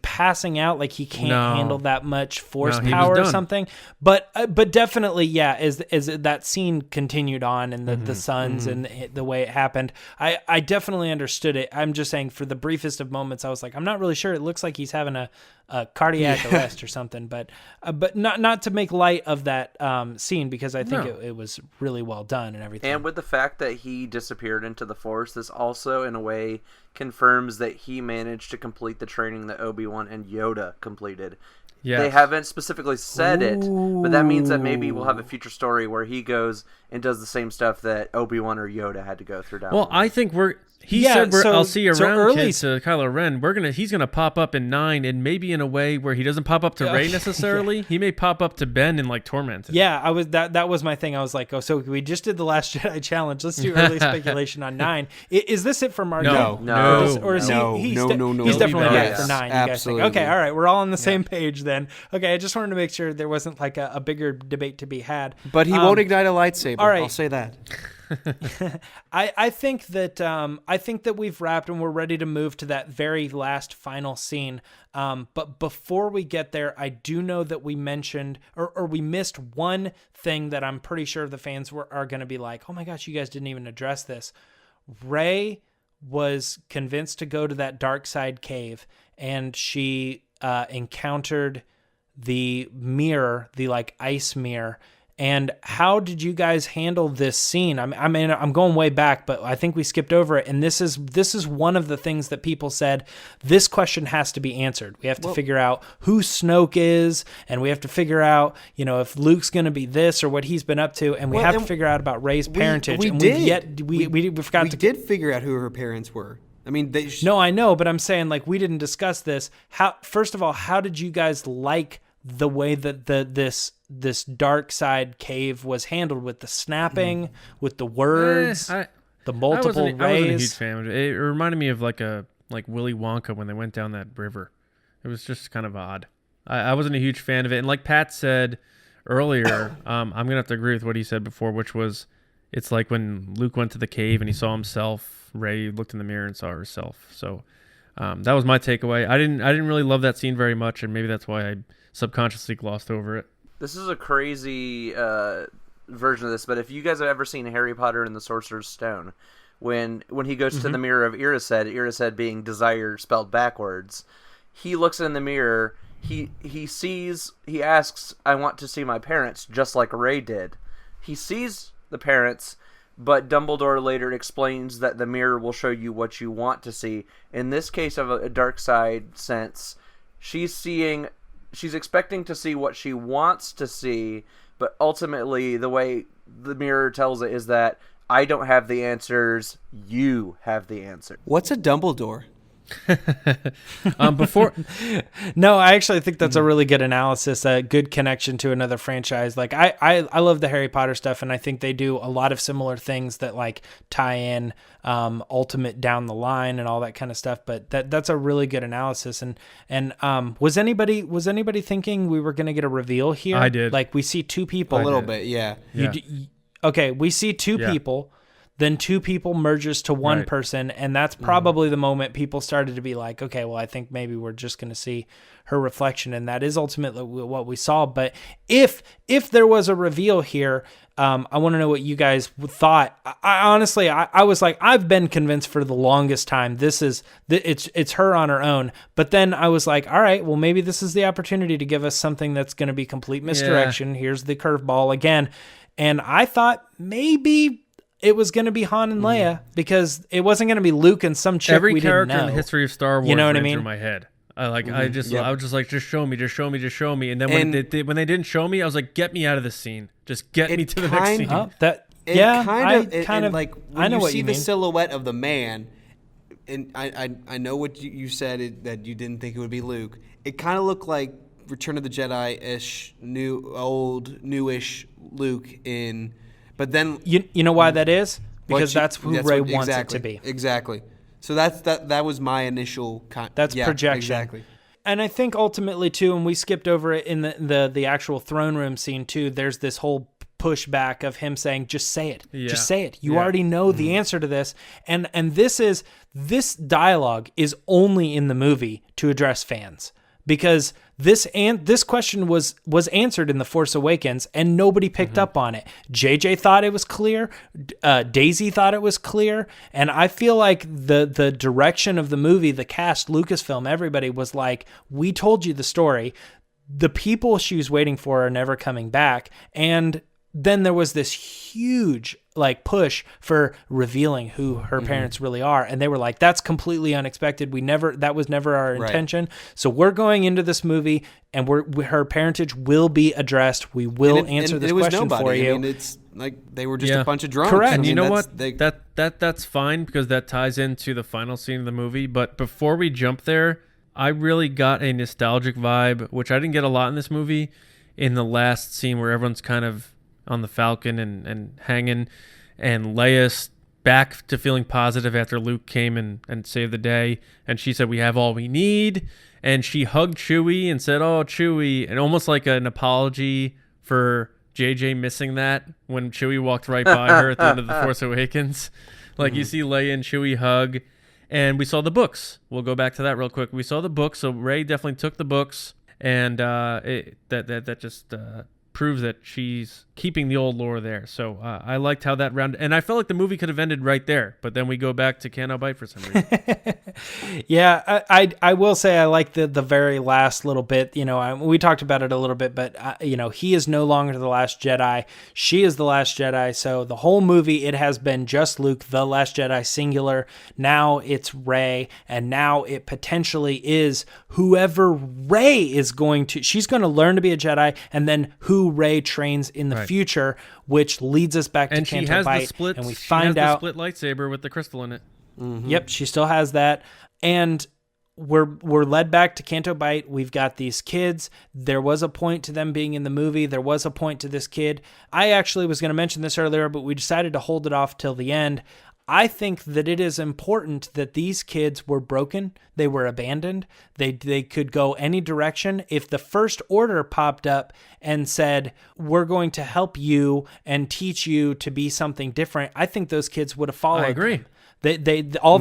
passing out? Like he can't handle that much force he was power or done. something? But definitely, as that scene continued on and the suns and the way it happened, I definitely understood it. I'm just saying for the briefest of moments, I was like, I'm not really sure. It looks like he's having a cardiac arrest or something, but not to make light of that scene, because I think it was really well done and everything. And with the fact that he disappeared into the Force, this also in a way confirms that he managed to complete the training that Obi-Wan and Yoda completed. Yes. They haven't specifically said it, but that means that maybe we'll have a future story where he goes and does the same stuff that Obi-Wan or Yoda had to go through down the line. I think I'll see you around, kids, to Kylo Ren. He's gonna pop up in 9, and maybe in a way where he doesn't pop up to Rey necessarily. He may pop up to Ben and like torment him. Yeah, that was my thing. I was like, so we just did the Last Jedi challenge. Let's do early speculation on 9. Is this it for Mark? No. Or is he? He's no. He's definitely He'll be ready back. for 9. You guys think? Absolutely. Okay, all right. We're all on the same page then. then. Okay, I just wanted to make sure there wasn't like a bigger debate to be had. But he won't ignite a lightsaber. all right. I'll say that. I think that we've wrapped and we're ready to move to that very last final scene. But before we get there, I do know that we mentioned or we missed one thing that I'm pretty sure the fans are going to be like, oh my gosh, you guys didn't even address this. Rey was convinced to go to that dark side cave, and she encountered the mirror, the like ice mirror. And how did you guys handle this scene? I mean, I'm going way back, but I think we skipped over it. And this is one of the things that people said, this question has to be answered. We have to figure out who Snoke is, and we have to figure out, if Luke's going to be this or what he's been up to, and we have to figure out about Rey's parentage. We and did. We forgot to did figure out who her parents were. I mean, no, I know, but I'm saying like we didn't discuss this. First of all, how did you guys like the way that this dark side cave was handled with the snapping, with the words, the multiple rays? I wasn't a huge fan of it. It reminded me of like Willy Wonka when they went down that river. It was just kind of odd. I wasn't a huge fan of it. And like Pat said earlier, I'm going to have to agree with what he said before, which was it's like when Luke went to the cave and he saw himself, Rey looked in the mirror and saw herself. So that was my takeaway. I didn't really love that scene very much, and maybe that's why I subconsciously glossed over it. This is a crazy version of this, but if you guys have ever seen Harry Potter and the Sorcerer's Stone, when he goes to the mirror of Erised being desire spelled backwards, he looks in the mirror, he asks, I want to see my parents, just like Rey did. He sees the parents, but Dumbledore later explains that the mirror will show you what you want to see. In this case of a dark side sense, she's expecting to see what she wants to see, but ultimately the way the mirror tells it is that I don't have the answers, you have the answer. What's a Dumbledore? No, I actually think that's a really good analysis, a good connection to another franchise. Like I love the Harry Potter stuff, and I think they do a lot of similar things that like tie in Ultimate down the line and all that kind of stuff. But that's a really good analysis. And was anybody thinking we were going to get a reveal here? I did. Like we see two people. A little bit, yeah. Okay, we see two people. Then two people merges to one person, and that's probably the moment people started to be like, okay, well, I think maybe we're just going to see her reflection, and that is ultimately what we saw. But if there was a reveal here, I want to know what you guys thought. I honestly was like, I've been convinced for the longest time it's her on her own. But then I was like, all right, well, maybe this is the opportunity to give us something that's going to be complete misdirection. Here's the curveball again. And I thought maybe it was going to be Han and Leia because it wasn't going to be Luke and some chick we didn't know. Every character in the history of Star Wars ran through my head. I was just like, just show me. And then when they didn't show me, I was like, get me out of this scene. Just get me to the next scene. I know what you mean. The silhouette of the man, and I know what you said that you didn't think it would be Luke. It kind of looked like Return of the Jedi-ish, newish Luke in. But then you know why that is? Because that's who Rey wants it to be. Exactly. So that was my initial that's projection. Exactly. And I think ultimately too, and we skipped over it in the actual throne room scene too, there's this whole pushback of him saying, just say it. Yeah. Just say it. You already know the answer to this. And this dialogue is only in the movie to address fans. Because this question was answered in The Force Awakens, and nobody picked up on it. JJ thought it was clear. Daisy thought it was clear. And I feel like the direction of the movie, the cast, Lucasfilm, everybody was like, we told you the story. The people she was waiting for are never coming back. And then there was this huge push for revealing who her parents really are, and they were like, that's completely unexpected. That was never our intention. So we're going into this movie, and her parentage will be addressed. We will answer this question for you. I mean, it's like they were just a bunch of drunks. Correct. And you know what? That's fine because that ties into the final scene of the movie. But before we jump there, I really got a nostalgic vibe, which I didn't get a lot in this movie, in the last scene where everyone's kind of on the Falcon and hanging, and Leia back to feeling positive after Luke came and saved the day. And she said, "We have all we need." And she hugged Chewie and said, "Oh, Chewie," and almost like an apology for JJ missing that when Chewie walked right by her at the end of The Force Awakens. Like, you see Leia and Chewie hug, and we saw the books. We'll go back to that real quick. We saw the books, so Rey definitely took the books, and that just proves that she's keeping the old lore there. So I liked how that round, and I felt like the movie could have ended right there, but then we go back to Canto Bight for some reason. Yeah, I will say I like the very last little bit. You know, we talked about it a little bit, but you know, he is no longer the Last Jedi. She is the Last Jedi. So the whole movie, it has been just Luke, the Last Jedi, singular. Now it's Rey, and now it potentially is whoever Rey is going to. She's going to learn to be a Jedi, and then who Rey trains in the future, which leads us back to And she Canto has the Bight, split. and we She find has out the split lightsaber with the crystal in it. Yep, she still has that. And we're led back to Canto Bight. We've got these kids. There was a point to them being in the movie. There was a point to this kid. I actually was going to mention this earlier, but we decided to hold it off till the end. I think that it is important that these kids were broken. They were abandoned. They could go any direction. If the First Order popped up and said, "We're going to help you and teach you to be something different," I think those kids would have followed. I agree. them.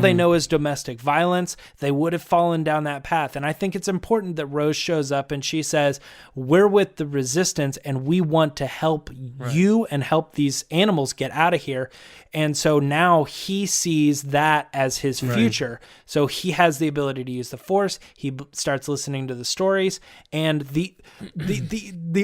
They know is domestic violence. They would have fallen down that path. And I think it's important that Rose shows up and she says, "We're with the resistance and we want to help you and help these animals get out of here." And so now he sees that as his future. So he has the ability to use the Force. He starts listening to the stories, and the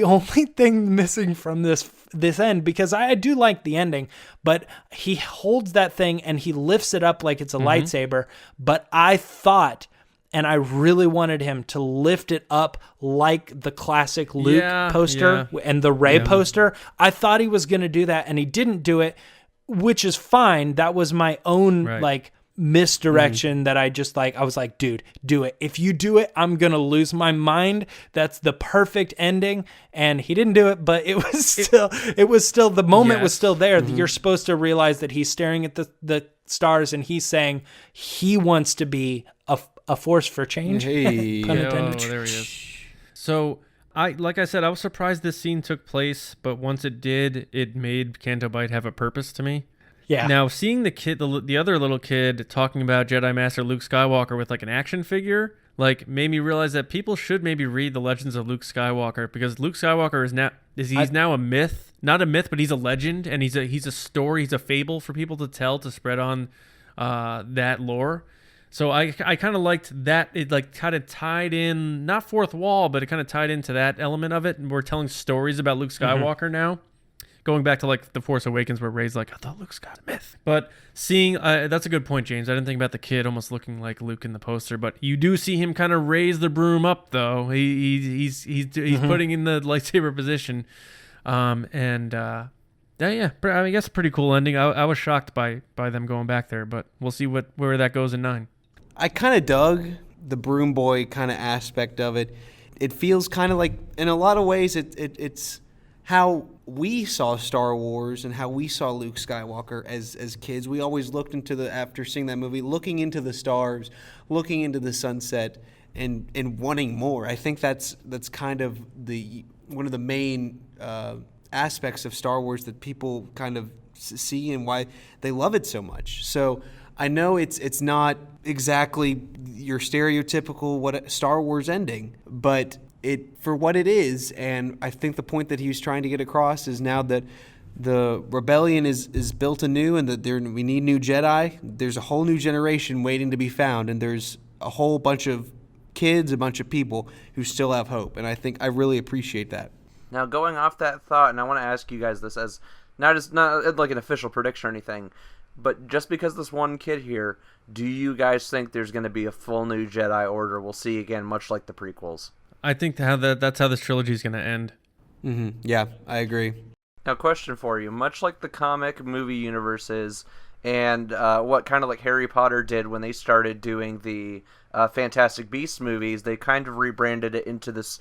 only thing missing from this end, because I do like the ending, but he holds that thing and he lifts it up like it's a lightsaber. But I thought, and I really wanted him to lift it up like the classic Luke poster and the Rey poster. I thought he was going to do that, and he didn't do it, which is fine. That was my own misdirection that I was like, dude, do it. If you do it, I'm going to lose my mind. That's the perfect ending. And he didn't do it, but it was still the moment was still there. You're supposed to realize that he's staring at the stars and he's saying he wants to be a force for change. Hey. Pun intended. Oh, there he is. So like I said, I was surprised this scene took place, but once it did, it made Canto Bight have a purpose to me. Yeah. Now, seeing the kid, the other little kid talking about Jedi Master Luke Skywalker with like an action figure, like made me realize that people should maybe read the Legends of Luke Skywalker, because Luke Skywalker is now a myth, not a myth, but he's a legend, and he's a story, he's a fable for people to tell, to spread on that lore. So I kind of liked that. It like kind of tied in, not fourth wall, but it kind of tied into that element of it. And we're telling stories about Luke Skywalker now, going back to like The Force Awakens, where Rey's like, "I thought Luke's got a myth." But seeing that's a good point, James. I didn't think about the kid almost looking like Luke in the poster, but you do see him kind of raise the broom up, though. He's putting in the lightsaber position, I guess a pretty cool ending. I was shocked by them going back there, but we'll see where that goes in 9. I kind of dug the broom boy kind of aspect of it. It feels kind of like, in a lot of ways, it's how we saw Star Wars and how we saw Luke Skywalker as kids. We always looked after seeing that movie, looking into the stars, looking into the sunset, and wanting more. I think that's kind of one of the main aspects of Star Wars that people kind of see and why they love it so much. So I know it's not exactly your stereotypical Star Wars ending, but it for what it is, and I think the point that he was trying to get across is now that the rebellion is built anew and that we need new Jedi. There's a whole new generation waiting to be found, and there's a whole bunch of kids, a bunch of people who still have hope, and I really appreciate that. Now, going off that thought, and I want to ask you guys this as not like an official prediction or anything, but just because this one kid here, do you guys think there's going to be a full new Jedi Order we'll see again, much like the prequels? I think that's how this trilogy is going to end. Mm-hmm. Yeah, I agree. Now, question for you. Much like the comic movie universes and what kind of like Harry Potter did when they started doing the Fantastic Beasts movies, they kind of rebranded it into this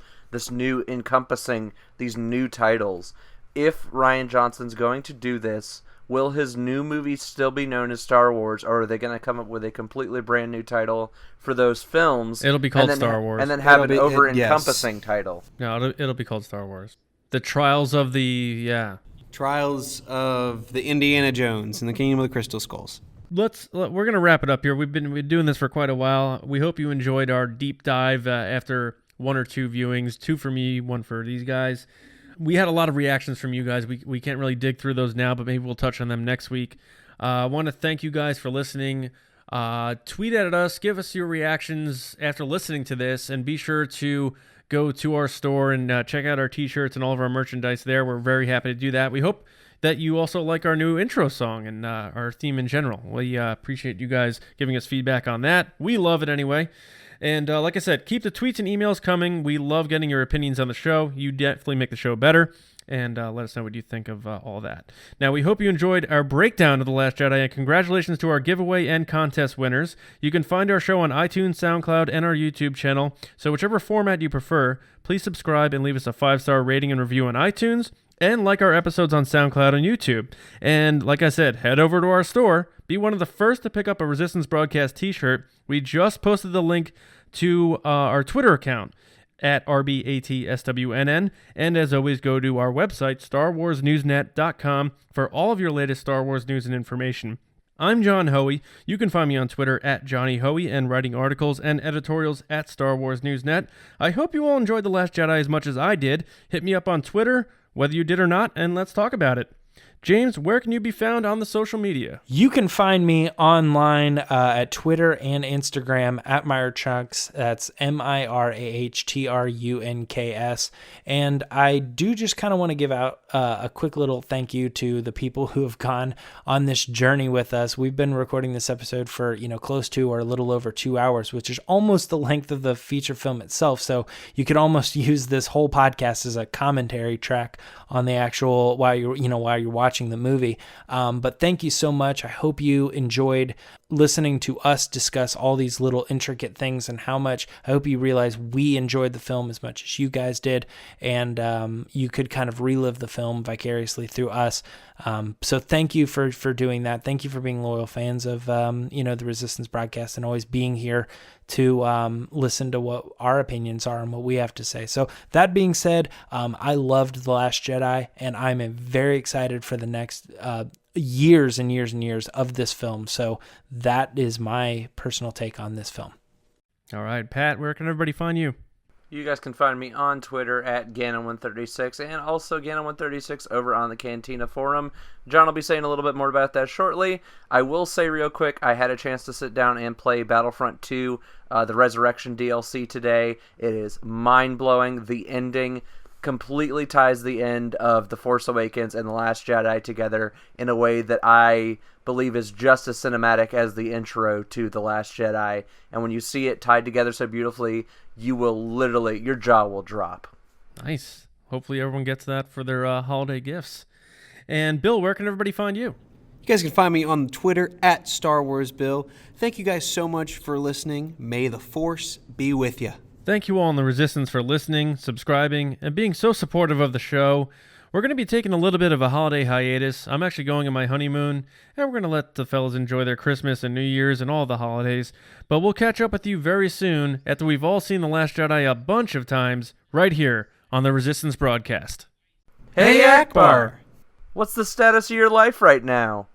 new encompassing these new titles. If Rian Johnson's going to do this, will his new movie still be known as Star Wars, or are they going to come up with a completely brand new title for those films? It'll be called and then, Star Wars. And then have It'll an be- over-encompassing yes. title. No, it'll be called Star Wars. The Trials of the Trials of the Indiana Jones and the Kingdom of the Crystal Skulls. We're gonna wrap it up here. We've been doing this for quite a while. We hope you enjoyed our deep dive after 1 or 2 viewings, 2 for me, 1 for these guys. We had a lot of reactions from you guys. We can't really dig through those now, but maybe we'll touch on them next week. I want to thank you guys for listening. Tweet at us, give us your reactions after listening to this, and be sure to go to our store and check out our t-shirts and all of our merchandise there. We're very happy to do that. We hope that you also like our new intro song and our theme in general. We appreciate you guys giving us feedback on that. We love it anyway. And like I said, keep the tweets and emails coming. We love getting your opinions on the show. You definitely make the show better. And let us know what you think of all that. Now, we hope you enjoyed our breakdown of The Last Jedi, and congratulations to our giveaway and contest winners. You can find our show on iTunes, SoundCloud, and our YouTube channel. So whichever format you prefer, please subscribe and leave us a 5-star rating and review on iTunes, and like our episodes on SoundCloud and YouTube. And like I said, head over to our store. Be one of the first to pick up a Resistance Broadcast t-shirt. We just posted the link to our Twitter account at RBATSWNN. And as always, go to our website, StarWarsNewsNet.com, for all of your latest Star Wars news and information. I'm John Hoey. You can find me on Twitter at Johnny Hoey and writing articles and editorials at Star Wars Newsnet. I hope you all enjoyed The Last Jedi as much as I did. Hit me up on Twitter, whether you did or not, and let's talk about it. James, where can you be found on the social media? You can find me online at Twitter and Instagram at MyerChunks. That's MIRAHTRUNKS. And I do just kind of want to give out a quick little thank you to the people who have gone on this journey with us. We've been recording this episode for, close to or a little over 2 hours, which is almost the length of the feature film itself. So you could almost use this whole podcast as a commentary track on the actual while you're watching the movie. But thank you so much. I hope you enjoyed listening to us discuss all these little intricate things and how much I hope you realize we enjoyed the film as much as you guys did, and you could kind of relive the film vicariously through us. So thank you for doing that. Thank you for being loyal fans of the Resistance broadcast and always being here to listen to what our opinions are and what we have to say. So that being said, I loved The Last Jedi, and I'm very excited for the next years and years and years of this film. So that is my personal take on this film. All right, Pat, where can everybody find you? You guys can find me on Twitter at Ganon136 and also Ganon136 over on the Cantina Forum. John will be saying a little bit more about that shortly. I will say real quick, I had a chance to sit down and play Battlefront 2, the Resurrection DLC today. It is mind-blowing. The ending completely ties the end of The Force Awakens and The Last Jedi together in a way that I believe is just as cinematic as the intro to The Last Jedi. And when you see it tied together so beautifully, you will literally, your jaw will drop. Nice. Hopefully everyone gets that for their holiday gifts. And Bill, where can everybody find you? You guys can find me on Twitter at StarWarsBill. Thank you guys so much for listening. May the Force be with you. Thank you all in the Resistance for listening, subscribing, and being so supportive of the show. We're going to be taking a little bit of a holiday hiatus. I'm actually going on my honeymoon, and we're going to let the fellas enjoy their Christmas and New Year's and all the holidays. But we'll catch up with you very soon after we've all seen The Last Jedi a bunch of times right here on the Resistance broadcast. Hey, Akbar! What's the status of your life right now?